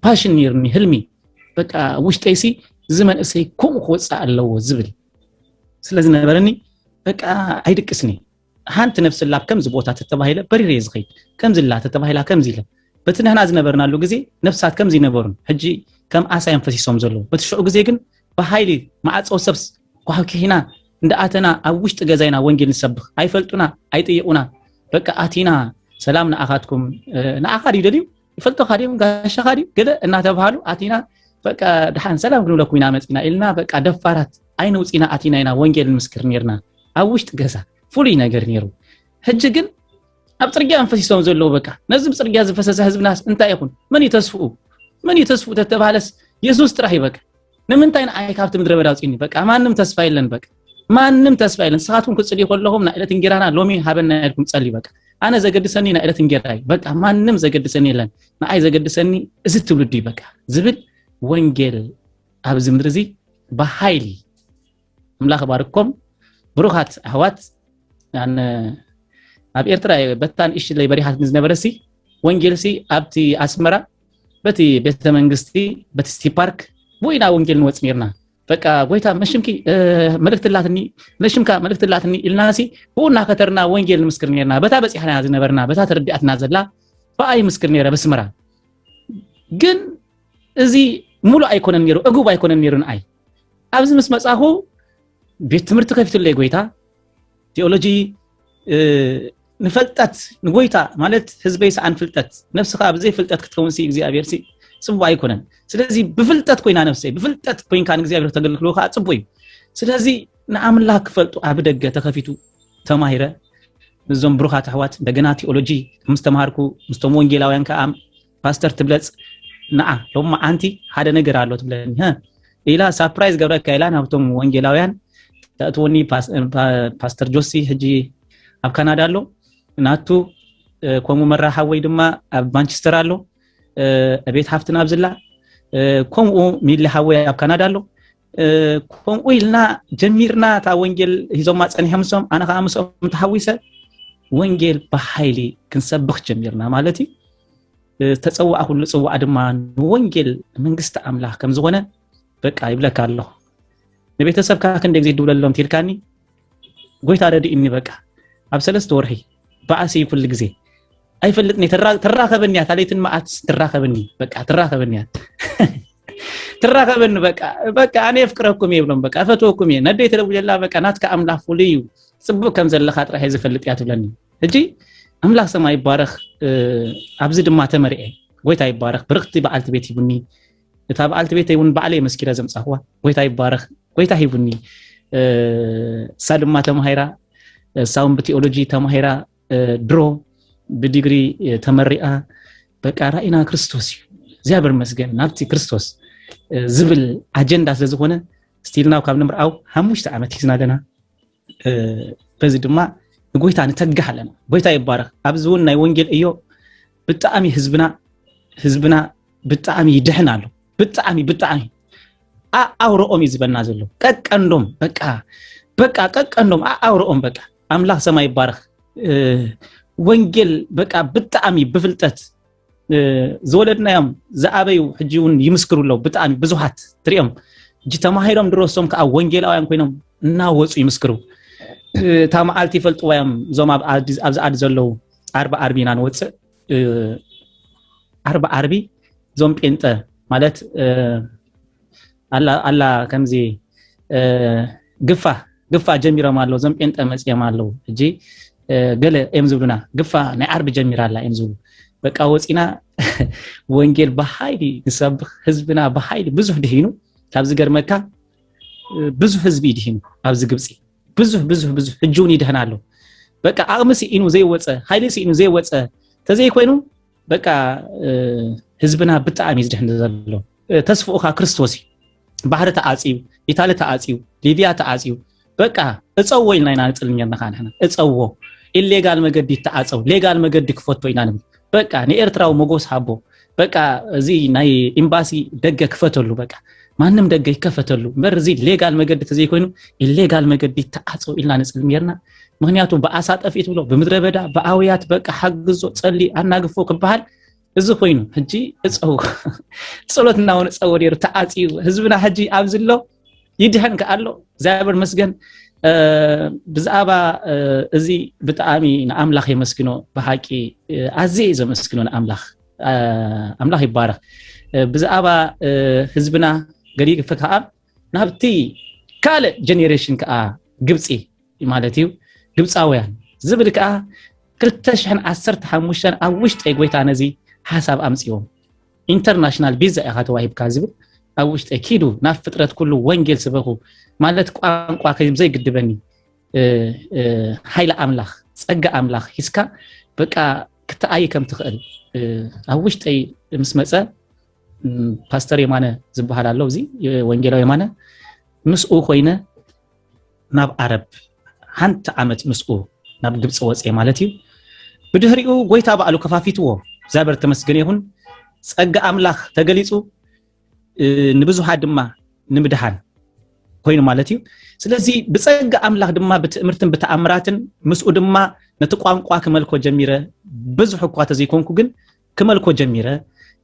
ፓሽን ይርኒ ህልሚ በቃ ውሽጠይሲ ዘመን እሰይ ኮም ክወጻ አለው ዝብል ስለዚህ ነበርኒ በቃ አይድቅስኒ ሃንት ነፍስ ላብ ከም ዝቦታ ተተባሂለ በሪሬ ዝኸይ ከም ዝላ ተተባሂላ ከም ዝለ በትነህና ዝነበርናሉ ጊዜ ነፍሳት ከም ዝነበሩን ሕጂ ከም አሳይን ፈሲሶም ዘሎ በትሽዑ ጊዜ ግን በኃይሊ ማዓጾ ሰብስ ኳኪና እንደ አተና አውሽጥ ገዛይና ወንጌል ንሰብኽ አይፈልጡና አይጥይቁና በቃ አቲና ሰላም ናአኻትኩም ናአኻዲ ይደልዩ ይፈልጡ ኻዲም ጋሻ ኻዲ ገለ እናተባሃሉ አቲና በቃ ደሃን ሰላም ግኑለኩና መጽና ኢልና በቃ ደፋራት አይነ ውጽና አቲናይና ወንጌል ምስክር ነርና አውሽጥ ገዛ ፉሊ ነገር ነሩ ሕጂ ግን ኣብ ጽርግያ አንፈሲሶም ዘሎ በቃ ነዝም ጽርግያ ዝፈሰሰ ህዝብናስ እንታይ ይኹን ምን ይተስፉ ተተባለስ ኢየሱስ ጥራይ በቃ ንምንታይን አይ ካብት ምድረ በዳ ውጽኒ በቃ ማንንም ተስፋ የለን በቃ ማንንም ተስፋ የለን ሰዓቱን ክጽሊ ይኸለሁም ናኢለት እንጌራና ሎሚ ሃበና ያልኩም ጸሊ በቃ አነ ዘገድሰኒ ናኢለት እንጌራይ በቃ ማንንም ዘገድሰኒ የለን ናአይ ዘገድሰኒ እዚ ትውልድ በቃ ዝብል ወንጌል ኣብዚ ምድሪ እዚ በኃይሊ አምላኽ ባርኮም ብሩኻት ኣህዋት ኣነ ኣብ ኤርትራ በታን እሺ ላይ በሪሃት ዝነበረሲ ወንጌልሲ ኣብቲ አስመራ በቲ ቤተ መንግስቲ በቲ ስቲ ፓርክ ቦይና ወንጌል ንወጽ ነርና በቃ ጎይታ መሽምኪ መልእክትላትኒ ለሽምካ መልእክትላትኒ ኢልናሲ ቦና ከተርና ወንጌል ምስክር ነርና በታ በጽሐና ዝነበርና በታ ተረዲአትና ዘላ በአይ ምስክር ነረ በስመራ ግን እዚ ሙሉ አይኮነን ነሩ እጉብ አይኮነን ነሩን አይ ኣብዚ ምስ መጻኹ ቤት ትምህርት ከፊትለይ ጎይታ ቴዎሎጂ ንፈልጠት ንጎይታ ማለት ህዝበይ ሰዓን ፍልጠት ነፍስኻ ብዘይ ፍልጠት ክትከውንሲ እግዚአብሔርሲ ጽቡ አይኮነን ስለዚህ በፍልጠት ኮይና ነፍሰይ በፍልጠት ኮይንካ እግዚአብሔር ተገልግሎካ ጽቡ እዩ ስለዚህ ንአምላክ ክፈልጡ ኣብ ደገ ተከፊቱ ተማሂረ ንዞም ብሩኻት ኣሕዋት እንደገና ቴዎሎጂ ምስተማሃርኩ ምስቶም ወንጌላውያን ከኣም ፓስተር ትብለጽ ንዓ ሎማ አንቲ ሓደ ነገር ኣሎ ትብለኒ ኢላ ሰርፕራይዝ ገብረካ ኢላ ናብቶም ወንጌላውያን ተእትወኒ ፓስተር ጆሲ ሕጂ ኣብ ካናዳ ኣሎ ናቱ ኮሙ መራሓ ወይ ድማ ኣብ ማንቸስተር ኣሎ ቤት ሃፍትና ኣብዝላ ኮምኡ ሚሊ ሓወይ ኣብ ካናዳ ኣሎ ኮምኡ ኢልና ጀሚርና ታ ወንጌል ሂዞማ ጸኒሖምሶም ኣነ ከዓ ምስኦም ተሓዊሰ ወንጌል በኃይሊ ክንሰብኽ ጀሚርና ማለት እዩ ተጸዋዕ ሁሉ ጽዋዕ ድማ ወንጌል መንግስት አምላኽ ከም ዝኾነ በቃ ይብለካ ኣሎ ንቤተሰብካ ክንደ ግዜ ድብለሎም ትልካኒ ጎይታ ረዲእኒ በቃ ኣብ 3 ወርሒ ባዓሲ ኩሉ ግዜ አይፈልጥኒ ተራኸበኒያ ታለይትን ማዓት ተራኸበኒ በቃ ተራኸበኒ በቃ አኔ ፍቅረኩም ይብሎም በቃ ፈቶኩም ነደይ ተለውጀላ በቃ ናትካ አምላኽ ፍሉይ ጽቡቅ ከም ዘለኻ ጥራይ ዝፈልጥ ያ ትብለኒ እጂ አምላኽ ሰማይ ይባረኽ ኣብዚ ድማ ተመሪኤ ጎይታ ይባረኽ ብርክቲ በዓልቲ ቤት ይቡኒ እታ በዓልቲ ቤት ይቡን በዓለይ መስኪራ ዘምጻኽዋ ጎይታ ይባረኽ ጎይታ ይቡኒ ሳድማ ተማሂራ ሳውን በቲኦሎጂ ተማሂራ ድሮ በዲግሪ ተመሪአ በቃ ራእይና ክርስቶስ እግዚአብሔር መስገን ናብቲ ክርስቶስ ዝብል አጀንዳ ስለዝኾነ ስቲልናው ካብ ንምርአው 5 ዓመት ይዝናደና በዚ ድማ ጎይታ ንተጋሃለና ጎይታ ይባረኽ ኣብዝውን ናይ ወንጌል እዩ ብጣዕሚ ህዝብና ብጣዕሚ ይድሕናሉ ብጣዕሚ አውሮኦም ይዝበና ዘሎ ቀቀንዶም በቃ ቀቀንዶም አውሮኦም በቃ አምላኽ ሰማይ ይባረኽ ወንጌል በቃ ብጣዕሚ ብፍልጠት ዘወለድና ያም ዘአበዩ ሕጂውን ይምስክሩለው ብጣዕሚ ብዙሃት ትሪኦም እጂ ተማሂሮም ድሮሶም ከአ ወንጌላውያን ኮይኖም እናወጹ ይምስክሩ ታማዓልቲ ይፈልጥዋዮም ዞም ኣብዚ ዓዲ ዘለው 40 40 ናንወጽእ 40 40 ዞም ጴንጠ ማለት አላ ከምዚ ግፋ ጀሚሮም አለው ዞም ጴንጠ መጽየም አለው እጂ ገለ ኤምዝብሉና ግፋ ናይ 40 ጀሚራላ ኤምዝብሉ በቃ ወጪና ወንጌል በኃይል ንሰብኽ ህዝብና በኃይል ብዙ ድሂኑ ካብዚ ገርመካ ብዙ ህዝብ ይድሂኑ ኣብዚ ግብጺ ብዙ ህጁን ይድህናሉ በቃ አቅምሲ ኢኑ ዘይወፀ ኃይልሲ ኢኑ ዘይወፀ ተዘይ ኮይኑ በቃ ህዝብና ብጣዕሚ ይዝድህን ዘሎ ተስፋኡኻ ክርስቶስ ባህር ተዓጺው ኢታሊ ተዓጺው ሊቢያ ተዓጺው በቃ እፀዎ ኢልና ንጽልኛና ካንሕና እፀዎ ኢሌጋል መገዲ ተዓጸው ሌጋል መገዲ ክፈቶ ኢና ንብል በቃ ንኤርትራው መጎስ ሃቦ በቃ እዚ ናይ ኤምባሲ ደገ ክፈተሉ በቃ ማንም ደገ ይከፈተሉ መርዚ ሌጋል መገዲ ተዘይ ኮይኑ ኢሌጋል መገዲ ተዓጸው ኢልና ንጽልኛና ምክንያቱ በአሳ ጠፊት ብሎ በምድረበዳ በአውያት በቃ ሓግዞ ጸሊ አናግፎ ክባሃል እዚ ኮይኑ ሕጂ እፀው ጸሎትና ወንጸው ደር ተዓጺው ህዝብና ሕጂ ኣብዝሎ ይድህን ከአሎ እግዚአብሔር መስገን ብዛዕባ እዚ ብጣዕሚ ንኣምላኽ የመስግኖ በሓቂ ኣዝየ ዘመስግኖ ንኣምላኽ ይባረኽ ብዛዕባ ህዝብና ገሪግ ፈከዓ ናብቲ ካልእ ጀነሬሽን ከዓ ግብጺ ማለት እዩ ግብጻውያን ዝብል ከዓ 2015 ኣብ ውሽጢ ጎይታ ነዚ ሓሳብ ኣምጽዮም ኢንተርናሽናል ቪዛ ኢኻ ተዋሂብካ ዝብል ኣብ ውሽጢ ኪዱ ናብ ፍጥረት ኩሉ ወንጌል ስበኹ ማለት ቋንቋ ከይም ዘይግድበኒ ኃይለ አምላኽ ጸጋ አምላኽ ሂስካ በቃ ክትኣይ ከም ትኽእል ኣብ ውሽጢ ምስ መጸ ፓስተር የማነ ዝብሃል ኣሎ እዚ ወንጌላዊ የማነ ምስኡ ኮይነ ናብ ዓረብ ሓንቲ ዓመት ምስኡ ናብ ግብጽ ወጽ ማለት እዩ ብድህሪኡ ጎይታ በዓሉ ከፋፊትዎ እግዚአብሔር ተመስገነ ይሁን ጸጋ አምላኽ ተገሊጹ ንብዙሃት ድማ ንምድሃን ኮይኑ ማለት እዩ ስለዚህ ብጸጋ አምላኽ ድማ በትእምርትን በተአምራትን ምስኡ ድማ ነቲ ቋንቋ ከመልኮ ጀሚረ ብዙሕ እኳ ተዘይኮንኩ ግን ከመልኮ ጀሚረ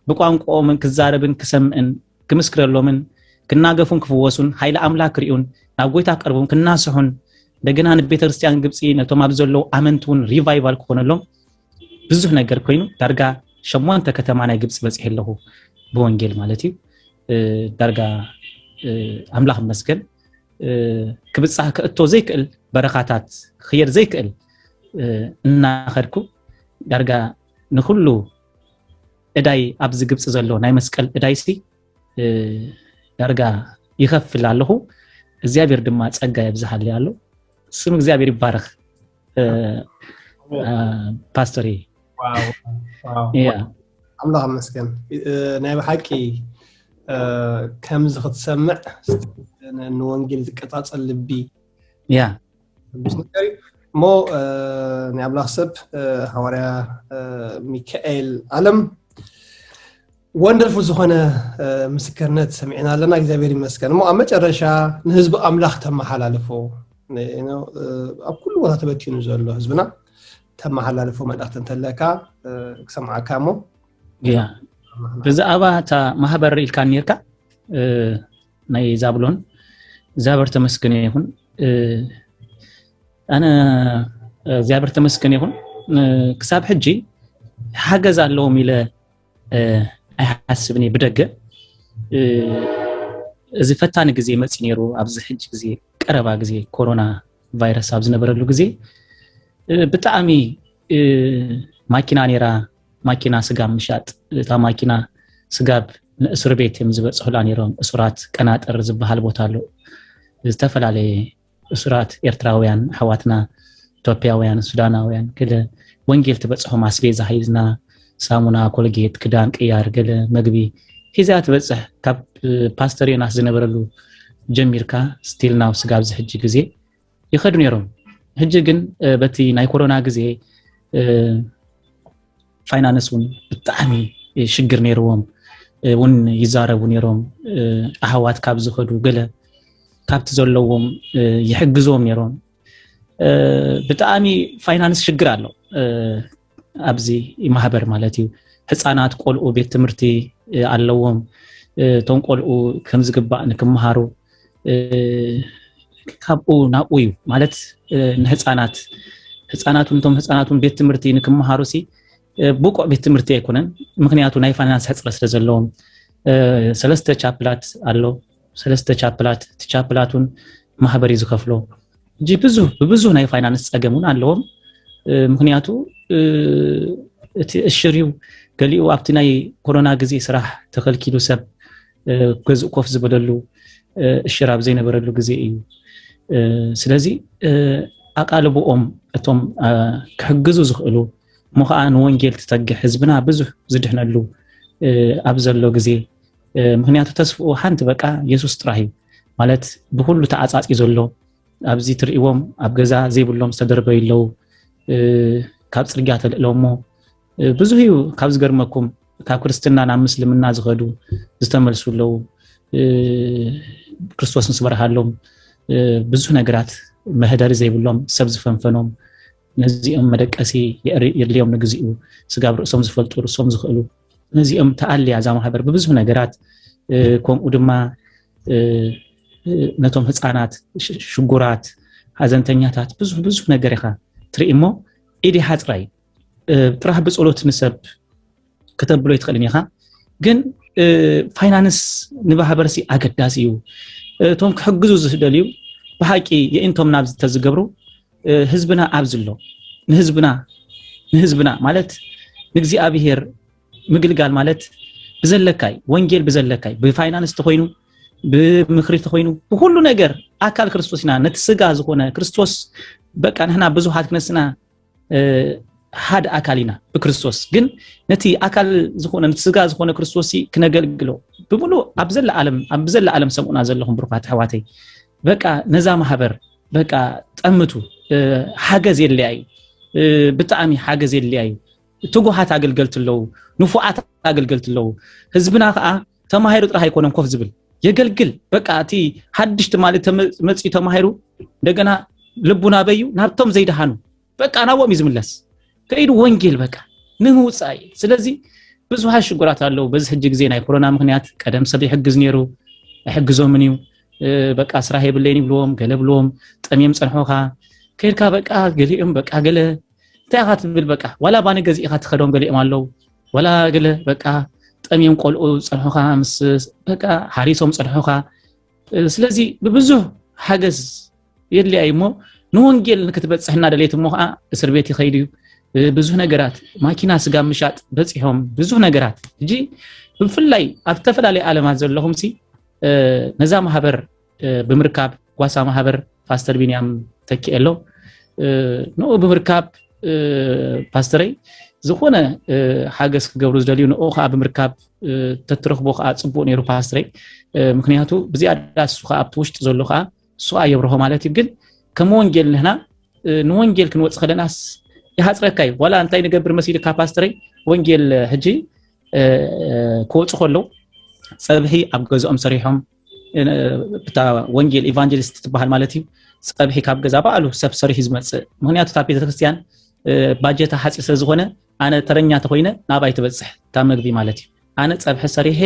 በቋንቋኦም ክዛረብን ክሰምዕን ክምስክረሎምን ክናገፉን ክፍወሱን ኃይለ አምላኽ ክሪኡን ናብ ጎይታ ቀርቦም ክናስሑን እንደገና ንቤተክርስቲያን ግብጺ ነቶም ኣብ ዘለው ኣመንቱን ሪቫይቫል ክኾነሎም ብዙሕ ነገር ኮይኑ ዳርጋ 8 ከተማ ናይ ግብጽ በጽሕ ኣለሁ ብወንጌል ማለት እዩ ዳርጋ አምላኽ መስገን ክብጻህ ከእቶ ዘይክእል በረኻታት خير ዘይክእል እናኸድኩ ዳርጋ ንኹሉ እዳይ ኣብዚ ግብጽ ዘሎ ናይ መስቀል እዳይሲ ዳርጋ ይኸፍል ኣለሁ እግዚአብሔር ድማ ጸጋ ይብዛሃል ያለው ስሙ እግዚአብሔር ይባረክ ፓስተር ዋው አምላኽ መስገን ናይ በሓቂ ከምዝ ክትሰምዕ ንወንጌል ዝቀጻጸል ልቢ ያ ብስንከሪ ሞ ናይ አምላኽ ሰብ ሐዋርያ ሚካኤል ዓለም ወንደርፉል ዝኾነ ምስክርነት ሰሚዕና ኣለና እግዚአብሔር ይመስገን ሞ ኣብ መጨረሻ ንህዝቢ አምላኽ ተመሓላልፎ ኣብ ኩሉ ቦታ ተበቲኑ ዘሎ ህዝብና ተመሓላልፎ መልእኽቲ እንተለካ ክሰምዓካ ሞ ያ ብዛዕባ እታ ማህበር ኢልካ ኔርካ ናይ ዛብሎን እግዚአብሔር ተመስገነ ይሁን ኣነ እግዚአብሔር ተመስገነ ይሁን ክሳብ ሕጂ ሓገዝ ኣለዎም ኢለ ኣይሓስብኒ ብደገ እዚ ፈታኒ ግዜ መጽ ነይሩ ኣብዚ ሕጂ ግዜ ቀረባ ግዜ ኮሮና ቫይረስ ኣብ ዝነበረሉ ግዜ ብጣዕሚ ማኪና ነራ ማኪና ስጋ ምሻጥ እታ ማኪና ስጋብ ንእስር ቤት ዝበጽሑላ ነሮም እስራት ቀናጠር ዝበሃል ቦታ ኣሎ ዝተፈላልየ እስራት ኤርትራውያን ሓዋትና ኢትዮጵያውያን ሱዳናውያን ገለ ወንጌል ተበጽሖም ኣስቤዛ ሂዝና ሳሙና ኮልጌት ክዳን ቅያር ገለ መግቢ ሂዛ ተበጽሕ ካብ ፓስተር ዮናስ ዝነበረሉ ጀሚርካ ስቲል ናው ስጋብ ዝሕጂ ግዜ ይኸዱ ነሮም ሕጂ ግን በቲ ናይ ኮሮና ግዜ ፋይናንስውን ብጣዕሚ ሽግር ነይርዎም ውን ይዛረቡ ነይሮም ኣህዋት ካብ ዝኸዱ ገለ ካብቲ ዘለዎም ይሕግዞም ነይሮም ብጣዕሚ ፋይናንስ ችግር አለው ኣብዚ ማህበር ማለት እዩ ህፃናት ቆልዑ ቤት ትምህርቲ ኣለዎም ቶም ቆልዑ ከም ዝግባእ ንክመሃሩ ካብኡ ናብኡ እዩ ማለት ህፃናቱን ቤት ትምህርቲ ንክመሃሩ ሲ ብቁዕ ቤት ትምህርቲ ኣይኮነን ምክንያቱ ናይ ፋይናንስ ሕፅረት ስለ ዘለዎም ሰለስተ ቻፕላት ኣሎ ሰለስተ ቻፕላት ቻፕላቱን ማህበር እዩ ዝከፍሎ እጂ ብዙ ናይ ፋይናንስ ፀገሙን ኣለዎም ምክንያቱ እቲ እሽሪው ገሊኡ ኣብቲ ናይ ኮሮና ግዜ ስራሕ ተኸልኪሉ ሰብ ገዝኡ ኮፍ ዝበለሉ እሽራብ ዘይነበረሉ ግዜ እዩ ስለዚ ኣቃልቦኦም እቶም ክሕግዙ ዝኽእሉ ሞኸዓ ንወንጌል ትተግሕ ህዝብና ብዙሕ ዝድሕነሉ ኣብ ዘሎ ግዜ ምክንያቱ ተስፍኡ ሓንቲ በቃ ኢየሱስ ጥራሕ እዩ ማለት ብኩሉ ተዓጻጺ ዘሎ ኣብዚ ትርእዎም ኣብ ገዛ ዘይብሎም ዝተደርበይለው ካብ ጽርግያ ተልእሎሞ ብዙሕ እዩ ካብ ዝገርመኩም ካብ ክርስትና ናብ ምስልምና ዝኸዱ ዝተመልሱለው ክርስቶስ ንስበረሃሎም ብዙሕ ነገራት መህደሪ ዘይብሎም ሰብ ዝፈንፈኖም ነዚኦም መደቀሲ የድልዮም ንግዚኡ ስጋብ ርእሶም ዝፈልጡ ርእሶም ዝኽእሉ ነዚኦም ተኣልያ ዛ ማህበር ብብዙሕ ነገራት ከምኡ ድማ ነቶም ህፃናት ሽጉራት ሓዘንተኛታት ብዙሕ ነገር ኢኻ ትርእሞ ኢዲ ሓፅራይ ጥራሕ ብጸሎት ንሰብ ከተብሎ ይትኽእልን ኢኻ ግን ፋይናንስ ንማህበረሲ ኣገዳሲ እዩ እቶም ክሕግዙ ዝደልዩ ብሓቂ የእንቶም ናብ ዝተዝገብሩ ህዝብና ኣብዝሎ ንህዝብና ማለት ንግዚኣብሔር ምግልጋል ማለት ብዘለካይ ወንጌል ብዘለካይ ብፋይናንስ ተኾይኑ ብምኽሪ ተኾይኑ ብኩሉ ነገር ኣካል ክርስቶስ ኢና ነቲ ስጋ ዝኾነ ክርስቶስ በቃ ንሕና ብዙሓት ክነስና ሓደ ኣካል ኢና ብክርስቶስ ግን ነቲ ኣካል ዝኾነ ነቲ ስጋ ዝኾነ ክርስቶስ ክነገልግሎ ብሙሉእ ኣብ ዘላ ዓለም ሰሙና ዘለኹም ብሩኻት ኣሕዋተይ በቃ ነዛ ማህበር በቃ ጠምቱ ሓገዝ የለያዩ ብጣዕሚ ሓገዝ የለያዩ ትጉሃት ኣገልገልት ኣለዉ ንፉዓት ኣገልገልት ኣለዉ ህዝብና ከዓ ተማሂሩ ጥራሕ ኣይኮነም ኮፍ ዝብል የገልግል በቃ እቲ ሓድሽቲ ማለት መጽኡ ተማሂሩ እንደገና ልቡና በዩ ናብቶም ዘይደሃኑ በቃ ናብኦም ይዝምለስ ከይዱ ወንጌል በቃ ንምውጻይ ስለዚ ብዙሕ ሽጉራት ኣለዉ በዚ ሕጂ ግዜ ናይ ኮሮና ምክንያት ቀደም ሰብ ይሕግዝ ነይሩ ይሕግዞምን እዩ በቃ ስራሕ የብለይን ይብልዎም ገለ ብልዎም ጠምየም ፀንሖኻ ከይድካ በቃ ገሊኦም በቃ ገለ እንታይ ትብል በቃ ዋላ ባነ ገዚእኻ ትኸዶም ገሊኦም ኣለዉ ዋላ ገለ በቃ ጠምየም ቆልዑ ፀንሖኻ ምስ በቃ ሓሪሶም ፀንሖኻ ስለዚ ብብዙሕ ሓገዝ የድልያ እሞ ንወንጌል ንክትበፅሕና ደልየት እሞ ከዓ እስር ቤት ይኸይድ እዩ ብዙሕ ነገራት ማኪና ስጋ ምሻጥ በፂሖም ብዙሕ ነገራት እጂ ብፍላይ ኣብ ተፈላለየ ዓለማት ዘለኹም ሲ ነዛ ማህበር ብምርካብ ጓሳ ማህበር ፓስተር ቢንያም ተኪአሎ ንኡ ብምርካብ ፓስተረይ ዝኾነ ሓገዝ ክገብሩ ዝደልዩ ንኡ ከዓ ብምርካብ ተትረኽቦ ከዓ ጽቡቕ ነይሩ ፓስተረይ ምክንያቱ ብዝያዳ እሱ ከዓ ኣብቲ ውሽጢ ዘሎ ከዓ እሱ ኣየብርሆ ማለት እዩ ግን ከም ወንጌል ንሕና ንወንጌል ክንወፅእ ከለናስ ይሓፅረካይ ዋላ እንታይ ንገብር መሲልካ ፓስተረይ ወንጌል ሕጂ ክወፅእ ከለዉ ፀብሒ ኣብ ገዝኦም ሰሪሖም ብታ ወንጌል ኢቫንጀሊስት ትበሃል ማለት እዩ ፀብሒ ካብ ገዛ ባዕሉ ሰብ ሰሪሑ ዝመፅእ ምክንያቱ እታ ቤተክርስትያን ባጀታ ሓፂር ስለ ዝኾነ ኣነ ተረኛ ተኮይነ ናባይ ትበፅሕ እታ መግቢ ማለት እዩ ኣነ ፀብሒ ሰሪሐ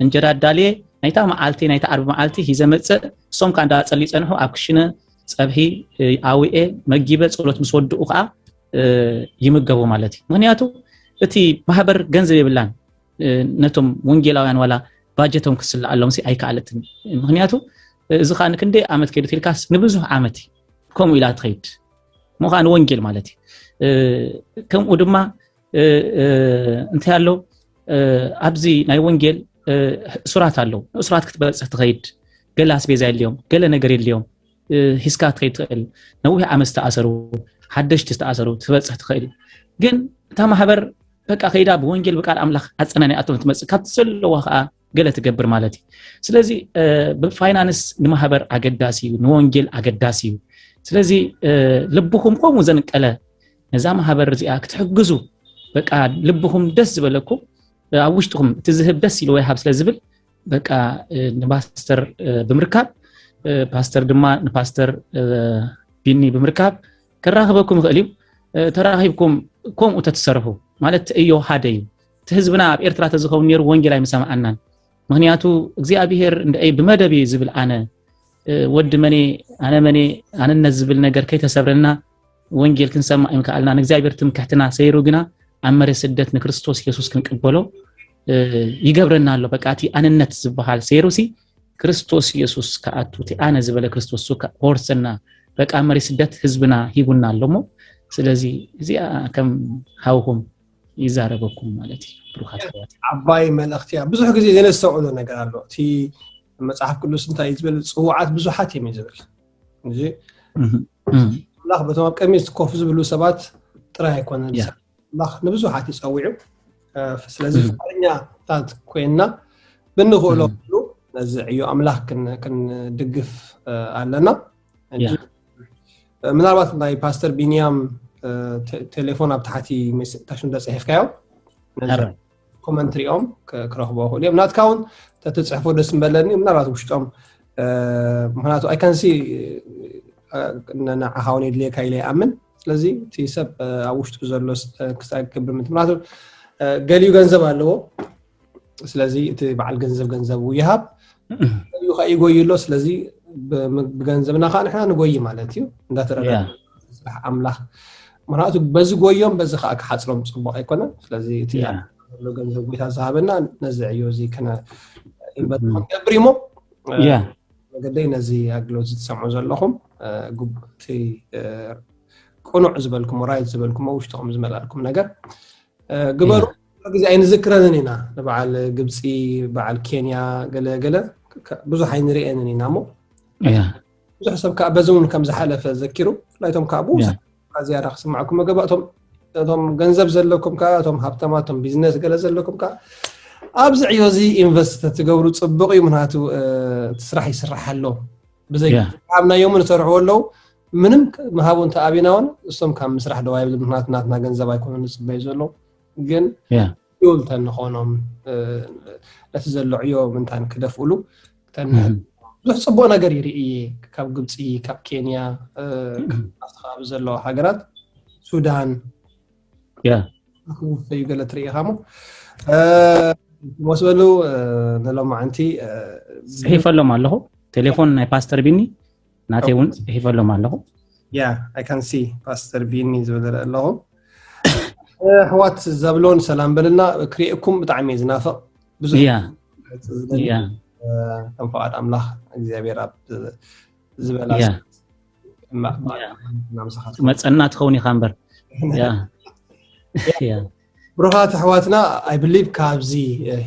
እንጀራ ዳልየ ናይታ መዓልቲ ናይታ ዓርቢ መዓልቲ ሂዘ መፅእ እሶም ከዓ እንዳፀልዩ ፀንሑ ኣብ ክሽነ ፀብሒ ኣዊኤ መጊበ ፀሎት ምስ ወድኡ ከዓ ይምገቡ ማለት እዩ ምክንያቱ እቲ ማህበር ገንዘብ የብላን ነቶም ወንጌላውያን ዋላ ባጀቶም ክስላ ኣለዎም ሲ ኣይከኣለትን ምክንያቱ እዚ ከዓ ንክንደይ ዓመት ከይዱ ትልካስ ንብዙሕ ዓመት ከምኡ ኢላ ትኸይድ ሞኻ ንወንጌል ማለት እዩ ከምኡ ድማ እንታይ ኣሎ ኣብዚ ናይ ወንጌል ሱራት ኣለዉ ሱራት ክትበፅሕ ትኸይድ ገለ ኣስቤዛ የልዮም ገለ ነገር የልዮም ሂስካ ትኸይድ ትኽእል ነዊሕ ዓመት ዝተኣሰሩ ሓደሽቲ ዝተኣሰሩ ትበፅሕ ትኽእል ግን እታ ማህበር በቃ ከይዳ ብወንጌል ብቃል ኣምላኽ ኣፀናንያኣቶም ትመፅእ ካብቲ ዘለዋ ከዓ ገለ ትገብር ማለት እዩ ስለዚ ብፋይናንስ ንማህበር ኣገዳሲ እዩ ንወንጌል ኣገዳሲ እዩ ስለዚ ልብኹም ከምኡ ዘንቀለ ነዛ ማህበር እዚኣ ክትሕግዙ በቃ ልብኹም ደስ ዝበለኩም ኣብ ውሽጥኹም እቲ ዝህብ ደስ ኢሉ ወይ ሃብ ስለ ዝብል በቃ ንፓስተር ብምርካብ ፓስተር ድማ ንፓስተር ቢኒ ብምርካብ كراخبكم خليو تراخيبكم كم وتتصرفوا مالت ايو حدايو تهزبنا بإرترا تزخون نير وانجيل مسامعنان مغنياتو እግዚአብሔር እንደይ በመደብ ይዝብል አነ ወድ መኔ አነ ነዝብል ነገር ከይተሰብረና ወንጌል ክንሰማ ይምካልና እግዚአብሔር ትምከህትና ሰይሩ ግና አመረ ስደት ንክርስቶስ ኢየሱስ ክንቀበሎ ይገብረናል በቃቲ አንነት ዝባሃል ሰይሩሲ ክርስቶስ ኢየሱስ ከአቱቲ አነ ዝበለ ክርስቶስ ሱካ ሆርሰና በቃ አመረ ስደት ህዝብና ሂቡናልሞ ስለዚህ እዚያ ከም ሃውሁም ይዛረበኩም ማለት ብሩኻት አባይ መልእክቲያ ብዙ ጊዜ ዘነሰውሎ ነገር አለው እቲ መጽሐፍ ቅዱስ እንታይ ይዝብል ጽዋዓት ብዙሓት የሚዝብል እንጂ አላህ በተማም ቀሚስ ኮፍ ዝብሉ ሰባት ጥራይ ኮነ አላህ ንብዙሓት ይጸውዑ ስለዚህ ፈቃደኛ ታት ኮይና ብንኾሎ ሁሉ ነዝዕዩ አምላክ ከን ድግፍ አለና እንጂ ምናልባት ናይ ፓስተር ቢኒያም ቴሌፎን ኣብታሕቲ መስታሽን ደጽሕፍካዮ ኮመንትሪኦም ክረኽቦ ሁሉ ምናትካውን ተጽሕፎ ደስ ምበለኒ ምናልባት ውሽጦም ምክንያቱ አይ ካን ሲ ንዓኻውን የድልየካ ኢለ ይኣምን ስለዚ እቲ ሰብ ኣብ ውሽጡ ዘሎ ክሳብ ክብር ምክንያቱ ገሊዩ ገንዘብ ኣለዎ ስለዚ እቲ በዓል ገንዘቡ ይሃብ እዩ ይጎይሎ ስለዚ ብገንዘብና ኸ ንሕና ንጎይ ማለት እዩ እንዳተረዳ ስራሕ ኣምላኽ ምክንያቱ በዚ ጎዮም በዚ ኸ ክሓፅሎም ፅቡቅ ኣይኮነን ስለዚ እቲ ገንዘብ ቤታ ዝሃበና ነዝዕዮ እዚ ከነ ይንበጥገብር እሞ መገደይ ነዚ ኣግሎት ዝትሰምዑ ዘለኹም ጉብቲ ቁኑዕ ዝበልኩም ራይት ዝበልኩም ውሽጥኩም ዝመላልኩም ነገር ግበሩ ግዜ ኣይንዝክረንን ኢና ንበዓል ግብፂ በዓል ኬንያ ገለ ብዙሕ ኣይንሪአንን ኢና እሞ ብዙሕ ሰብ ከዓ በዚውን ከም ዝሓለፈ ዘኪሩ ፍላይቶም ከዓ ብዙሕ ዝያዳ ክስማዕኩም መገባእቶም እቶም ገንዘብ ዘለኩም ከዓ እቶም ሃብታማቶም ቢዝነስ ገለ ዘለኩም ከዓ ኣብዚ ዕዮ እዚ ኢንቨስት ትገብሩ ፅቡቅ እዩ ምክንያቱ ስራሕ ይስራሕ ኣሎ ብዘይ ኣብናዮም ንሰርሑ ኣለዉ ምንም መሃቡ እንተኣቢናውን እሶም ካብ ምስራሕ ደዋ ይብል ምክንያቱ ናትና ገንዘብ ኣይኮኑን ዝፅበዩ ዘሎ ግን ይውልተን ንኾኖም ነቲ ዘሎ ዕዮ ምንታን ክደፍእሉ ብዙሕ ፅቡቅ ነገር ይርኢ ካብ ግብፂ ካብ ኬንያ ኣብቲ ከባቢ ዘለዎ ሃገራት ሱዳን ክውፈዩ ገለ ትሪኢኻ ሞ መስበሉ ነሎማዓንቲ ጽሒፈሎም ኣለኹ ቴሌፎን ናይ ፓስተር ቢኒ ናተይ እውን ጽሒፈሎም ኣለኹ I can see ፓስተር ቢኒ ዝብል ኣለኹ ሕዋት ዘብሎን ሰላም በልና ክሪእኩም ብጣዕሚ ዝናፍቕ ብዙሕ ከም ፈቃድ ኣምላኽ እግዚአብሔር ኣብ ዝበላ መፀና ትኸውን ኢኻ እምበር ብሩኻት ኣሕዋትና I believe ካብዚ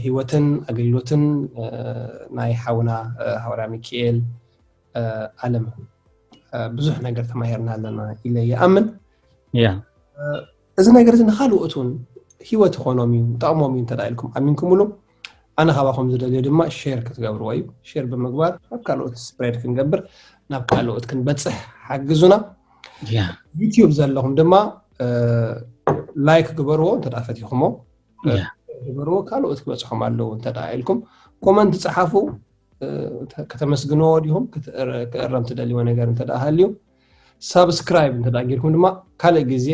ህይወትን ኣገልግሎትን ናይ ሓውና ሃዋርያ ሚካኤል ዓለም ብዙሕ ነገር ተማሂርና ኣለና ኢለ ይኣምን እዚ ነገር እዚ ንኻልኦትን ህይወት ኾኖም እዩ ጠቕሞም እዩ እንተዳኢልኩም ኣሚንኩምሉ ኣነ ካባኹም ዝደልዮ ድማ ሼር ክትገብርዎ እዩ ሼር ብምግባር ናብ ካልኦት ስፕሬድ ክንገብር ናብ ካልኦት ክንበፅሕ ሓግዙና ዩቲዩብ ዘለኹም ድማ ላይክ ግበርዎ እንተዳ ፈቲኹሞ ግበርዎ ካልኦት ክበፅሖም ኣለዉ እንተዳ ኢልኩም ኮመንት ጽሓፉ ከተመስግንዎ ዲኹም ክእረም ትደልይዎ ነገር እንተዳ ሃልዩ ሰብስክራይብ እንተዳ ጌርኩም ድማ ካልእ ግዜ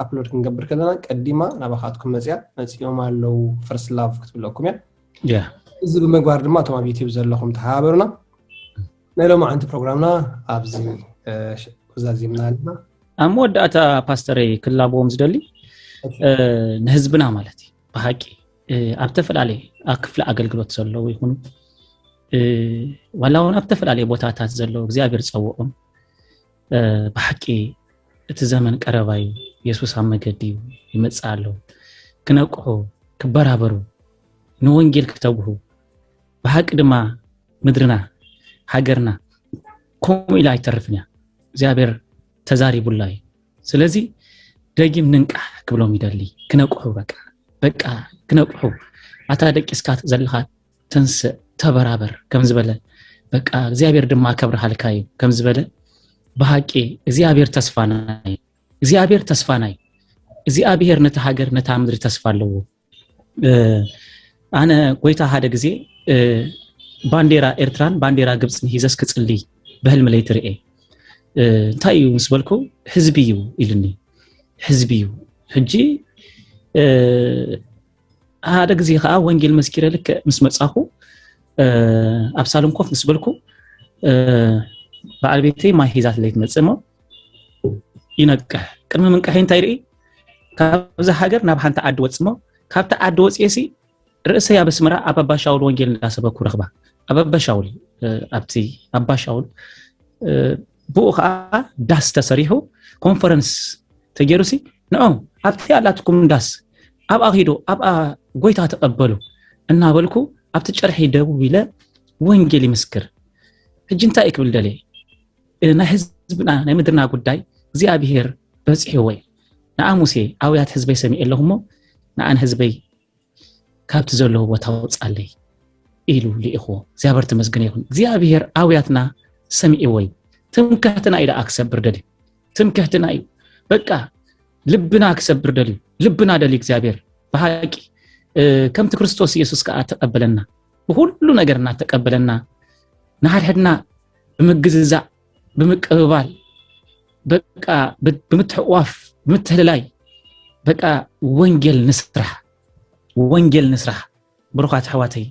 ኣፕሎድ ክንገብር ከለና ቀዲማ ናባኻትኩም መፅኦም ኣለዉ ፈርስት ላቭ ክትብለኩም እያ እዚ ብምግባር ድማ እቶም ኣብ ዩቲዩብ ዘለኹም ተሓባበሩና ናይ ሎማዓንቲ ፕሮግራምና ኣብዚ ወዛዚምና ኣለና ኣብ መወዳእታ ፓስተረይ ክላብዎም ዝደሊ ንህዝብና ማለት እዩ ብሓቂ ኣብ ተፈላለየ ኣብ ክፍሊ ኣገልግሎት ዘለዉ ይኹኑ ዋላ እውን ኣብ ተፈላለየ ቦታታት ዘለዉ እግዚኣብሔር ዝፀውዖም ብሓቂ እቲ ዘመን ቀረባ እዩ ኢየሱስ ኣብ መገዲ እዩ ይመፅእ ኣሎ ክነቅሑ ክበራበሩ ንወንጌል ክተውሁ ብሓቂ ድማ ምድርና ሃገርና ከምኡ ኢላ ኣይተርፍን እያ እግዚኣብሔር ተዛሪቡላ እዩ ስለዚ ደጊም ንንቃሕ ክብሎም ይደሊ ክነቅሑ በቃ ክነቅሑ ኣታ ደቂስካ ዘለኻ ተንስእ ተበራበር ከም ዝበለ በቃ እግዚአብሔር ድማ ከብርሃልካ እዩ ከም ዝበለ በሓቂ እግዚአብሔር ተስፋናይ እግዚአብሔር ነታ ሃገር ነታ ምድሪ ተስፋ ኣለዎ ኣነ ጎይታ ሓደ ግዜ ባንዴራ ኤርትራን ባንዴራ ግብፅን ሂዘስ ክጽልይ በህልም ላይ ትርኤ እንታይ እዩ ምስ በልኩ ህዝቢ እዩ ኢልኒ ህዝቢ እዩ ሕጂ هذا ግዜ ከዓ ወንጌል መስኪረ ልክ ምስ መጻኹ ኣብሳሎም ኮፍ ምስ በልኩ ባለቤተይ ማይ ሒዛት ለይት መጽሞ ይነቅሕ ቅድሚ ምንቅሕ እንታይ ርኢ ካብዛ ሃገር ናብ ሓንቲ ዓዲ ወጽሞ ካብታ ዓዲ ወጽየሲ ርእሰይ ኣብ ኣስመራ ኣብ ኣባ ሻውል ወንጌል እንዳሰበኩ ረኽባ ኣብ ኣባ ሻውል ኣብቲ ኣባ ሻውል ብኡ ከዓ ዳስ ተሰሪሑ ኮንፈረንስ ተገይሩሲ ንኦም ኣብቲ ያላትኩም ዳስ ኣብ ኣኺዶ ኣብ ጎይታ ተቀበሉ እናበልኩ ኣብቲ ጨርሒ ደው ኢለ ወንጌል ይምስክር ሕጂ እንታይ ይክብል ደለ ናይ ህዝብና ናይ ምድርና ጉዳይ እግዚአብሔር በጽሒ ወይ ንኣሙሴ ኣውያት ህዝበይ ሰሚዕ ኣለሁሞ ንኣን ህዝበይ ካብቲ ዘለዎ ቦታ ወጻለይ ኢሉ ሊኢኹ እግዚአብሔር ተመስገነ ይኹን እግዚአብሔር ኣውያትና ሰሚዕ ወይ ትምክህትና ኢዳ ኣክሰብር ደለ ትምክህትና እዩ በቃ ልብና ኣክሰብር ደለ ልብና ደለ እግዚአብሔር በሐቂ ከምቲ ክርስቶስ ኢየሱስ ከዓ ተቀበለና በሁሉ ነገርና ተቀበለና ናሕድና ብምግዝዛዕ ብምቅብባል በቃ ብምትሕዋፍ ብምትህልላይ በቃ ወንጌል ንስራሕ ብሩኻት ሕዋተይ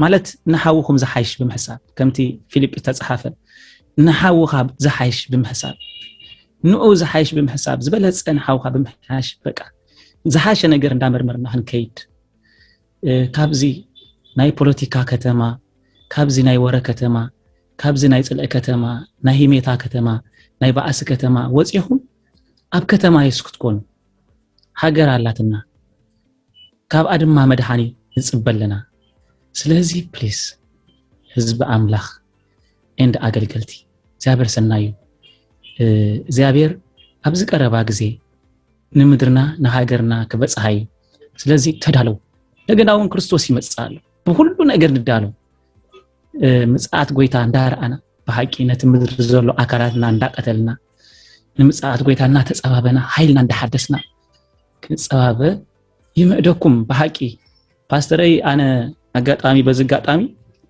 ማለት ንሓውኹም ዝሓይሽ ብምሕሳብ ከምቲ ፊልጵ ተጻሓፈ ንሓውኻ ዝሓይሽ ብምሕሳብ ንኡ ዝሓይሽ ብምሕሳብ ዝበለጸ ንሓውኻ ብምሕያሽ በቃ ዝሓሸ ነገር እንዳመርመርና ክንከይድ ካብዚ ናይ ፖለቲካ ከተማ ካብዚ ናይ ወረ ከተማ ካብዚ ናይ ጽልእ ከተማ ናይ ሂሜታ ከተማ ናይ ባዕሲ ከተማ ወጽይኹም ኣብ ከተማ ይስክትኮኑ ሃገር ኣላትና ካብ ኣድማ መድሃኒ ንጽበለና ስለዚህ ፕሊስ ህዝብ ኣምላኽ እንደ ኣገልገልቲ እግዚአብሔር ሰናዩ እግዚአብሔር ኣብዚ ቀረባ ግዜ ንምድርና ንሃገርና ከበጽሃይ ስለዚህ ተዳለው ለገናውን ክርስቶስ ይመጽአል በሁሉ ነገር ንዳለው ምጽአት ጎይታ እንዳርአና በሐቂ ነቲ ምድር ዘሎ አካላትና እንዳቀተልና ንምጽአት ጎይታና ተጸባበና ኃይልና እንዳሐደስና ክንጸባበ ይመደኩም በሐቂ ፓስተረይ አነ አጋጣሚ በዝጋጣሚ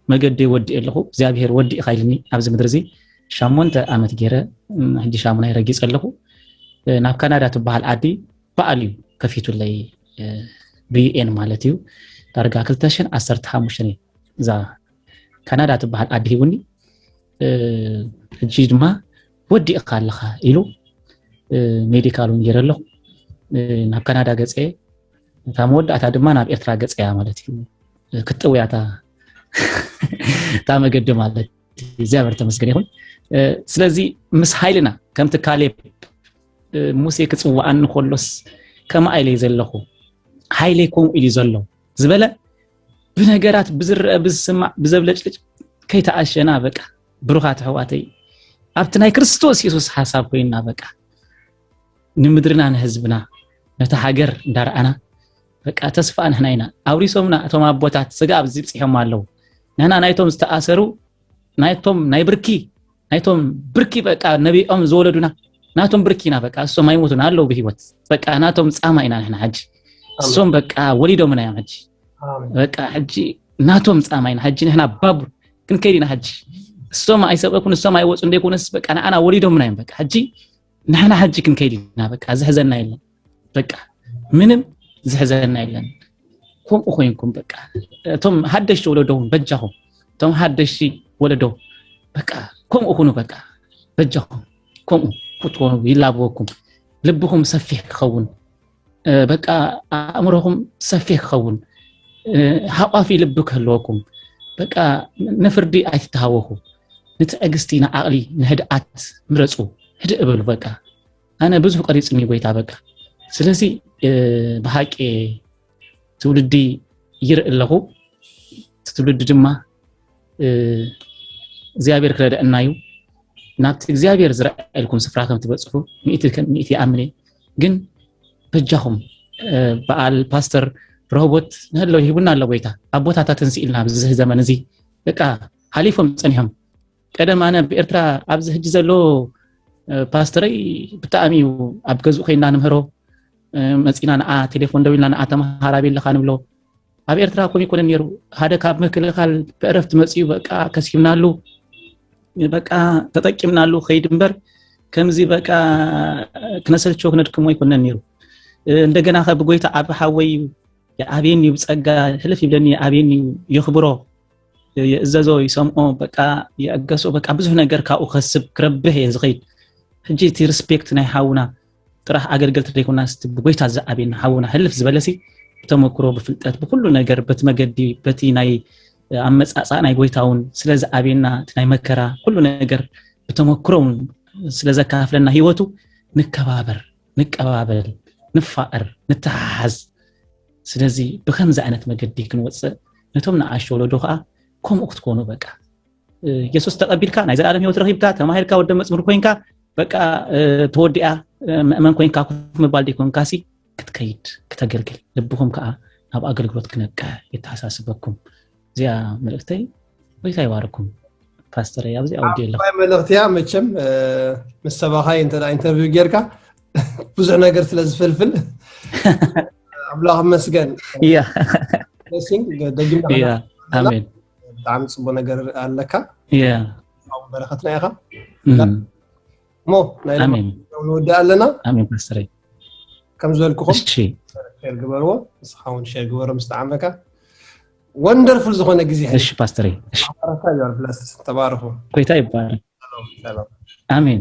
መገደ ወዲ የለኹ እግዚአብሔር ወዲ ኃይልኒ ኣብዚ ምድር እዚ 8 ዓመት ገረ ሕጂ ሻሙና ይረጊጽ ኣለኹ ናብ ካናዳ ተባሃል ዓዲ ባዕልዩ ከፊቱ ላይ ቢኤን ማለት እዩ ዳርጋ 2015 ዛ ካናዳ ተባሃል ዓዲ ይውኒ ሕጂ ድማ ወዲ ቃልኻ ኢሉ ሜዲካሉን ገረለኹ ናብ ካናዳ ገጽ ታመወዳታ ድማ ናብ ኤርትራ ገጽያ ማለት እዩ ክትውያታ ታመገደ ማለት እግዚአብሔር ተመስገነ ይሁን ስለዚህ ምስ ኃይልና ከምቲ ካሌብ ሙሴ ክጽዋዕን ኮሎስ ከማ አይለይ ዘለኹ ኃይለይኩም ኢሊ ዘሎ ዝበለ ብነገራት ብዝርአ ብዝስማዕ ብዘብለጭልጭ ከይተኣሸና በቃ ብሩኻት ሕዋተይ ኣብቲ ናይ ክርስቶስ ኢየሱስ ሓሳብ ኮይና በቃ ንምድርና ንህዝብና ነታ ሃገር እንዳርአና በቃ ተስፋ ንሕናይና አውሪሶምና እቶም አቦታት ስጋ ኣብዚ ጽሕዮም ኣለው ንሕና ናይቶም ዝተኣሰሩ ናይቶም ናይ ብርኪ በቃ ነቢኦም ዝወለዱና ናቶም ብርኪና በቃ እሶም አይሞቱና ኣለው በህይወት በቃ ናቶም ጻማይና ንሕና ሕጂ እሶም በቃ ወሊዶምና ያ ሕጂ በቃ ሕጂ ናቶም ጻማይና ሕጂ ንሕና ባቡር ክንከይዲና ሕጂ እሶም አይሰበኩን እሶም አይወጹ እንደይኮነስ በቃ ንኣና ወሊዶምና ያ በቃ ሕጂ ንሕና ሕጂ ክንከይዲና በቃ ዝሕዘና የለን በቃ ምንም ዝሕዘና የለን ከምኡ ኮይንኩም በቃ እቶም ሓደሽቲ ወለዶም በጃኹም እቶም ሓደሽቲ ወለዶ በቃ ከምኡ ኩኑ በቃ በጃኹም ከምኡ ክትኮኑ ይላብወኩም ልብኩም ሰፊሕ ክኸውን በቃ ኣእምሮኩም ሰፊሕ ክኸውን ሓቋፊ ልብ ክህልወኩም በቃ ነፍርዲ ኣይትተሃወኹ ንትዕግስቲ ንዓቕሊ ንህድኣት ምረጹ ህድእ እበሉ በቃ ኣነ ብዙሕ ቀሪጽኒ ጎይታ በቃ ስለዚህ በሐቂ ትውልዲ ይርኢ ኣለኹ ትውልዲ ድማ እግዚአብሔር ክረዳእና እዩ ናብቲ እግዚአብሔር ዝረአልኩም ስፍራ ከም ትበጽሑ 100% ይኣምነ ግን በጃኹም በዓል ፓስተር ሮቦት ነለው ይሁንና ኣሎ ጎይታ አቦታታትን ሲኢልና በዚህ ዘመን እዚ በቃ ሓሊፎም ጸኒሖም ቀደም ኣነ በኤርትራ ኣብዚ ሕጂ ዘሎ ፓስተረይ ብጣዕሚ ኣብ ገዙ ኮይና ንምህሮ መጽና ንኣ ቴሌፎን ደውልና ንኣ ተማሃራቤል ለኻ ንብሎ ኣብ ኤርትራ ኮን ይኮነ ነይሩ ሓደ ካብ ምክልኻል በዕረፍት መጽዩ በቃ ከሲምናሉ በቃ ተጠቂምናሉ ኸይድ እምበር ከምዚ በቃ ክነሰልቸው ክነድክሞ ይኮነን ነይሩ እንደገና ከብጎይታ አብ ሓወይ የአቤን ይብጸጋ ህልፍ ይብለኒ አቤን ይኽብሮ የእዘዞ ይሰምዖ በቃ ያገሶ በቃ ብዙ ነገር ካኡ ከስብ ክረብህ የዝኸይድ ሕጂ እቲ ሪስፔክት ናይ ሓውና ጥራሕ አገልግልት ደይኮና ስትብጎይታ ዘአቤን ሓውና ህልፍ ዝበለሲ ተመክሮ በፍልጠት በኩሉ ነገር በትመገዲ በቲ ናይ አመጻጻ ናይ ጎይታውን ስለዚ አቤና ናይ መከራ ሁሉ ነገር በተመክሮ ስለዘካፍለና ህይወቱ ንከባበር ንቀባበል ንፋቀር ንተሓዝ ስለዚህ በከምዚ አይነት መገዲ ክንወጽእ ነቶም ንኣሽወሎ ዶኻ ከምኡ ክትኮኑ በቃ ኢየሱስ ተቀቢልካ ናይ ዘላለም ህይወት ረኺብካ ተማሂርካ ወደ መጽሙር ኮይንካ በቃ ተወዲኣ መእመን ኮይንካ ኩፍ ምባል ዲኮንካሲ ክትከይድ ከተገልግል ልብኩም ከዓ ናብ አገልግሎት ክነቃ ይተሓሳስበኩም እዚያ መልእክተይ ወይታ ይባረኩም ፓስተር ያብዚ አውዲየላ ባይ መልእክትያ መቸም መሰባኻይ ኢንተርቪው ጌርካ ብዙሕ ነገር ስለዝፈልፍል አምላኽ መስገን ያ blessing ደግምና ያ አሜን በጣም ጽቦ ነገር አለካ ያ አሁን በረከትና ያኻ ሞ ናይ አሜን ወደ አለና አሜን ፓስተር ከም ዘልኩኹም እሺ ሼር ግበርዎ እስኻውን ሼር ግበሮ ምስተዓመካ ወንደርፉል ዝኾነ ጊዜ እሺ ፓስተር እሺ ባረካ ያር ብላስ ተባረኩ ቆይታ ይባረክ ሰላም አሜን